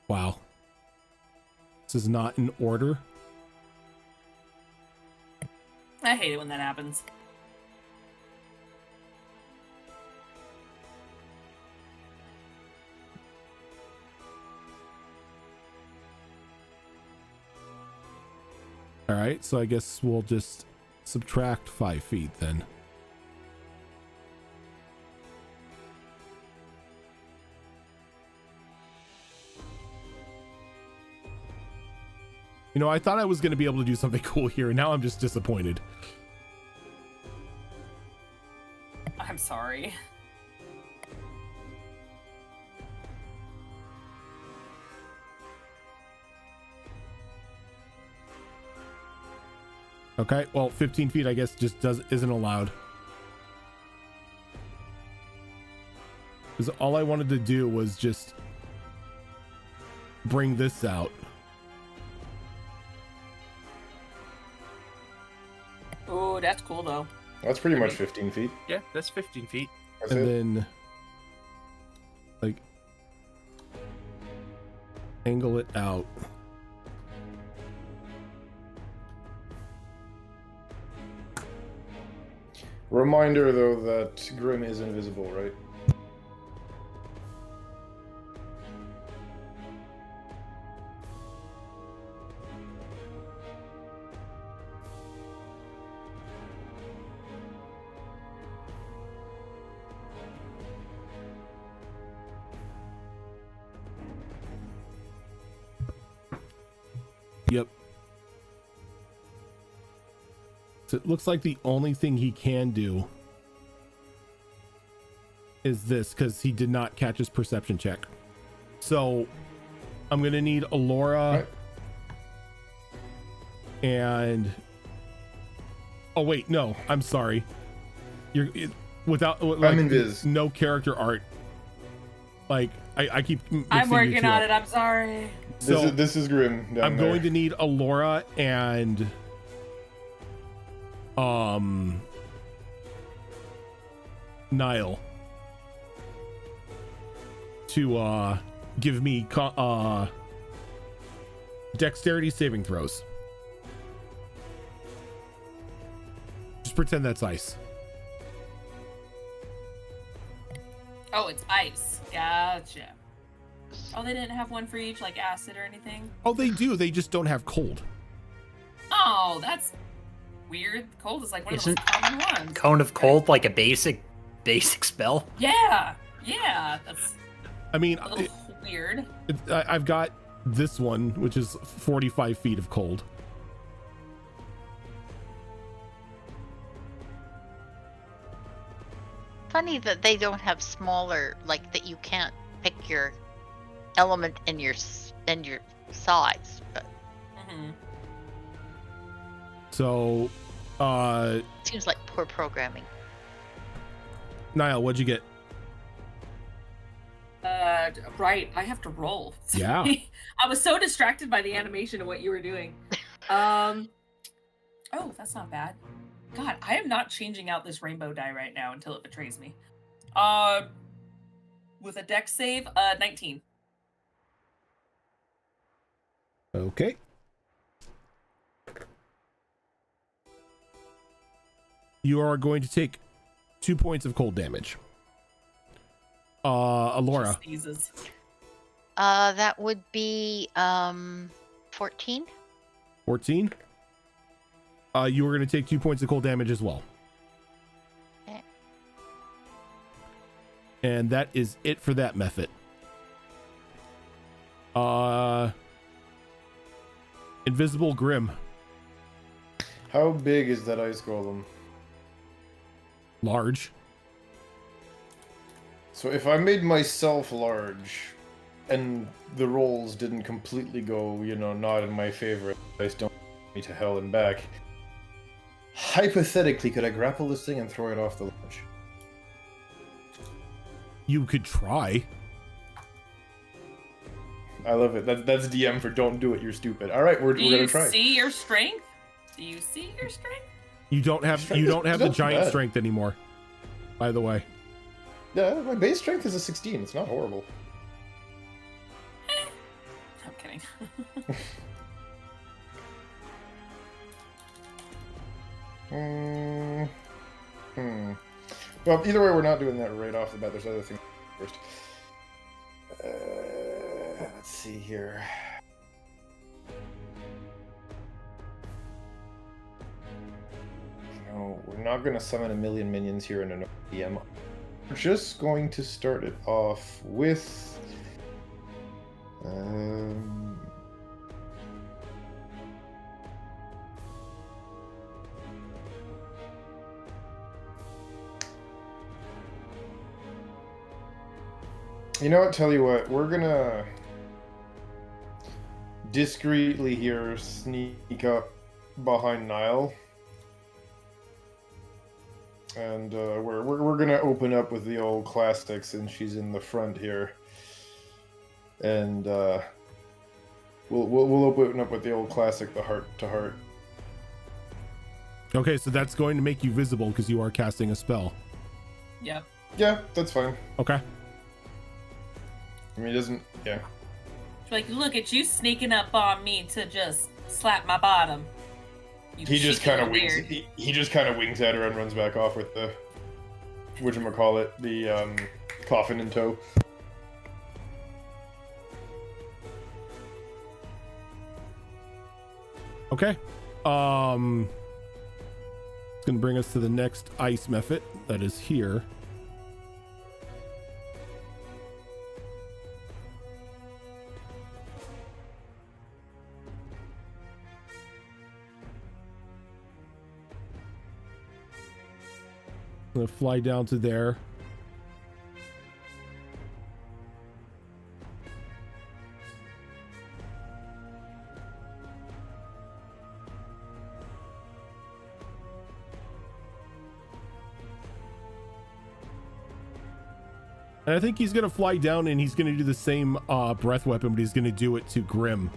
Speaker 2: Wow. This is not in order.
Speaker 6: I hate it when that happens.
Speaker 2: All right, so I guess we'll just subtract 5 feet then. You know, I thought I was going to be able to do something cool here, and now I'm just disappointed.
Speaker 6: I'm sorry.
Speaker 2: Okay, well, 15 feet, I guess, just isn't allowed. Because all I wanted to do was just bring this out.
Speaker 6: Oh, that's cool though.
Speaker 3: That's pretty much 15 feet.
Speaker 5: Yeah, that's 15 feet.
Speaker 3: That's
Speaker 2: And
Speaker 3: it.
Speaker 2: then, like, angle it out.
Speaker 3: Reminder, though, that Grim is invisible, right?
Speaker 2: Yep. So it looks like the only thing he can do is this, because he did not catch his perception check. So I'm gonna need Alora and oh wait, no, I'm sorry. Without like,
Speaker 3: I'm invis.
Speaker 2: No character art. Like I keep
Speaker 6: I'm working
Speaker 2: you two
Speaker 6: on
Speaker 2: up.
Speaker 6: it. I'm sorry.
Speaker 2: So
Speaker 3: this is grim.
Speaker 2: I'm going to need Alora and Niall to give me dexterity saving throws. Just pretend that's ice.
Speaker 6: Oh, it's ice. Gotcha. Oh, they didn't have one for each, like acid or anything?
Speaker 2: Oh, they do. They just don't have cold.
Speaker 6: Oh, that's weird. Cold is like one of the most common ones.
Speaker 4: Cone of Cold like a basic spell?
Speaker 6: Yeah. That's
Speaker 2: I mean,
Speaker 6: a little weird.
Speaker 2: I've got this one, which is 45 feet of cold.
Speaker 1: Funny that they don't have smaller, like that you can't pick your element and your size. But
Speaker 2: So,
Speaker 1: seems like poor programming.
Speaker 2: Niall, what'd you get?
Speaker 6: Right. I have to roll.
Speaker 2: Yeah.
Speaker 6: I was so distracted by the animation of what you were doing. Oh, that's not bad. God, I am not changing out this rainbow die right now until it betrays me. With a dex save, 19.
Speaker 2: Okay. You are going to take 2 points of cold damage. Alora.
Speaker 1: That would be 14.
Speaker 2: 14. You are going to take 2 points of cold damage as well.
Speaker 1: Okay.
Speaker 2: And that is it for that method. Invisible Grim.
Speaker 3: How big is that ice golem?
Speaker 2: Large. So
Speaker 3: if I made myself large and the rolls didn't completely go, not in my favor, ice don't me to hell and back, hypothetically, could I grapple this thing and throw it off the ledge?
Speaker 2: You could try.
Speaker 3: I love it. That's DM for don't do it, you're stupid. All right, we're gonna try.
Speaker 6: Do you see your strength? Do you see your strength?
Speaker 2: You don't have the giant strength anymore, by the way.
Speaker 3: Yeah, my base strength is a 16. It's not horrible.
Speaker 6: I'm kidding.
Speaker 3: Well, either way, we're not doing that right off the bat. There's other things first. Let's see here. No, we're not going to summon a million minions here in an ODM. We're just going to start it off with... You know what, tell you what, we're gonna discreetly here sneak up behind Niall. And we're gonna open up with the old classic since she's in the front here. And we'll open up with the old classic, the heart to heart.
Speaker 2: Okay, so that's going to make you visible because you are casting a spell.
Speaker 6: Yep.
Speaker 3: Yeah, that's fine.
Speaker 2: Okay.
Speaker 3: I mean, it doesn't... Yeah.
Speaker 6: Like, look at you sneaking up on me to just slap my bottom.
Speaker 3: He just kind of wings. He just kind of wings at her and runs back off with the... whatchamacallit, the coffin in tow.
Speaker 2: Okay. It's gonna bring us to the next ice method that is here. gonna fly down to there. And I think he's gonna fly down and he's gonna do the same breath weapon, but he's gonna do it to Grim.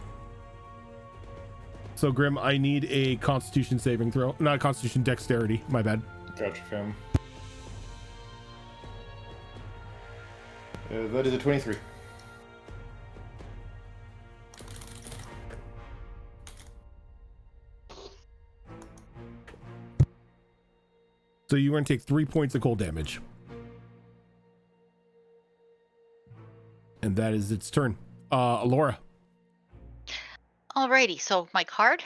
Speaker 2: So Grim, I need a Constitution saving throw. Not a Constitution, dexterity. My bad.
Speaker 3: Gotcha, fam. That is a 23.
Speaker 2: So you're gonna take 3 points of cold damage. And that is its turn. Alora.
Speaker 1: Alrighty, so my card?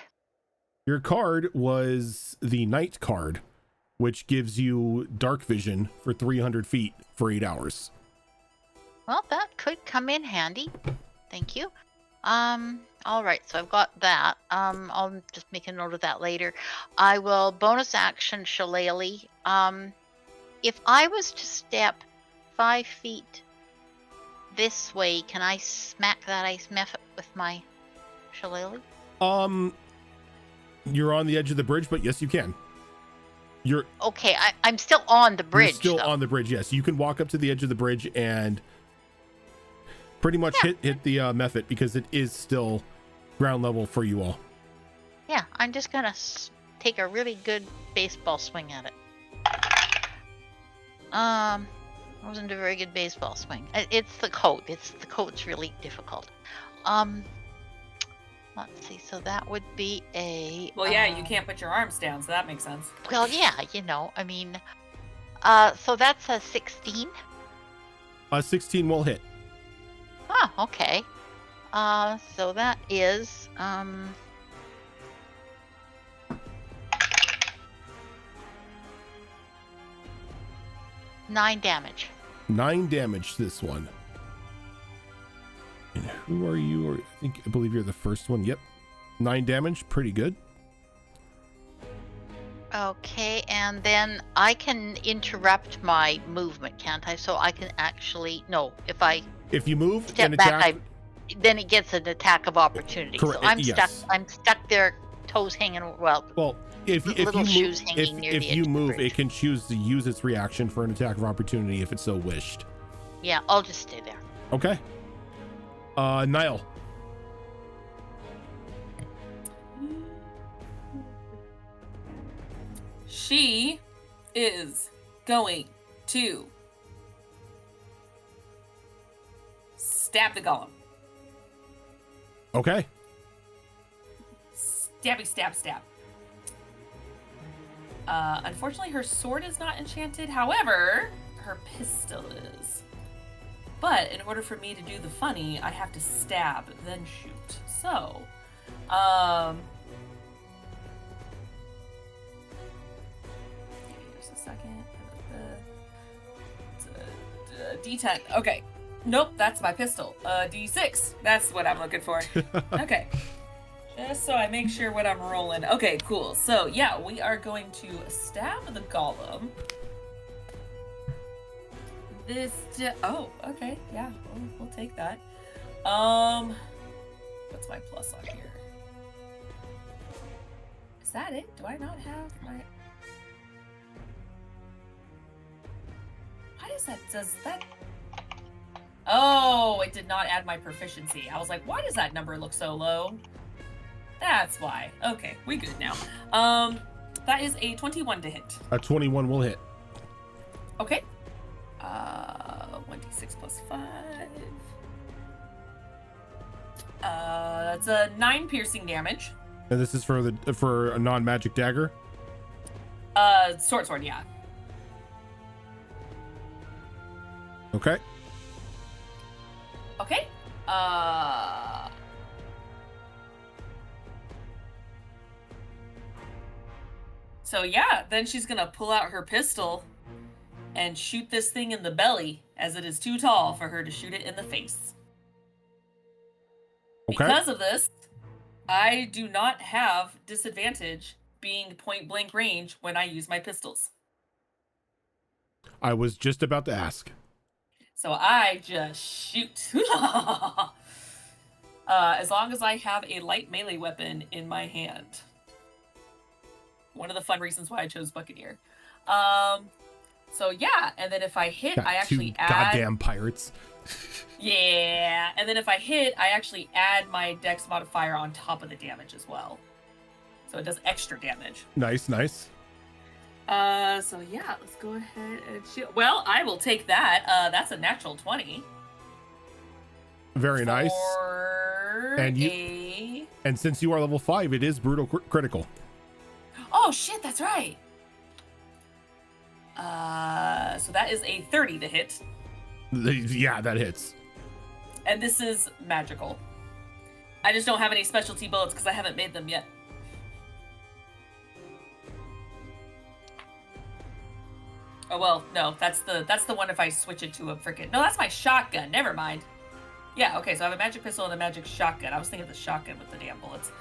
Speaker 2: Your card was the night card, which gives you dark vision for 300 feet for 8 hours.
Speaker 1: Well, that could come in handy. Thank you. Alright, so I've got that. I'll just make a note of that later. I will bonus action Shillelagh. If I was to step 5 feet this way, can I smack that ice method with my Shillelagh?
Speaker 2: You're on the edge of the bridge, but yes, you can. You're
Speaker 1: okay. I'm still on the bridge.
Speaker 2: You're still on the bridge. Yes, you can walk up to the edge of the bridge and pretty much hit the method because it is still ground level for you all.
Speaker 1: Yeah, I'm just gonna take a really good baseball swing at it. Wasn't a very good baseball swing. It's the coat. The coat's really difficult. Let's see. So that would be a.
Speaker 6: Well, yeah, you can't put your arms down, so that makes sense.
Speaker 1: Well, yeah, I mean. So that's a 16.
Speaker 2: 16 will hit.
Speaker 1: Oh, okay. So that is 9 damage.
Speaker 2: 9 damage this one. And who are you? I believe you're the first one. Yep. 9 damage, pretty good.
Speaker 1: Okay, and then I can interrupt my movement, can't I? So I can actually
Speaker 2: if you move
Speaker 1: step
Speaker 2: and
Speaker 1: back,
Speaker 2: attack,
Speaker 1: then it gets an attack of opportunity.
Speaker 2: Correct,
Speaker 1: So I'm
Speaker 2: yes.
Speaker 1: stuck. I'm stuck there, toes hanging. Well,
Speaker 2: if
Speaker 1: little
Speaker 2: you move,
Speaker 1: shoes hanging near the
Speaker 2: if
Speaker 1: edge
Speaker 2: you
Speaker 1: of the
Speaker 2: move,
Speaker 1: bridge.
Speaker 2: it can choose to use its reaction for an attack of opportunity if it so wished.
Speaker 1: Yeah, I'll just stay there.
Speaker 2: Okay. Niall.
Speaker 6: She is going to stab the golem.
Speaker 2: Okay.
Speaker 6: Stabby, stab, stab. Unfortunately, her sword is not enchanted. However, her pistol is. But in order for me to do the funny, I have to stab, then shoot. So, here's a second. D10. Okay. Nope, that's my pistol. D6. That's what I'm looking for. Okay. Just so I make sure what I'm rolling. Okay, cool. So, yeah, we are going to stab the golem. Oh, okay. Yeah, we'll take that. What's my plus on here? Is that it? Do I not have my... Why does that... Oh, it did not add my proficiency. I was like, why does that number look so low? That's why. Okay, we good now. That is a 21 to hit.
Speaker 2: A 21 will hit.
Speaker 6: Okay. 1d6 plus 5. That's a 9 piercing damage.
Speaker 2: And this is for a non-magic dagger.
Speaker 6: Sword, yeah.
Speaker 2: Okay.
Speaker 6: Okay. So yeah, then she's gonna pull out her pistol and shoot this thing in the belly, as it is too tall for her to shoot it in the face.
Speaker 2: Okay.
Speaker 6: Because of this, I do not have disadvantage being point blank range when I use my pistols.
Speaker 2: I was just about to ask.
Speaker 6: So I just shoot. As long as I have a light melee weapon in my hand. One of the fun reasons why I chose Buccaneer. So yeah, and then if I hit,
Speaker 2: Got
Speaker 6: I actually
Speaker 2: two
Speaker 6: add...
Speaker 2: goddamn pirates.
Speaker 6: Yeah, and then if I hit, I actually add my dex modifier on top of the damage as well. So it does extra damage.
Speaker 2: Nice, nice.
Speaker 6: So yeah, let's go ahead and shoot. Well, I will take that. That's a natural 20.
Speaker 2: Very nice. And since you are level 5, it is brutal critical.
Speaker 6: Oh shit, that's right. So that is a 30 to hit.
Speaker 2: Yeah, that hits.
Speaker 6: And this is magical. I just don't have any specialty bullets because I haven't made them yet. Oh well, no, that's the one if I switch it to a frickin'... No, that's my shotgun. Never mind. Yeah, okay, so I have a magic pistol and a magic shotgun. I was thinking of the shotgun with the damn bullets.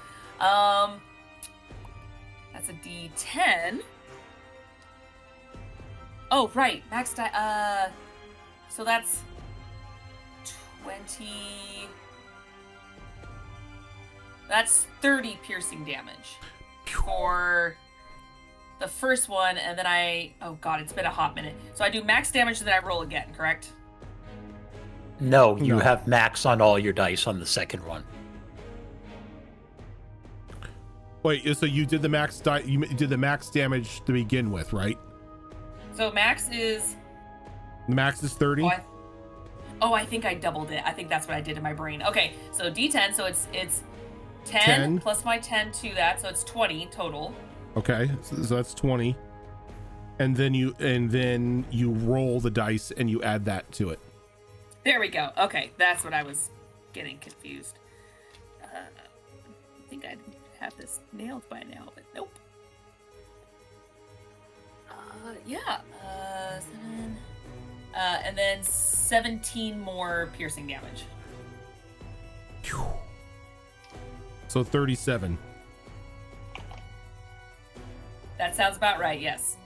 Speaker 6: That's a D10. Oh, right, max die. So that's 20. That's 30 piercing damage for the first one, and then oh god, it's been a hot minute. So I do max damage, and then I roll again, correct?
Speaker 4: No, you have max on all your dice on the second one.
Speaker 2: Wait, so you did the max you did the max damage to begin with, right?
Speaker 6: So max is...
Speaker 2: Max is 30?
Speaker 6: I think I doubled it. I think that's what I did in my brain. Okay, so D10, so it's 10 plus my 10 to that, so it's 20 total.
Speaker 2: Okay, so that's 20. And then you roll the dice and you add that to it.
Speaker 6: There we go. Okay, that's what I was getting confused. I think I'd have this nailed by now, but nope. Yeah. 7. And then 17 more piercing damage.
Speaker 2: So 37.
Speaker 6: That sounds about right, yes.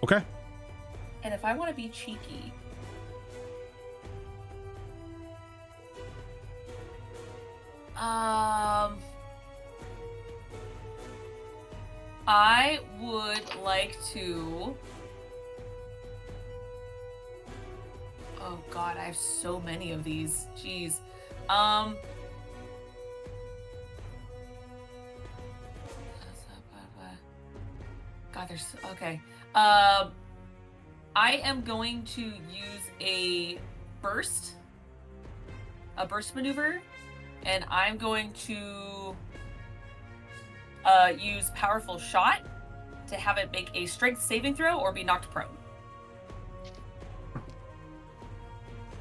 Speaker 2: Okay.
Speaker 6: And if I want to be cheeky... I would like to... Oh god, I have so many of these. Jeez. God, there's... Okay. I am going to use a burst maneuver, and I'm going to use powerful shot to have it make a strength saving throw or be knocked prone.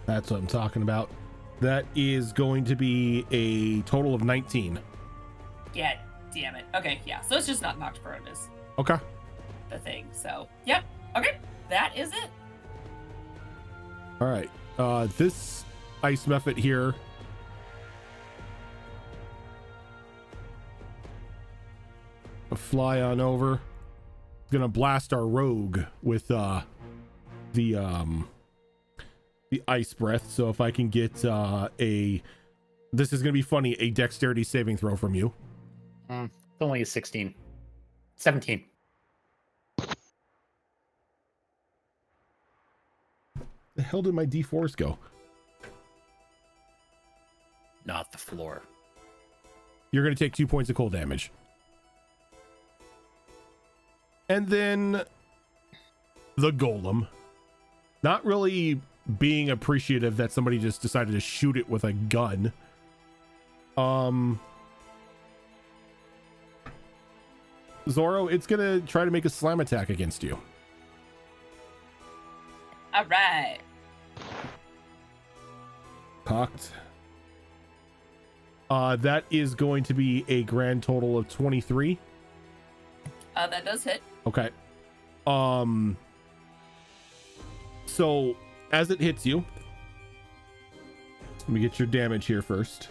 Speaker 2: That's what I'm talking about. That is going to be a total of 19.
Speaker 6: Yeah, damn it. Okay, yeah. So it's just not knocked prone is
Speaker 2: Okay.
Speaker 6: the thing. So, yep. Okay, that is it.
Speaker 2: All right. This ice method here. Fly on over. Gonna blast our rogue with the ice breath. So if I can get this is gonna be funny, a dexterity saving throw from you.
Speaker 4: It's only a 16. 17.
Speaker 2: The hell did my D4s go?
Speaker 4: Not the floor.
Speaker 2: You're gonna take 2 points of cold damage. And then the golem, not really being appreciative that somebody just decided to shoot it with a gun. Zoro, it's gonna try to make a slam attack against you.
Speaker 6: All right.
Speaker 2: Cocked. That is going to be a grand total of 23.
Speaker 6: That does hit.
Speaker 2: Okay. So as it hits you, let me get your damage here first.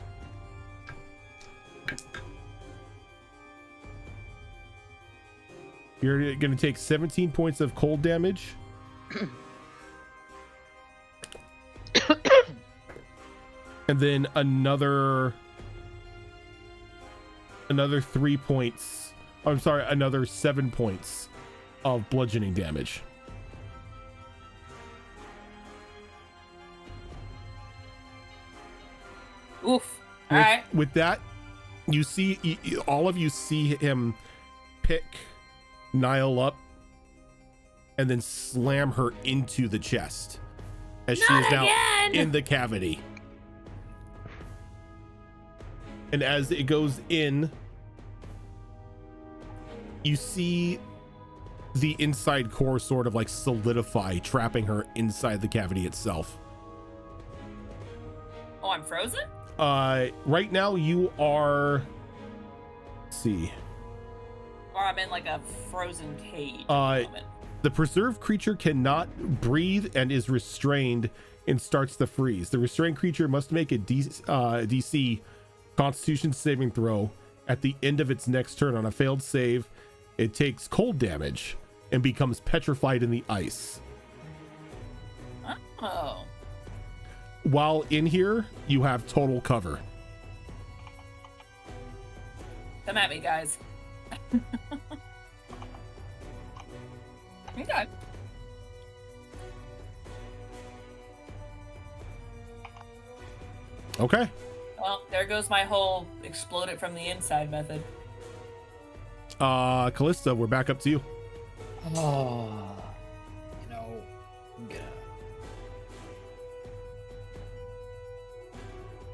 Speaker 2: You're going to take 17 points of cold damage. And then another 3 points. I'm sorry, another 7 points of bludgeoning damage.
Speaker 6: Oof. All right.
Speaker 2: With that, you see, all of you see him pick Niall up and then slam her into the chest as she is now in the cavity. And as it goes in, you see the inside core sort of like solidify, trapping her inside the cavity itself.
Speaker 6: Oh, I'm frozen?
Speaker 2: Right now you are, let's see.
Speaker 6: Or I'm in like a frozen cage at the moment.
Speaker 2: The preserved creature cannot breathe and is restrained and starts to freeze. The restrained creature must make a DC Constitution saving throw at the end of its next turn. On a failed save, it takes cold damage and becomes petrified in the ice.
Speaker 6: Oh.
Speaker 2: While in here, you have total cover.
Speaker 6: Come at me, guys. Okay.
Speaker 2: Okay.
Speaker 6: Well, there goes my whole explode it from the inside method.
Speaker 2: Callista, we're back up to you.
Speaker 4: Oh, you know, I'm gonna...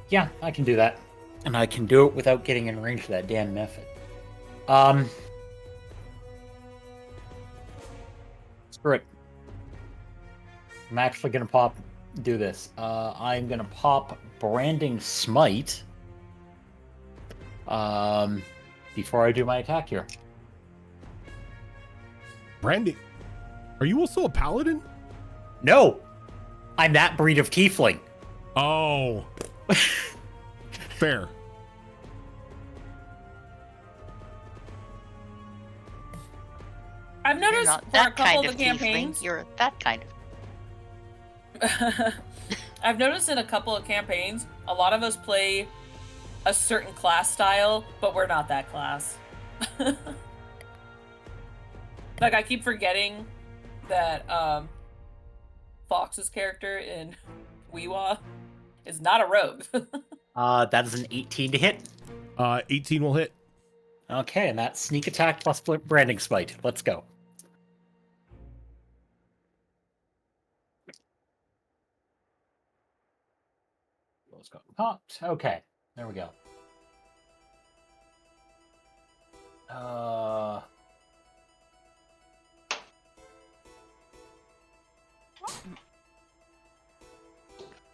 Speaker 4: Yeah, I can do that. And I can do it without getting in range of that damn method. Screw it. I'm actually gonna do this. I'm gonna pop Branding Smite before I do my attack here.
Speaker 2: Branding, are you also a paladin?
Speaker 4: No, I'm that breed of tiefling.
Speaker 2: Oh, fair.
Speaker 6: I've
Speaker 1: You're
Speaker 6: noticed
Speaker 1: not
Speaker 6: for a
Speaker 1: that
Speaker 6: couple
Speaker 1: kind
Speaker 6: of
Speaker 1: of
Speaker 6: the
Speaker 1: tiefling.
Speaker 6: campaigns.
Speaker 1: You're that kind of.
Speaker 6: I've noticed in a couple of campaigns, a lot of us play a certain class style, but we're not that class. Like, I keep forgetting that Fox's character in Weewa is not a rogue.
Speaker 4: That is an 18 to hit.
Speaker 2: 18 will hit.
Speaker 4: Okay, and that's sneak attack plus branding smite. Let's go. Those got popped. Okay, there we go.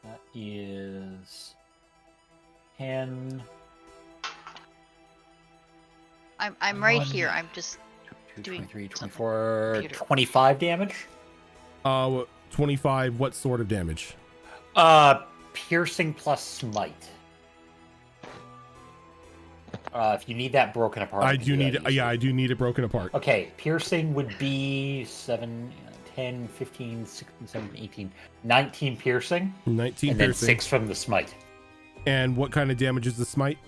Speaker 4: That is 10.
Speaker 1: I'm right here. I'm just
Speaker 4: 23,
Speaker 1: doing
Speaker 4: 24,
Speaker 1: computer.
Speaker 4: 25 damage.
Speaker 2: 25. What sort of damage?
Speaker 4: Piercing plus smite. If you need that broken apart,
Speaker 2: I do need it. Yeah, I do need it broken apart.
Speaker 4: Okay, piercing would be 7, 10, 15, 16, 17, 18, 19 piercing.
Speaker 2: 19
Speaker 4: and
Speaker 2: piercing.
Speaker 4: then 6 from the smite.
Speaker 2: And what kind of damage is the smite?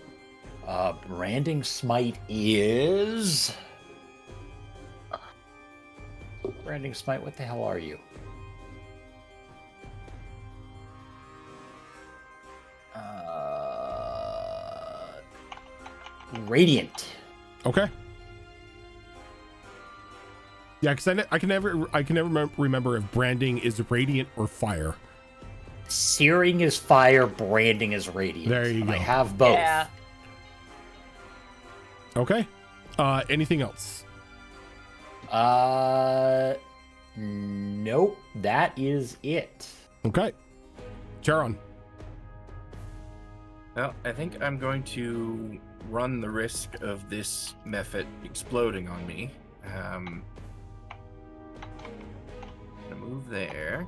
Speaker 4: Branding smite is... Branding smite, what the hell are you? Radiant.
Speaker 2: Okay. Yeah, because I can never remember if branding is radiant or fire.
Speaker 4: Searing is fire, branding is radiant.
Speaker 2: There you go.
Speaker 4: I have both.
Speaker 6: Yeah.
Speaker 2: Okay. Anything else?
Speaker 4: Nope. That is it.
Speaker 2: Okay. Charon.
Speaker 5: Well, I think I'm going to run the risk of this method exploding on me. I'm gonna move there.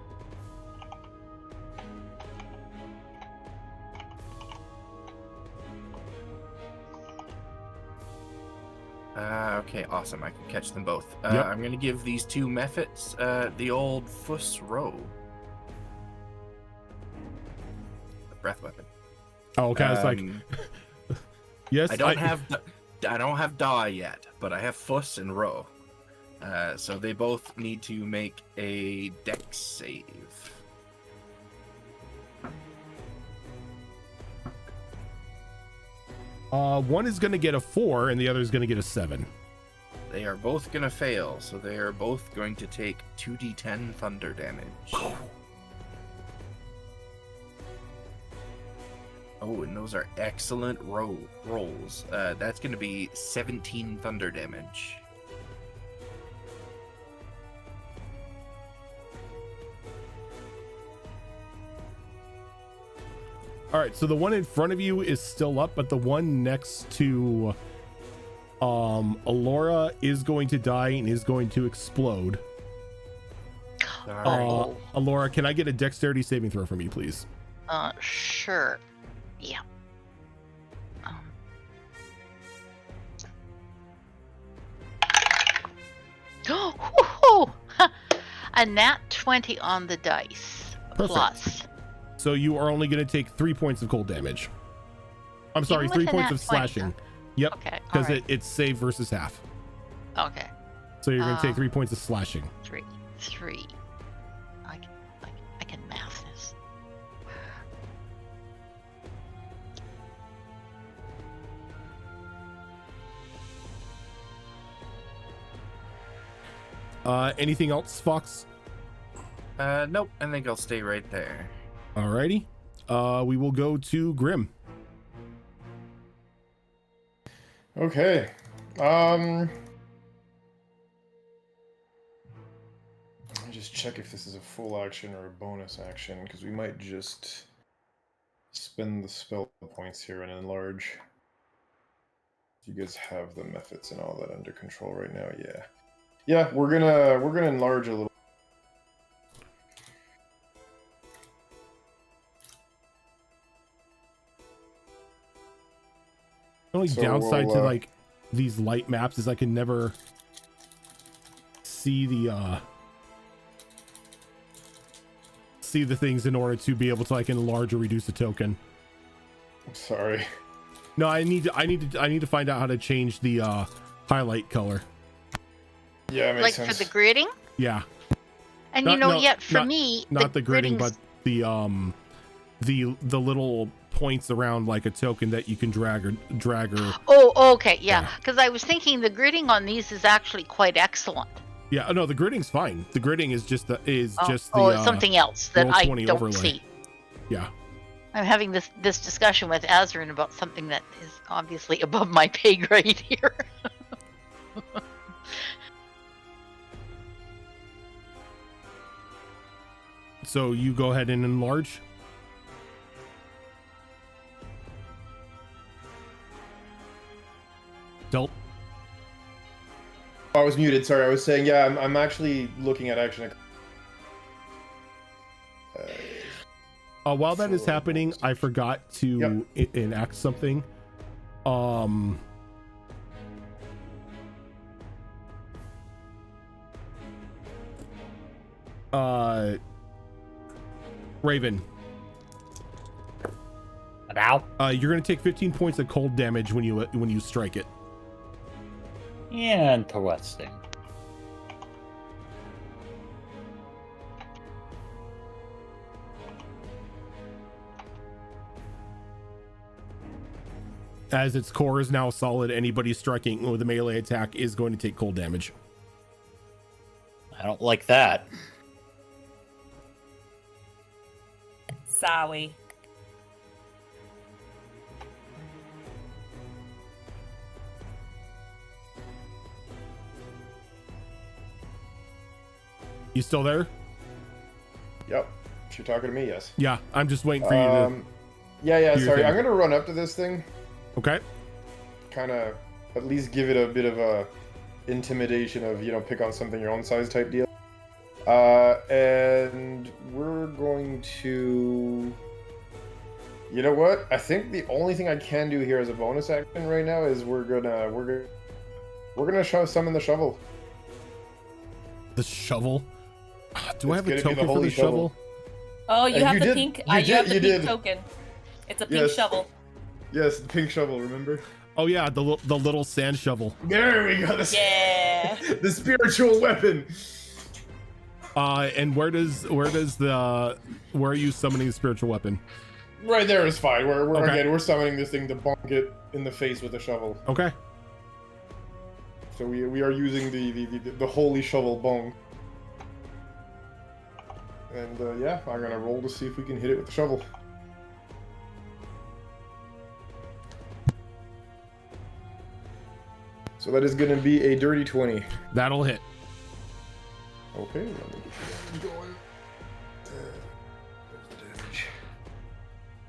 Speaker 5: Okay, awesome. I can catch them both.
Speaker 2: Yep.
Speaker 5: I'm going to give these two mephits the old Fuss Row. The breath weapon.
Speaker 2: Oh, okay. I was like, yes.
Speaker 5: I don't have Da yet, but I have Fuss and Row. So they both need to make a dex save.
Speaker 2: One is going to get a 4 and the other is going to get a 7.
Speaker 5: They are both going to fail, so they are both going to take 2d10 thunder damage. Oh, and those are excellent rolls. That's going to be 17 thunder damage.
Speaker 2: All right, so the one in front of you is still up, but the one next to Alora is going to die and is going to explode. Alora, can I get a dexterity saving throw from you, please?
Speaker 1: Sure. Yeah. A nat 20 on the dice.
Speaker 2: Perfect.
Speaker 1: Plus.
Speaker 2: So you are only going to take 3 points of cold damage. I'm sorry,
Speaker 1: Even
Speaker 2: 3
Speaker 1: with a
Speaker 2: points
Speaker 1: nat
Speaker 2: of
Speaker 1: 20,
Speaker 2: slashing.
Speaker 1: huh?
Speaker 2: Yep.
Speaker 1: Okay.
Speaker 2: Because
Speaker 1: Alright.
Speaker 2: it's save versus half.
Speaker 1: Okay.
Speaker 2: So you're going to take 3 points of slashing.
Speaker 1: Three. I can math this.
Speaker 2: Anything else, Fox?
Speaker 5: Nope, I think I'll stay right there.
Speaker 2: Alrighty. We will go to Grim.
Speaker 3: Okay. Let me just check if this is a full action or a bonus action, because we might just spend the spell points here and enlarge. You guys have the methods and all that under control right now, yeah. Yeah, we're gonna enlarge a little.
Speaker 2: The only
Speaker 3: So
Speaker 2: downside
Speaker 3: we'll,
Speaker 2: to like these light maps is I can never see the things in order to be able to like enlarge or reduce a token.
Speaker 3: Sorry.
Speaker 2: No, I need to find out how to change the highlight color.
Speaker 3: Yeah, it makes
Speaker 1: Like
Speaker 3: sense.
Speaker 1: for the gridding?
Speaker 2: Yeah.
Speaker 1: And
Speaker 2: Not-
Speaker 1: for me,
Speaker 2: not the gridding,
Speaker 1: gridding's-
Speaker 2: but the little points around like a token that you can drag or
Speaker 1: Oh, okay, yeah.
Speaker 2: Yeah.
Speaker 1: Because I was thinking the gridding on these is actually quite excellent.
Speaker 2: yeah. No, the gridding's fine. The gridding is just the
Speaker 1: It's
Speaker 2: uh,
Speaker 1: something else that
Speaker 2: roll
Speaker 1: I
Speaker 2: 20
Speaker 1: don't
Speaker 2: overlay.
Speaker 1: see.
Speaker 2: Yeah.
Speaker 1: I'm having this discussion with Azrin about something that is obviously above my pay grade here.
Speaker 2: So you go ahead and enlarge. Delt.
Speaker 3: I was muted. Sorry, I was saying yeah. I'm actually looking at action.
Speaker 2: While that is happening, I forgot to enact something. Raven.
Speaker 4: Now?
Speaker 2: You're gonna take 15 points of cold damage when you strike it.
Speaker 4: Interesting.
Speaker 2: As its core is now solid, anybody striking with a melee attack is going to take cold damage.
Speaker 4: I don't like that.
Speaker 7: Sorry.
Speaker 2: You still there?
Speaker 3: Yep. If you're talking to me, yes.
Speaker 2: Yeah, I'm just waiting for you to.
Speaker 3: Yeah.
Speaker 2: do your
Speaker 3: Sorry,
Speaker 2: thing.
Speaker 3: I'm gonna run up to this thing.
Speaker 2: Okay.
Speaker 3: Kind of, at least give it a bit of a intimidation of pick on something your own size type deal. And we're going to. You know what? I think the only thing I can do here as a bonus action right now is we're gonna We're gonna summon the shovel.
Speaker 2: The shovel? Do I
Speaker 3: It's
Speaker 2: have a
Speaker 3: gonna be the
Speaker 2: token for
Speaker 3: holy
Speaker 2: the shovel?
Speaker 7: Oh, you
Speaker 3: And
Speaker 7: have
Speaker 3: you
Speaker 7: the
Speaker 3: did-
Speaker 7: pink.
Speaker 3: you
Speaker 7: You have
Speaker 3: did-
Speaker 7: the
Speaker 3: you
Speaker 7: pink
Speaker 3: did.
Speaker 7: token. It's a pink
Speaker 3: Yes.
Speaker 7: shovel.
Speaker 3: Yes, the pink shovel. Remember?
Speaker 2: Oh yeah, the little sand shovel.
Speaker 3: There we go.
Speaker 7: Yeah.
Speaker 3: The spiritual weapon.
Speaker 2: And where are you summoning the spiritual weapon?
Speaker 3: Right there is fine. We're
Speaker 2: Okay.
Speaker 3: again, we're summoning this thing to bonk it in the face with a shovel.
Speaker 2: Okay.
Speaker 3: So we are using the holy shovel bong. And yeah, I'm gonna roll to see if we can hit it with the shovel. So that is gonna be a dirty 20.
Speaker 2: That'll hit.
Speaker 3: Okay, let me get that going. There's the damage.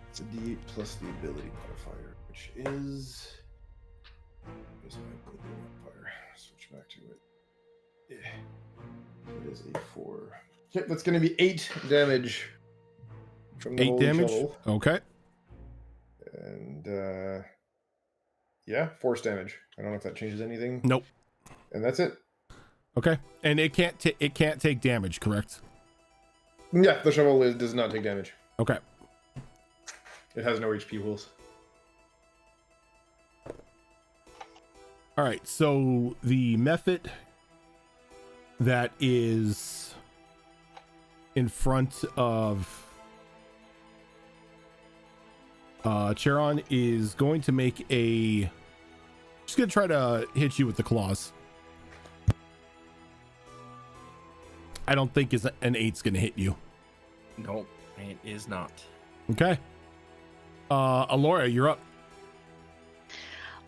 Speaker 3: It's a D8 plus the ability modifier, which is. Where's my ability modifier? Switch back to it. Yeah. It is a 4. Okay, that's going to be 8 damage. From the
Speaker 2: 8
Speaker 3: holy
Speaker 2: damage.
Speaker 3: shovel.
Speaker 2: Okay.
Speaker 3: And yeah, force damage. I don't know if that changes anything.
Speaker 2: Nope.
Speaker 3: And that's it.
Speaker 2: Okay. And it can't take damage, correct?
Speaker 3: Yeah, the shovel does not take damage.
Speaker 2: Okay.
Speaker 3: It has no HP pools.
Speaker 2: All right. So the method that is in front of Charon is going to make a. Just gonna try to hit you with the claws. I don't think an 8's gonna hit you.
Speaker 5: Nope, it is not.
Speaker 2: Okay. Alora, you're up.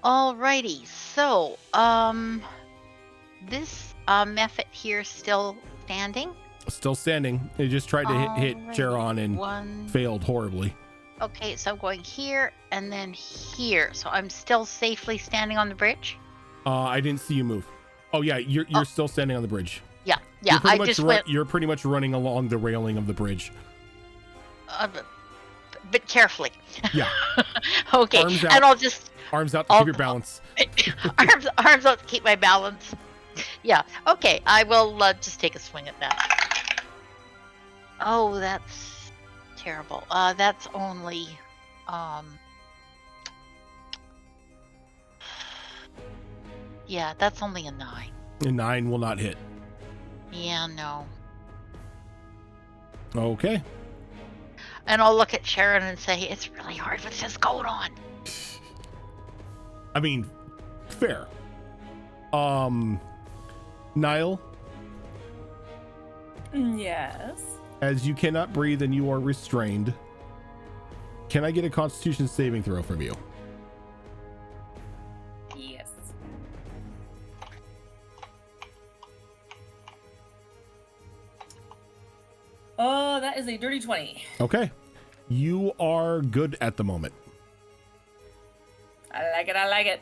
Speaker 1: Alrighty, so this method here still standing.
Speaker 2: Still standing. They just tried to hit
Speaker 1: Alrighty,
Speaker 2: Charon and
Speaker 1: one.
Speaker 2: failed horribly.
Speaker 1: Okay, so I'm going here and then here. So I'm still safely standing on the bridge.
Speaker 2: I didn't see you move. Oh yeah, you're still standing on the bridge.
Speaker 1: Yeah, yeah. I just went,
Speaker 2: You're pretty much running along the railing of the bridge.
Speaker 1: but carefully.
Speaker 2: Yeah.
Speaker 1: Okay,
Speaker 2: Arms out.
Speaker 1: and I'll just
Speaker 2: Arms out to keep your balance.
Speaker 1: arms out to keep my balance. Yeah. Okay, I will just take a swing at that. Oh, that's terrible. That's only yeah, that's only a 9.
Speaker 2: And 9 will not hit.
Speaker 1: Yeah, no.
Speaker 2: Okay.
Speaker 1: And I'll look at Sharon and say, it's really hard with this going on.
Speaker 2: I mean, fair. Niall,
Speaker 7: Yes.
Speaker 2: as you cannot breathe and you are restrained, can I get a Constitution saving throw from you?
Speaker 7: Yes. Oh, that is a dirty 20.
Speaker 2: Okay. You are good at the moment.
Speaker 7: I like it. I like it.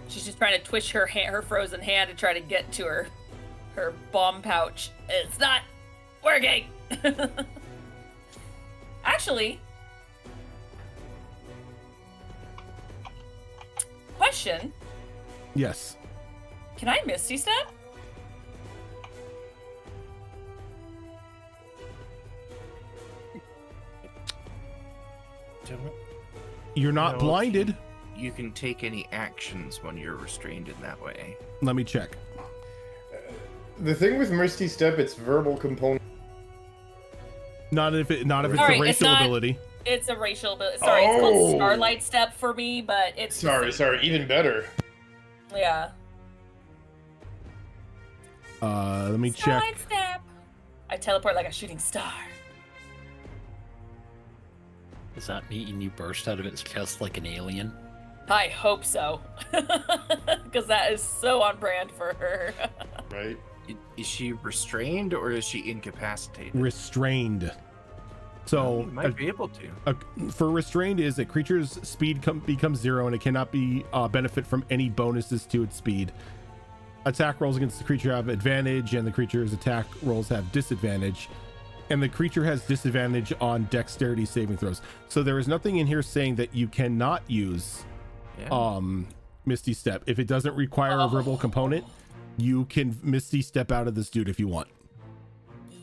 Speaker 7: She's just trying to twitch her frozen hand to try to get to her bomb pouch. It's not working. Actually, question:
Speaker 2: Yes.
Speaker 7: can I Misty Step?
Speaker 2: You're not
Speaker 5: No,
Speaker 2: blinded.
Speaker 5: You can take any actions when you're restrained in that way.
Speaker 2: Let me check.
Speaker 3: The thing with Misty Step, it's verbal component.
Speaker 2: Not if it's
Speaker 7: Sorry,
Speaker 2: a
Speaker 7: it's
Speaker 2: racial
Speaker 7: not-
Speaker 2: ability.
Speaker 7: It's a racial ability. Sorry, it's
Speaker 3: Oh.
Speaker 7: called Starlight Step for me, but it's
Speaker 3: Sorry, even better.
Speaker 7: Yeah.
Speaker 2: Let me
Speaker 7: Starlight
Speaker 2: check.
Speaker 7: Step. I teleport like a shooting star.
Speaker 4: Does that mean you burst out of its chest like an alien?
Speaker 7: I hope so, because that is so on brand for her.
Speaker 3: Right?
Speaker 5: Is she restrained or is she incapacitated?
Speaker 2: Restrained. So
Speaker 5: You might be able to.
Speaker 2: for restrained is a creature's speed becomes 0 and it cannot be benefit from any bonuses to its speed. Attack rolls against the creature have advantage and the creature's attack rolls have disadvantage, and the creature has disadvantage on dexterity saving throws. So there is nothing in here saying that you cannot use
Speaker 5: Yeah.
Speaker 2: Misty Step. If it doesn't require a verbal component, you can Misty Step out of this dude if you want.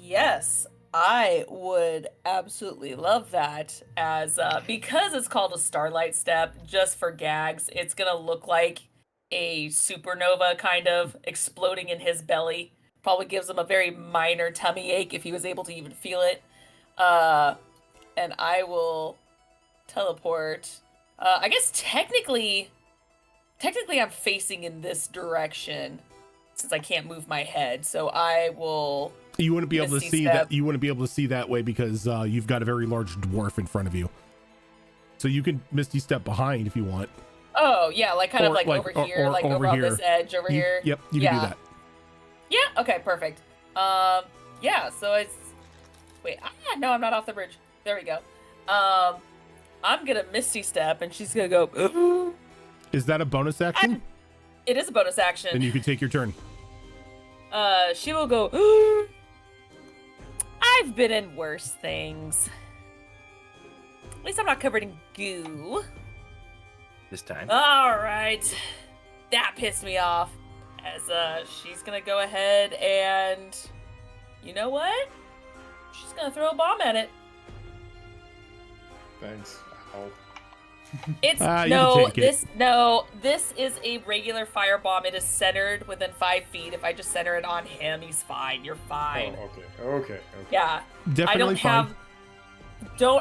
Speaker 7: Yes, I would absolutely love that. As because it's called a Starlight Step, just for gags, it's gonna look like a supernova kind of exploding in his belly. Probably gives him a very minor tummy ache if he was able to even feel it. And I will teleport. I guess technically I'm facing in this direction since I can't move my head. So I will.
Speaker 2: You wouldn't be able to
Speaker 7: Misty
Speaker 2: see
Speaker 7: Step.
Speaker 2: that. You wouldn't be able to see that way because you've got a very large dwarf in front of you. So you can Misty Step behind if you want.
Speaker 7: Oh yeah, like kind of
Speaker 2: Or,
Speaker 7: like
Speaker 2: like,
Speaker 7: over here,
Speaker 2: or
Speaker 7: like
Speaker 2: over
Speaker 7: over on
Speaker 2: here.
Speaker 7: this edge over here.
Speaker 2: Yep, you can do that.
Speaker 7: Yeah. Okay. Perfect. Yeah. So it's. Wait. No, I'm not off the bridge. There we go. I'm gonna Misty Step, and she's gonna go.
Speaker 2: Is that a bonus action?
Speaker 7: It is a bonus action.
Speaker 2: Then you can take your turn.
Speaker 7: She will go. I've been in worse things. At least I'm not covered in goo.
Speaker 5: This time.
Speaker 7: All right. That pissed me off. As she's gonna go ahead and, you know what? She's gonna throw a bomb at it.
Speaker 3: Thanks. Ow.
Speaker 7: It's
Speaker 2: You can
Speaker 7: no,
Speaker 2: take it.
Speaker 7: this is a regular fire bomb. It is centered within 5 feet. If I just center it on him, he's fine. You're fine.
Speaker 3: Oh, okay.
Speaker 7: Yeah.
Speaker 2: Definitely fine.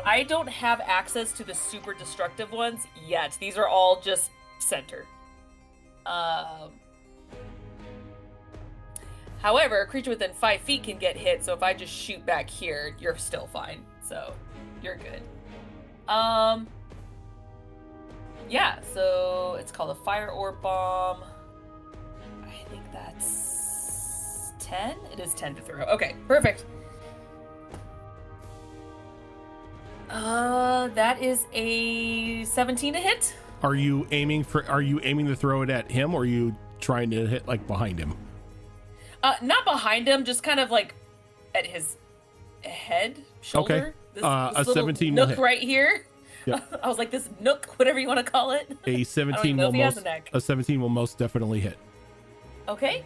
Speaker 7: I don't have access to the super destructive ones yet. These are all just center. However, a creature within 5 feet can get hit, so if I just shoot back here, you're still fine. So you're good. Yeah, so it's called a fire orb bomb. I think that's 10. It is 10 to throw. Okay, perfect. That is a 17 to hit.
Speaker 2: Are you aiming to throw it at him, or are you trying to hit like behind him?
Speaker 7: Not behind him, just kind of like at his head, shoulder.
Speaker 2: Okay.
Speaker 7: This
Speaker 2: A
Speaker 7: little
Speaker 2: 17 will
Speaker 7: nook
Speaker 2: hit.
Speaker 7: right here.
Speaker 2: Yep.
Speaker 7: I was like, this nook, whatever you want to call it.
Speaker 2: A 17
Speaker 7: know
Speaker 2: will
Speaker 7: if he has
Speaker 2: most
Speaker 7: a neck.
Speaker 2: a 17 will most definitely hit.
Speaker 7: Okay.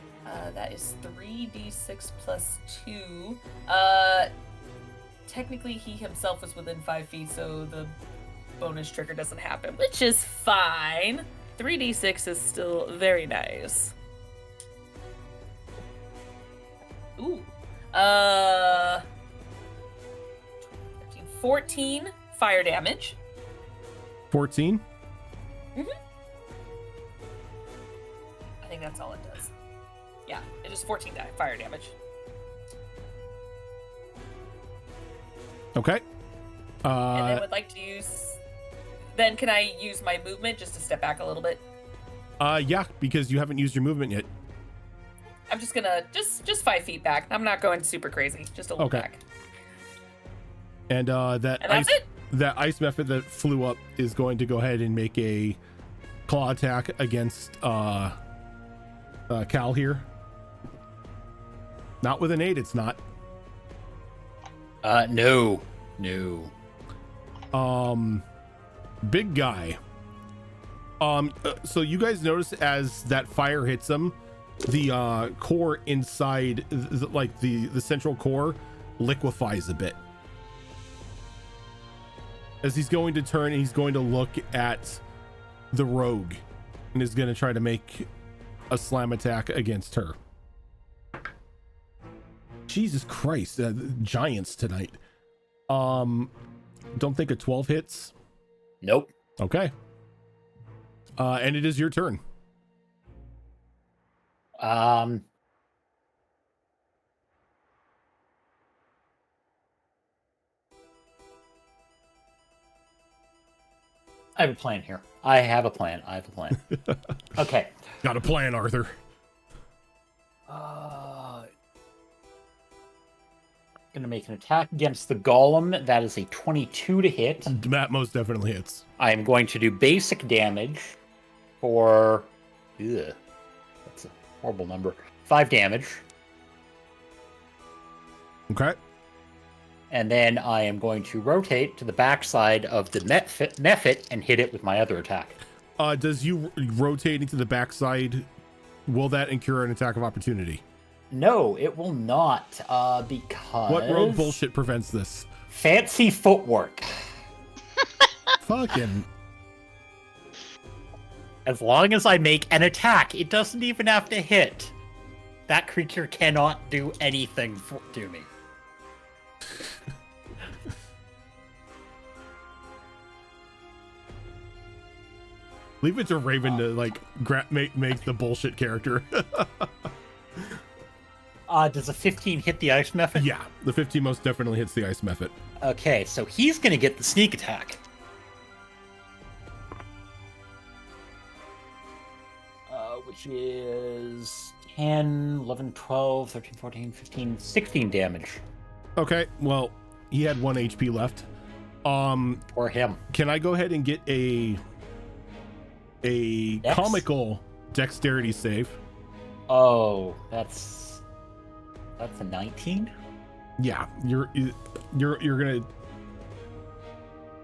Speaker 7: That is 3d6 plus 2. Technically, he himself is within 5 feet, so the bonus trigger doesn't happen, which is fine. 3d6 is still very nice. Ooh. 14 fire damage.
Speaker 2: 14.
Speaker 7: I think that's all it does. Yeah, it is 14 fire damage.
Speaker 2: Okay.
Speaker 7: And then would like to use. Then can I use my movement just to step back a little bit?
Speaker 2: Yeah, because you haven't used your movement yet.
Speaker 7: I'm just gonna just 5 feet back. I'm not going super crazy. Just a little back.
Speaker 2: And
Speaker 7: that's it.
Speaker 2: That ice method that flew up is going to go ahead and make a claw attack against Cal here. Not with an 8, it's not.
Speaker 4: No.
Speaker 2: Big guy. So you guys notice as that fire hits him, the core inside, the central core, liquefies a bit. As he's going to turn, he's going to look at the rogue, and is going to try to make a slam attack against her. Jesus Christ, giants tonight. Don't think a 12 hits.
Speaker 4: Nope.
Speaker 2: Okay. And it is your turn.
Speaker 4: I have a plan here. I have a plan. Okay.
Speaker 2: Got a plan, Arthur.
Speaker 4: Gonna make an attack against the golem. That is a 22 to hit.
Speaker 2: That most definitely hits.
Speaker 4: I am going to do basic damage for... Ugh, that's a horrible number. 5 damage.
Speaker 2: Okay.
Speaker 4: And then I am going to rotate to the backside of the Mephit and hit it with my other attack.
Speaker 2: Does you rotating to the backside, will that incur an attack of opportunity?
Speaker 4: No, it will not, because...
Speaker 2: What rogue bullshit prevents this?
Speaker 4: Fancy footwork.
Speaker 2: Fucking...
Speaker 4: As long as I make an attack, it doesn't even have to hit. That creature cannot do anything to me.
Speaker 2: Leave it to Raven to like make the bullshit character.
Speaker 4: Does a 15 hit the ice method?
Speaker 2: Yeah, the 15 most definitely hits the ice method.
Speaker 4: Okay, so he's gonna get the sneak attack. Which is 10, 11, 12, 13, 14, 15, 16 damage.
Speaker 2: Okay, well, he had 1 HP left.
Speaker 4: Or him.
Speaker 2: Can I go ahead and get a
Speaker 4: Dex?
Speaker 2: comical dexterity save?
Speaker 4: Oh, that's a 19?
Speaker 2: Yeah, you're gonna...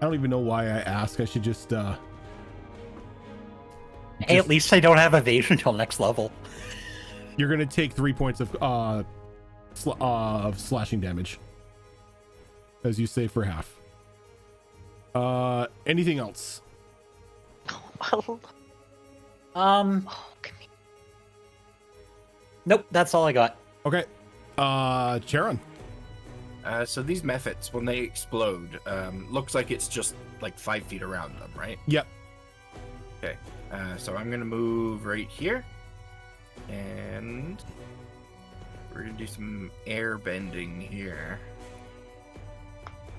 Speaker 2: I don't even know why I ask. I should just
Speaker 4: Hey, at least I don't have evasion until next level.
Speaker 2: You're gonna take 3 points of slashing damage, as you save for half. Anything else?
Speaker 1: Oh,
Speaker 4: Nope, that's all I got.
Speaker 2: Okay. Charon.
Speaker 5: So these methods, when they explode, looks like it's just like 5 feet around them, right?
Speaker 2: Yep.
Speaker 5: Okay. So I'm gonna move right here, and we're gonna do some air bending here.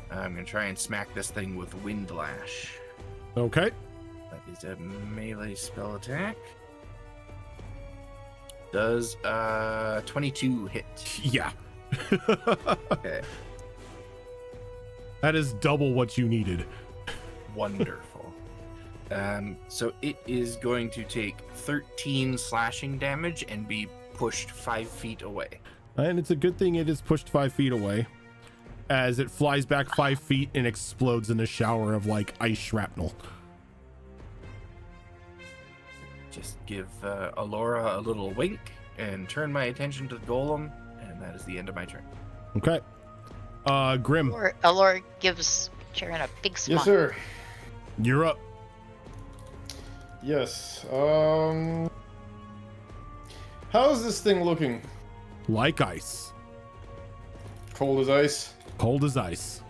Speaker 5: I'm gonna try and smack this thing with Wind Lash.
Speaker 2: Okay.
Speaker 5: That is a melee spell attack. Does 22 hit?
Speaker 2: Yeah.
Speaker 5: Okay.
Speaker 2: That is double what you needed.
Speaker 5: Wonderful. So it is going to take 13 slashing damage and be pushed 5 feet away.
Speaker 2: And it's a good thing it is pushed 5 feet away, as it flies back 5 feet and explodes in a shower of like ice shrapnel.
Speaker 5: Just give Alora a little wink and turn my attention to the golem, and that is the end of my turn.
Speaker 2: Okay. Grim.
Speaker 1: Alora gives Charon a big smile.
Speaker 3: Yes, sir.
Speaker 2: You're up.
Speaker 3: Yes. How's this thing looking?
Speaker 2: Like ice.
Speaker 3: Cold as ice?
Speaker 2: Cold as ice.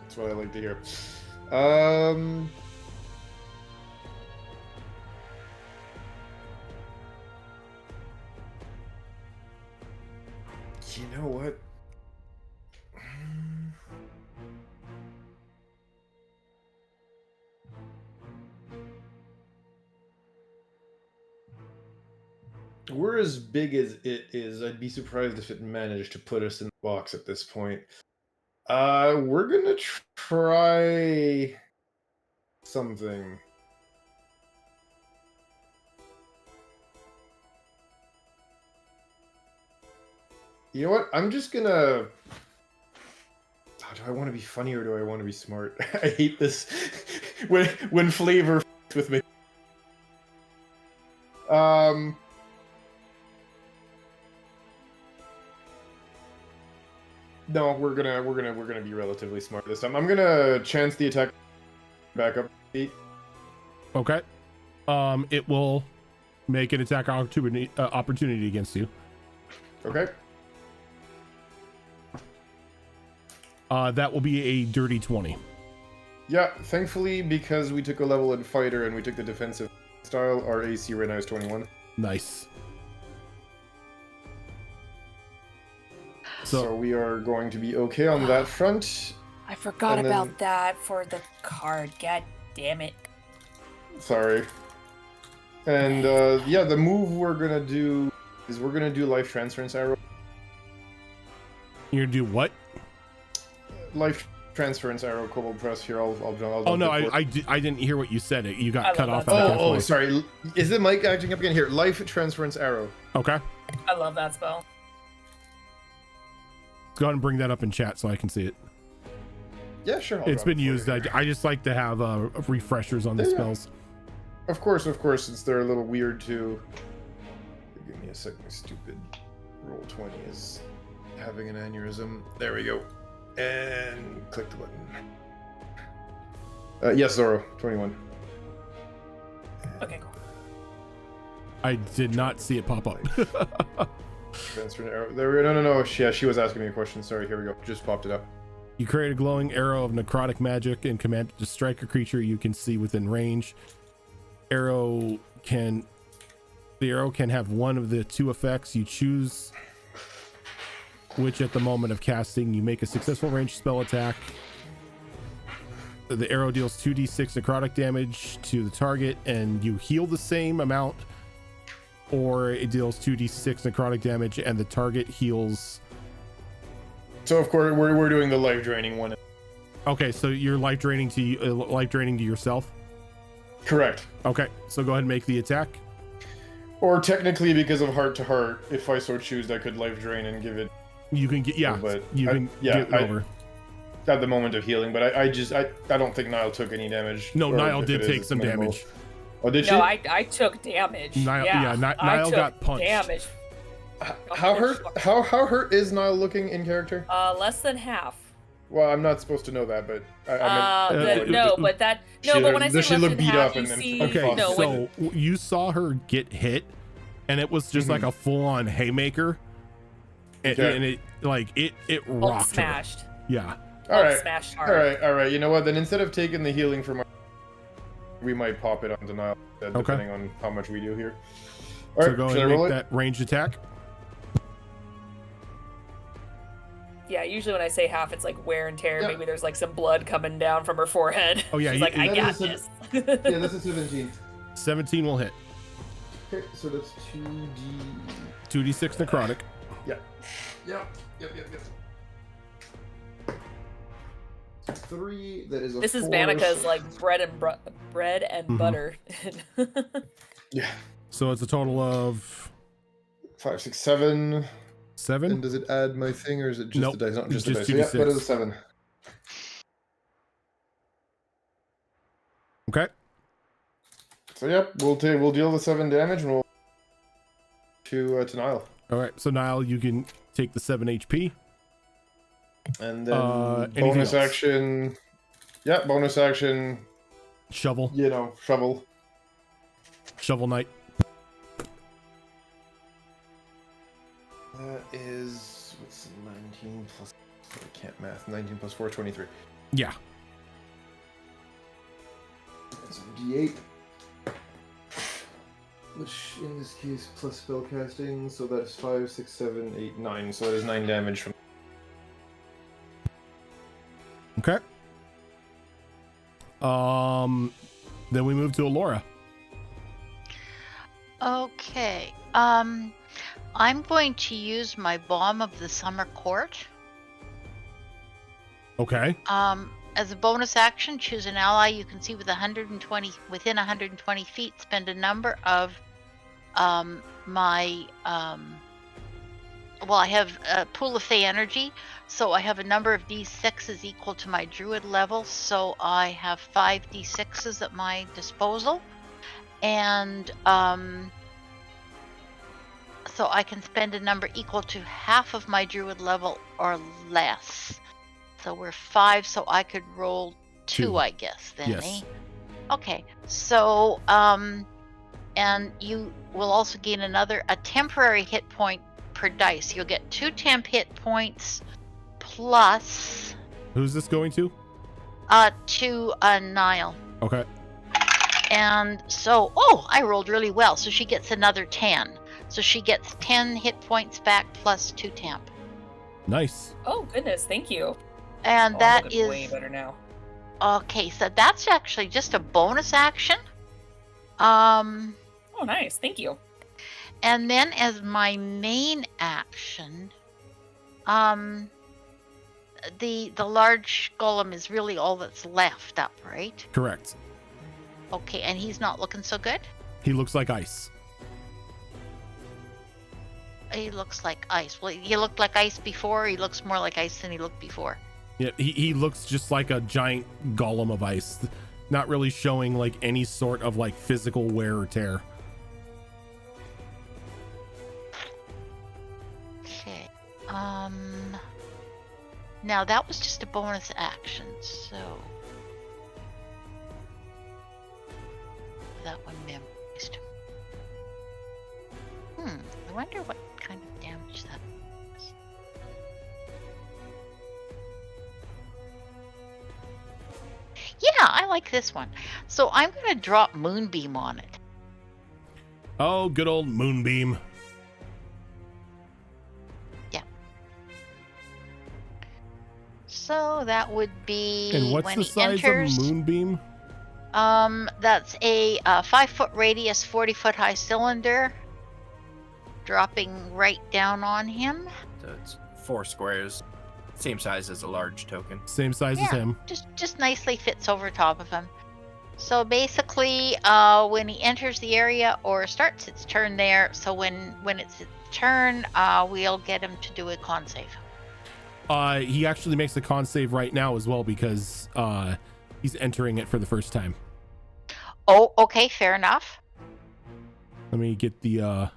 Speaker 3: That's what I like to hear. You know what? We're as big as it is. I'd be surprised if it managed to put us in the box at this point. We're gonna try something. You know what? I'm just gonna... Oh, do I want to be funny or do I want to be smart? I hate this when flavor with me. No, we're gonna be relatively smart this time. I'm gonna chance the attack back up feet.
Speaker 2: Okay. It will make an attack opportunity against you.
Speaker 3: Okay.
Speaker 2: That will be a dirty 20.
Speaker 3: Yeah, thankfully, because we took a level in fighter and we took the defensive style, our AC right now is 21.
Speaker 2: Nice.
Speaker 3: So we are going to be okay on that front.
Speaker 9: I forgot
Speaker 3: And then-
Speaker 9: about that for the card. God damn it.
Speaker 3: Sorry. And yeah, the move we're gonna do is we're gonna do life transference arrow.
Speaker 2: You're gonna do what?
Speaker 3: Life transference arrow, Kobold Press here. I'll
Speaker 2: Oh no,
Speaker 3: jump
Speaker 2: I didn't hear what you said. You got
Speaker 6: I
Speaker 2: cut
Speaker 6: love
Speaker 2: off.
Speaker 6: that.
Speaker 2: at the
Speaker 3: Oh,
Speaker 2: halfway.
Speaker 3: sorry. Is the mic acting up again? Here, life transference arrow.
Speaker 2: Okay.
Speaker 6: I love that spell.
Speaker 2: Go ahead and bring that up in chat so I can see it.
Speaker 3: Yeah, sure. I'll
Speaker 2: It's
Speaker 3: drop
Speaker 2: been
Speaker 3: it for you
Speaker 2: used.
Speaker 3: here.
Speaker 2: I just like to have refreshers on the
Speaker 3: Yeah, yeah.
Speaker 2: spells.
Speaker 3: Of course. Since they're a little weird too. Give me a second. My stupid roll 20 is having an aneurysm. There we go. And click the button. Yes, Zoro. 21.
Speaker 7: Okay, cool.
Speaker 2: I did not see it pop up.
Speaker 3: Transfer an arrow. There we go. No. Yeah, she was asking me a question. Sorry. Here we go. Just popped it up.
Speaker 2: You create a glowing arrow of necrotic magic and command it to strike a creature you can see within range. The arrow can have one of the two effects. You choose which at the moment of casting. You make a successful ranged spell attack. The arrow deals 2d6 necrotic damage to the target, and you heal the same amount, or it deals 2d6 necrotic damage and the target heals.
Speaker 3: So of course we're doing the life draining one.
Speaker 2: Okay, so you're life draining to yourself.
Speaker 3: Correct.
Speaker 2: Okay, so go ahead and make the attack.
Speaker 3: Or technically, because of heart to heart, if I so choose, I could life drain and give it.
Speaker 2: You can get get it over
Speaker 3: at the moment of healing. But I don't think Niall took any damage.
Speaker 2: No,
Speaker 3: or
Speaker 2: Niall
Speaker 3: if
Speaker 2: did
Speaker 3: it
Speaker 2: take
Speaker 3: is,
Speaker 2: some
Speaker 3: minimal.
Speaker 2: damage.
Speaker 3: Oh, did she?
Speaker 7: No, I took damage.
Speaker 2: Niall
Speaker 7: Niall
Speaker 2: got punched.
Speaker 7: Damage.
Speaker 3: How hurt is Niall looking in character?
Speaker 7: Less than half.
Speaker 3: Well, I'm not supposed to know that, but
Speaker 7: but when I say
Speaker 3: does she
Speaker 7: less
Speaker 3: look
Speaker 7: than
Speaker 3: beat
Speaker 7: half,
Speaker 3: up
Speaker 7: you
Speaker 3: and then
Speaker 7: see.
Speaker 2: Okay,
Speaker 7: No,
Speaker 2: so you saw her get hit, and it was just like a full-on haymaker, and it rocked her.
Speaker 7: Smashed.
Speaker 2: Yeah.
Speaker 3: All right.
Speaker 7: Smashed hard.
Speaker 3: All right. You know what? Then instead of taking the healing from, we might pop it onto Niall, depending on how much we do here. All right.
Speaker 2: So go ahead and make that ranged attack.
Speaker 7: Yeah, usually when I say half, it's like wear and tear. Maybe there's like some blood coming down from her forehead.
Speaker 2: Oh yeah,
Speaker 7: she's like, I got this.
Speaker 3: Yeah, this is 17.
Speaker 2: 17 will hit.
Speaker 3: Okay, so that's
Speaker 2: 2d6 necrotic.
Speaker 3: Yep. 3. That is a
Speaker 7: This is
Speaker 3: 4.
Speaker 7: Vanika's like bread and butter.
Speaker 3: Yeah.
Speaker 2: So it's a total of
Speaker 3: 5, 6, 7.
Speaker 2: 7.
Speaker 3: And does it add my thing, or is it just
Speaker 2: Nope,
Speaker 3: the dice? Not just
Speaker 2: it's
Speaker 3: the dice.
Speaker 2: just
Speaker 3: So, yeah,
Speaker 2: 2d6.
Speaker 3: that is a 7.
Speaker 2: Okay.
Speaker 3: So yep, we'll deal the 7 damage, and we'll to Niall.
Speaker 2: All right. So Niall, you can take the 7 HP.
Speaker 3: And then
Speaker 2: anything
Speaker 3: bonus
Speaker 2: else?
Speaker 3: action. Yeah, bonus action.
Speaker 2: Shovel.
Speaker 3: Shovel.
Speaker 2: Shovel Knight.
Speaker 3: That is what's 19 plus. I can't math. 19 plus 4, 23.
Speaker 2: Yeah.
Speaker 3: That's a D8. Which in this case plus spellcasting, so that's 5, 6, 7, 8, 9. So that is 9 damage from.
Speaker 2: Okay. Then we move to Alora.
Speaker 1: Okay. I'm going to use my Balm of the Summer Court.
Speaker 2: Okay.
Speaker 1: As a bonus action, choose an ally you can see within 120 feet. Spend a number of my I have a pool of Fey energy, so I have a number of d6s equal to my druid level, so I have 5 d6s at my disposal, and so I can spend a number equal to half of my druid level or less. So we're 5, so I could roll 2, I guess, then,
Speaker 2: yes.
Speaker 1: Okay, so, and you will also gain a temporary hit point per dice. You'll get 2 temp hit points plus...
Speaker 2: Who's this going to?
Speaker 1: To Niall.
Speaker 2: Okay.
Speaker 1: And so, I rolled really well, so she gets another 10. So she gets 10 hit points back plus 2 temp.
Speaker 2: Nice.
Speaker 7: Oh goodness, thank you.
Speaker 1: And
Speaker 7: I'm
Speaker 1: that
Speaker 7: looking
Speaker 1: is
Speaker 7: way better now.
Speaker 1: okay. So that's actually just a bonus action.
Speaker 7: Oh, nice. Thank you.
Speaker 1: And then as my main action, the large golem is really all that's left up, right?
Speaker 2: Correct.
Speaker 1: Okay, and he's not looking so good.
Speaker 2: He looks like ice.
Speaker 1: He looks like ice. Well, he looked like ice before. He looks more like ice than he looked before.
Speaker 2: Yeah, he looks just like a giant golem of ice. Not really showing like any sort of like physical wear or tear.
Speaker 1: Okay. Now that was just a bonus action, so that one memorized. I wonder what kind of damage that is. Yeah, I like this one. So I'm gonna drop Moonbeam on it.
Speaker 2: Oh, good old Moonbeam.
Speaker 1: So that would be
Speaker 2: And what's
Speaker 1: when
Speaker 2: the
Speaker 1: he
Speaker 2: size
Speaker 1: enters.
Speaker 2: of Moonbeam?
Speaker 1: That's a 5-foot radius, 40-foot high cylinder, dropping right down on him.
Speaker 5: So it's 4 squares, same size as a large token.
Speaker 2: Same size as him.
Speaker 1: Just nicely fits over top of him. So basically, when he enters the area or starts its turn there, so when it's its turn, we'll get him to do a con save.
Speaker 2: He actually makes a con save right now as well because he's entering it for the first time.
Speaker 1: Oh, okay, fair enough.
Speaker 2: Let me get the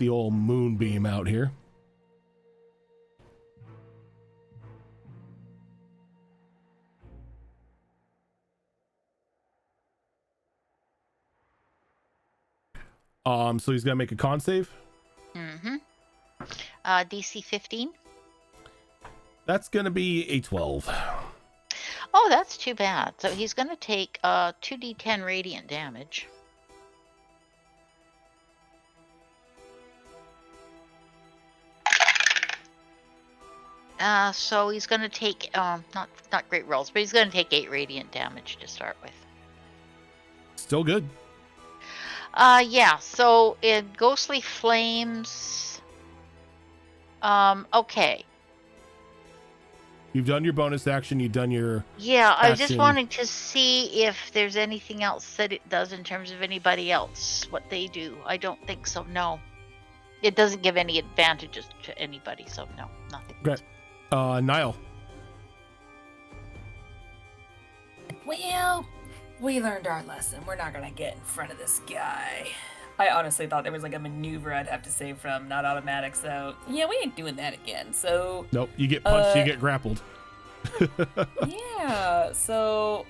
Speaker 2: old Moonbeam out here. So he's gonna make a con save.
Speaker 1: Mm-hmm. DC 15.
Speaker 2: That's gonna be a 12.
Speaker 1: Oh, that's too bad. So he's gonna take 2d10 radiant damage. So he's gonna take not great rolls, but he's gonna take 8 radiant damage to start with.
Speaker 2: Still good.
Speaker 1: Yeah, so in Ghostly Flames. Okay.
Speaker 2: You've done your bonus action, you've done your
Speaker 1: Yeah, I was just
Speaker 2: action.
Speaker 1: wanting to see if there's anything else that it does in terms of anybody else, what they do. I don't think so, no. It doesn't give any advantages to anybody, so no, nothing.
Speaker 2: Okay. Niall.
Speaker 7: Well, we learned our lesson. We're not gonna get in front of this guy. I honestly thought there was like a maneuver I'd have to save from, not automatic, so yeah, we ain't doing that again. So
Speaker 2: Nope, you get punched, you get grappled.
Speaker 7: yeah, so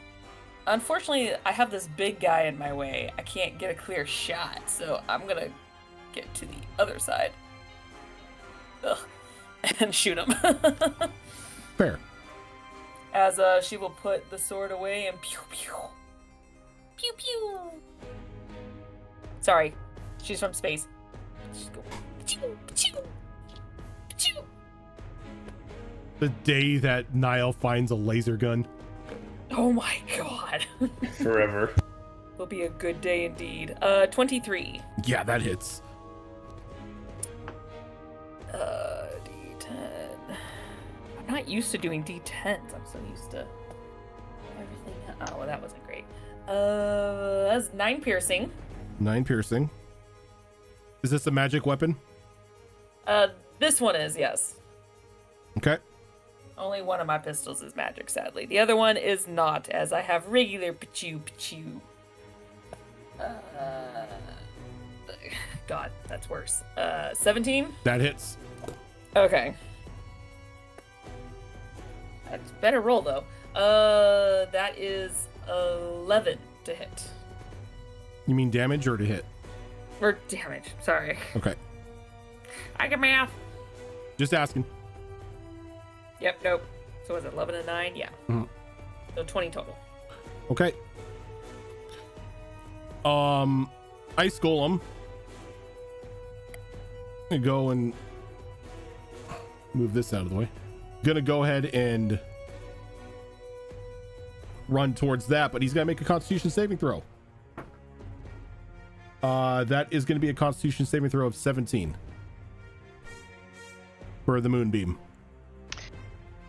Speaker 7: unfortunately I have this big guy in my way. I can't get a clear shot, so I'm gonna get to the other side. Ugh. And shoot him.
Speaker 2: Fair.
Speaker 7: As she will put the sword away and pew pew. Pew pew. Sorry, she's from space. Just go pew pew pew.
Speaker 2: The day that Niall finds a laser gun.
Speaker 7: Oh my god.
Speaker 3: Forever.
Speaker 7: Will be a good day indeed. 23.
Speaker 2: Yeah, that hits.
Speaker 7: D10. I'm not used to doing D10s. I'm so used to everything. Oh, well, that wasn't great. That's 9 piercing.
Speaker 2: 9 piercing. Is this a magic weapon?
Speaker 7: This one is, yes.
Speaker 2: Okay.
Speaker 7: Only one of my pistols is magic, sadly. The other one is not, as I have regular pachu. God, that's worse. 17?
Speaker 2: That hits.
Speaker 7: Okay. That's a better roll, though. That is 11 to hit.
Speaker 2: You mean damage or to hit?
Speaker 7: Or damage, sorry.
Speaker 2: Okay.
Speaker 7: I can math.
Speaker 2: Just asking.
Speaker 7: Yep, nope. So was it 11 and 9? Yeah.
Speaker 2: Mhm.
Speaker 7: So 20 total.
Speaker 2: Okay. Ice Golem. I'm gonna go and move this out of the way. Gonna go ahead and run towards that, but he's gonna make a Constitution saving throw. That is gonna be a Constitution saving throw of 17 for the Moonbeam.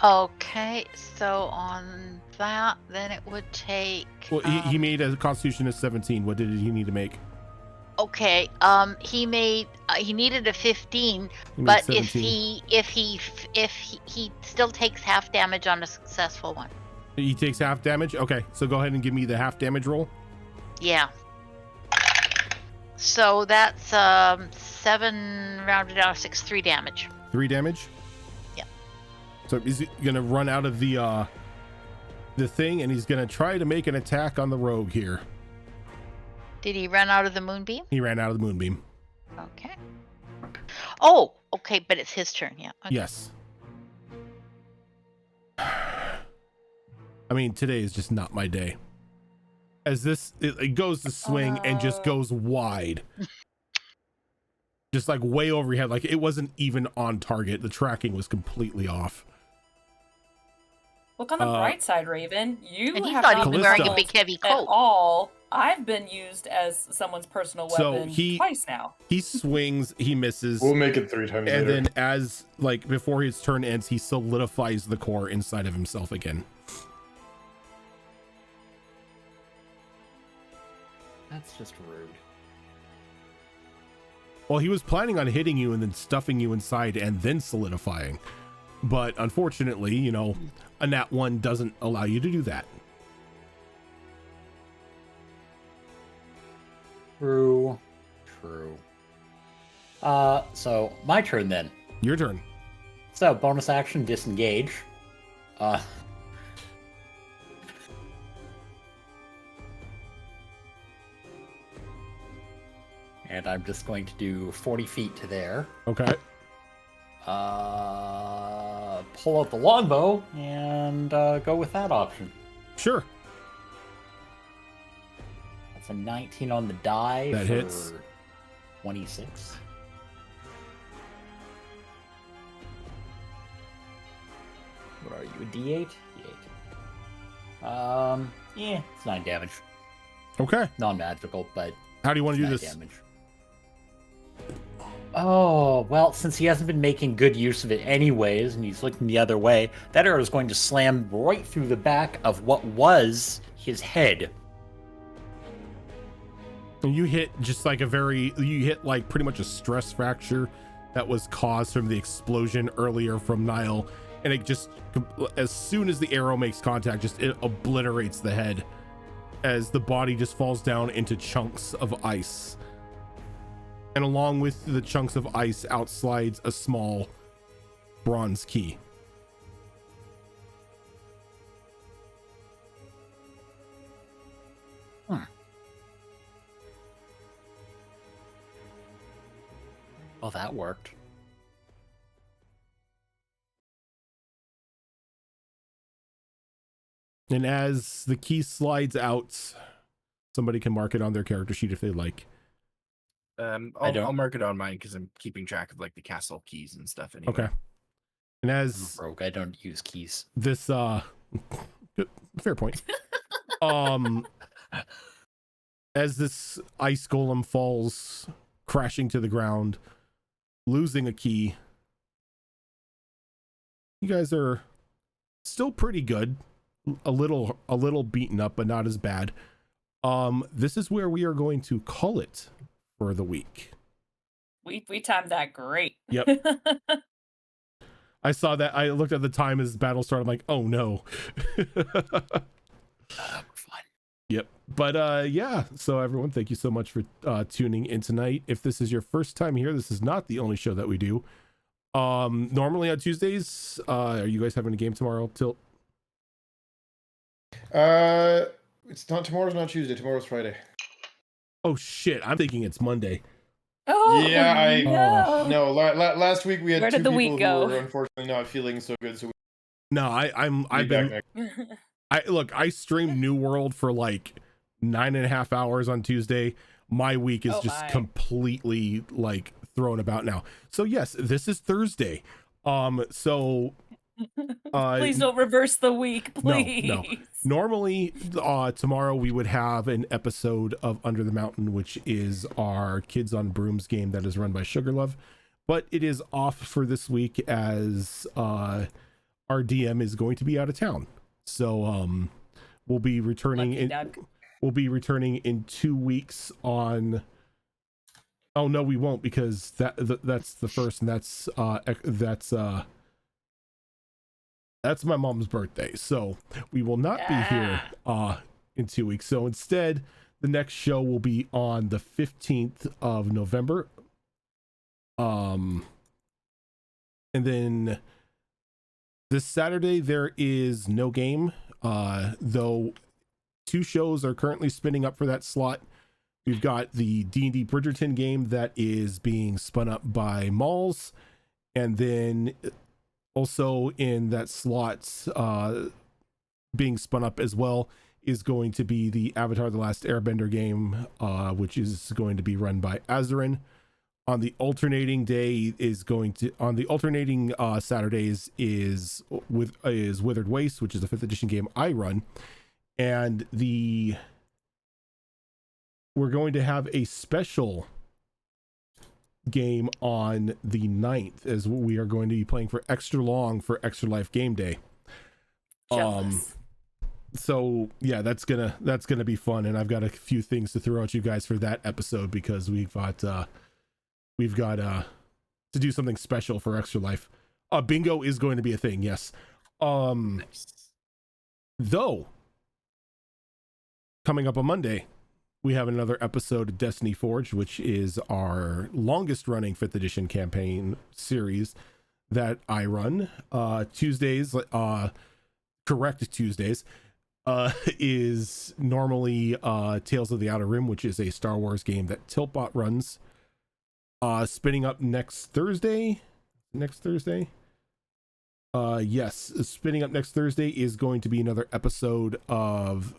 Speaker 1: Okay, so on that, then it would take.
Speaker 2: Well, he made a Constitution of 17. What did he need to make?
Speaker 1: Okay, he needed a 15,
Speaker 2: He made
Speaker 1: but
Speaker 2: 17.
Speaker 1: if he still takes half damage on a successful one.
Speaker 2: He takes half damage. Okay, so go ahead and give me the half damage roll.
Speaker 1: Yeah. So that's 7 rounded out of 6, 3 damage.
Speaker 2: 3 damage.
Speaker 1: Yeah.
Speaker 2: So he's gonna run out of the thing, and he's gonna try to make an attack on the rogue here.
Speaker 1: Did he run out of the moonbeam?
Speaker 2: He ran out of the moonbeam.
Speaker 1: Okay. Oh, okay, but it's his turn. Yeah. Okay.
Speaker 2: Yes. I mean, today is just not my day. As this, it goes to swing and just goes wide. Just like way over your head. Like it wasn't even on target. The tracking was completely off.
Speaker 6: Look on the bright side, Raven. You
Speaker 1: And he's
Speaker 6: have
Speaker 1: not
Speaker 6: not
Speaker 1: even
Speaker 6: been
Speaker 1: wearing a
Speaker 6: killed
Speaker 1: big heavy
Speaker 6: at
Speaker 1: coat.
Speaker 6: all. I've been used as someone's personal
Speaker 2: So
Speaker 6: weapon
Speaker 2: he-
Speaker 6: twice now.
Speaker 2: He swings, he misses.
Speaker 3: We'll make it 3 times
Speaker 2: And
Speaker 3: later.
Speaker 2: then as like before his turn ends, he solidifies the core inside of himself again.
Speaker 4: That's just rude.
Speaker 2: Well, he was planning on hitting you and then stuffing you inside and then solidifying. But unfortunately, you know, a nat 1 doesn't allow you to do that.
Speaker 4: True. So my turn then.
Speaker 2: Your turn.
Speaker 4: So bonus action, disengage. And I'm just going to do 40 feet to there.
Speaker 2: Okay.
Speaker 4: Pull out the longbow and go with that option.
Speaker 2: Sure.
Speaker 4: That's a 19 on the die.
Speaker 2: That
Speaker 4: for
Speaker 2: hits.
Speaker 4: 26. What are you, a D8? D8. Yeah, it's 9 damage.
Speaker 2: Okay.
Speaker 4: Non-magical, but
Speaker 2: How do you want to do
Speaker 4: 9
Speaker 2: this?
Speaker 4: damage. Oh, well, since he hasn't been making good use of it anyways, and he's looking the other way, that arrow is going to slam right through the back of what was his head.
Speaker 2: And you hit just like you hit like pretty much a stress fracture that was caused from the explosion earlier from Nile. And it just, as soon as the arrow makes contact, just it obliterates the head as the body just falls down into chunks of ice. And along with the chunks of ice outslides a small bronze key.
Speaker 4: Well, that worked.
Speaker 2: And as the key slides out, somebody can mark it on their character sheet if they like.
Speaker 5: I'll mark it on mine because I'm keeping track of like the castle keys and stuff anyway.
Speaker 2: Okay. And as
Speaker 4: Rogue, I don't use keys.
Speaker 2: this fair point. As this ice golem falls crashing to the ground, losing a key, you guys are still pretty good. A little beaten up, but not as bad. This is where we are going to call it for the week.
Speaker 6: We timed that great.
Speaker 2: Yep. I saw that. I looked at the time as battle started. I'm like, oh no.
Speaker 4: Fun.
Speaker 2: Yep. But yeah, so everyone, thank you so much for tuning in tonight. If this is your first time here, this is not the only show that we do. Normally on Tuesdays, are you guys having a game tomorrow, Tilt?
Speaker 3: It's not tomorrow's not Tuesday. Tomorrow's Friday.
Speaker 2: Oh shit, I'm thinking it's Monday.
Speaker 6: Oh,
Speaker 3: Yeah,
Speaker 6: no.
Speaker 3: No, last week we had
Speaker 6: Where
Speaker 3: two
Speaker 6: did the
Speaker 3: people
Speaker 6: week
Speaker 3: who
Speaker 6: go?
Speaker 3: were unfortunately not feeling so good. So
Speaker 2: No, I've been I streamed New World for like 9.5 hours on Tuesday. My week is just completely like thrown about now. So yes, this is Thursday. So
Speaker 6: Please don't reverse the week, please.
Speaker 2: No. Normally, tomorrow we would have an episode of Under the Mountain, which is our Kids on Brooms game that is run by Sugarlove. But it is off for this week as our DM is going to be out of town. So we'll be returning in 2 weeks on. Oh no, we won't, because that's the first, and that's That's my mom's birthday, so we will not be here in 2 weeks. So instead, the next show will be on the 15th of November. And then this Saturday there is no game, though 2 shows are currently spinning up for that slot. We've got the D&D Bridgerton game that is being spun up by Malls, and then also in that slot being spun up as well is going to be the Avatar The Last Airbender game, which is going to be run by Azarin. On the alternating day Saturdays is Withered Waste, which is the 5th edition game I run. And we're going to have a special game on the 9th, as we are going to be playing for Extra Long for Extra Life Game Day.
Speaker 7: Jealous.
Speaker 2: So yeah, that's gonna be fun, and I've got a few things to throw at you guys for that episode, because we've got to do something special for Extra Life. Bingo is going to be a thing, yes.
Speaker 5: Nice.
Speaker 2: Though coming up on Monday, we have another episode of Destiny Forge, which is our longest running 5th edition campaign series that I run. Tuesdays, correct Tuesdays, is normally Tales of the Outer Rim, which is a Star Wars game that Tiltbot runs. Spinning up next Thursday. Yes, spinning up next Thursday is going to be another episode of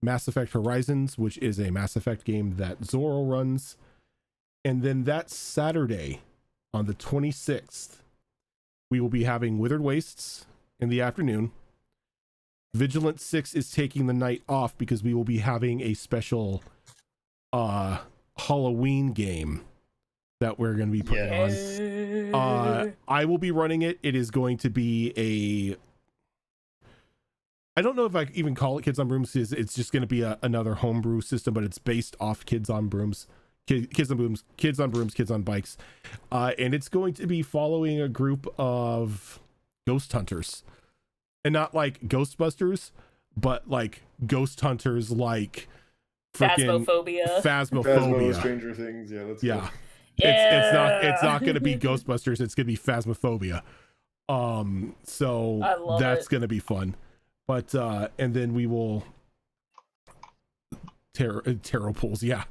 Speaker 2: Mass Effect Horizons, which is a Mass Effect game that Zorro runs. And then that Saturday, on the 26th, we will be having Withered Wastes in the afternoon. Vigilant 6 is taking the night off because we will be having a special Halloween game that we're going to be putting on. I will be running it. It is going to be I don't know if I even call it Kids on Brooms. It's just going to be another homebrew system, but it's based off Kids on Brooms. Kids on Brooms, Kids on Bikes. And it's going to be following a group of ghost hunters. And not like Ghostbusters, but like ghost hunters, like freaking Phasmophobia.
Speaker 3: Stranger Things, yeah, that's
Speaker 2: yeah.
Speaker 3: Cool.
Speaker 2: It's not going to be Ghostbusters. It's going to be Phasmophobia. So that's going to be fun. But and then we will tarot pools, yeah.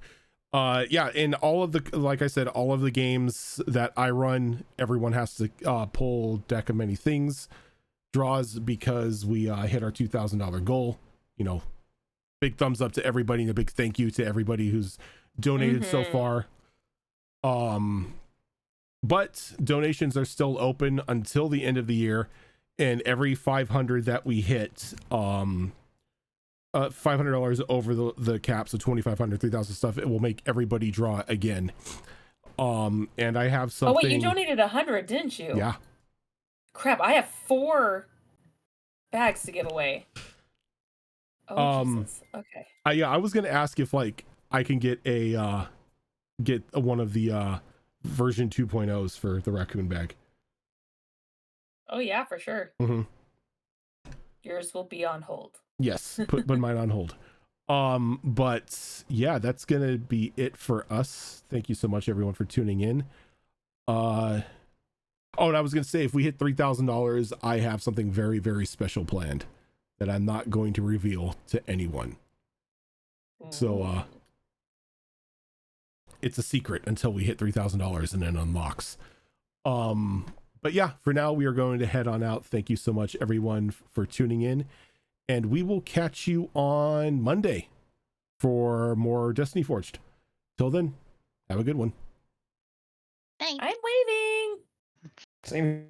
Speaker 2: And all of the, like I said, all of the games that I run, everyone has to pull Deck of Many Things draws, because we hit our $2,000 goal. You know, big thumbs up to everybody and a big thank you to everybody who's donated so far. But donations are still open until the end of the year, and every 500 that we hit, $500 over the cap, so 2,500, 3,000 stuff, it will make everybody draw again. And I have something.
Speaker 7: Oh wait, you donated 100, didn't you?
Speaker 2: Yeah.
Speaker 7: Crap, I have 4 bags to give away. Oh, Jesus. Okay.
Speaker 2: I was gonna ask if like I can get one of the version 2.0s for the raccoon bag.
Speaker 7: Oh yeah, for sure.
Speaker 2: Mm-hmm.
Speaker 7: Yours will be on hold.
Speaker 2: Yes, put mine on hold. But yeah, that's gonna be it for us. Thank you so much, everyone, for tuning in. Oh, and I was going to say, if we hit $3,000, I have something very, very special planned that I'm not going to reveal to anyone. So, it's a secret until we hit $3,000 and then unlocks. But yeah, for now, we are going to head on out. Thank you so much, everyone, for tuning in. And we will catch you on Monday for more Destiny Forged. Till then, have a good one.
Speaker 1: Thanks.
Speaker 7: I'm waving.
Speaker 3: Same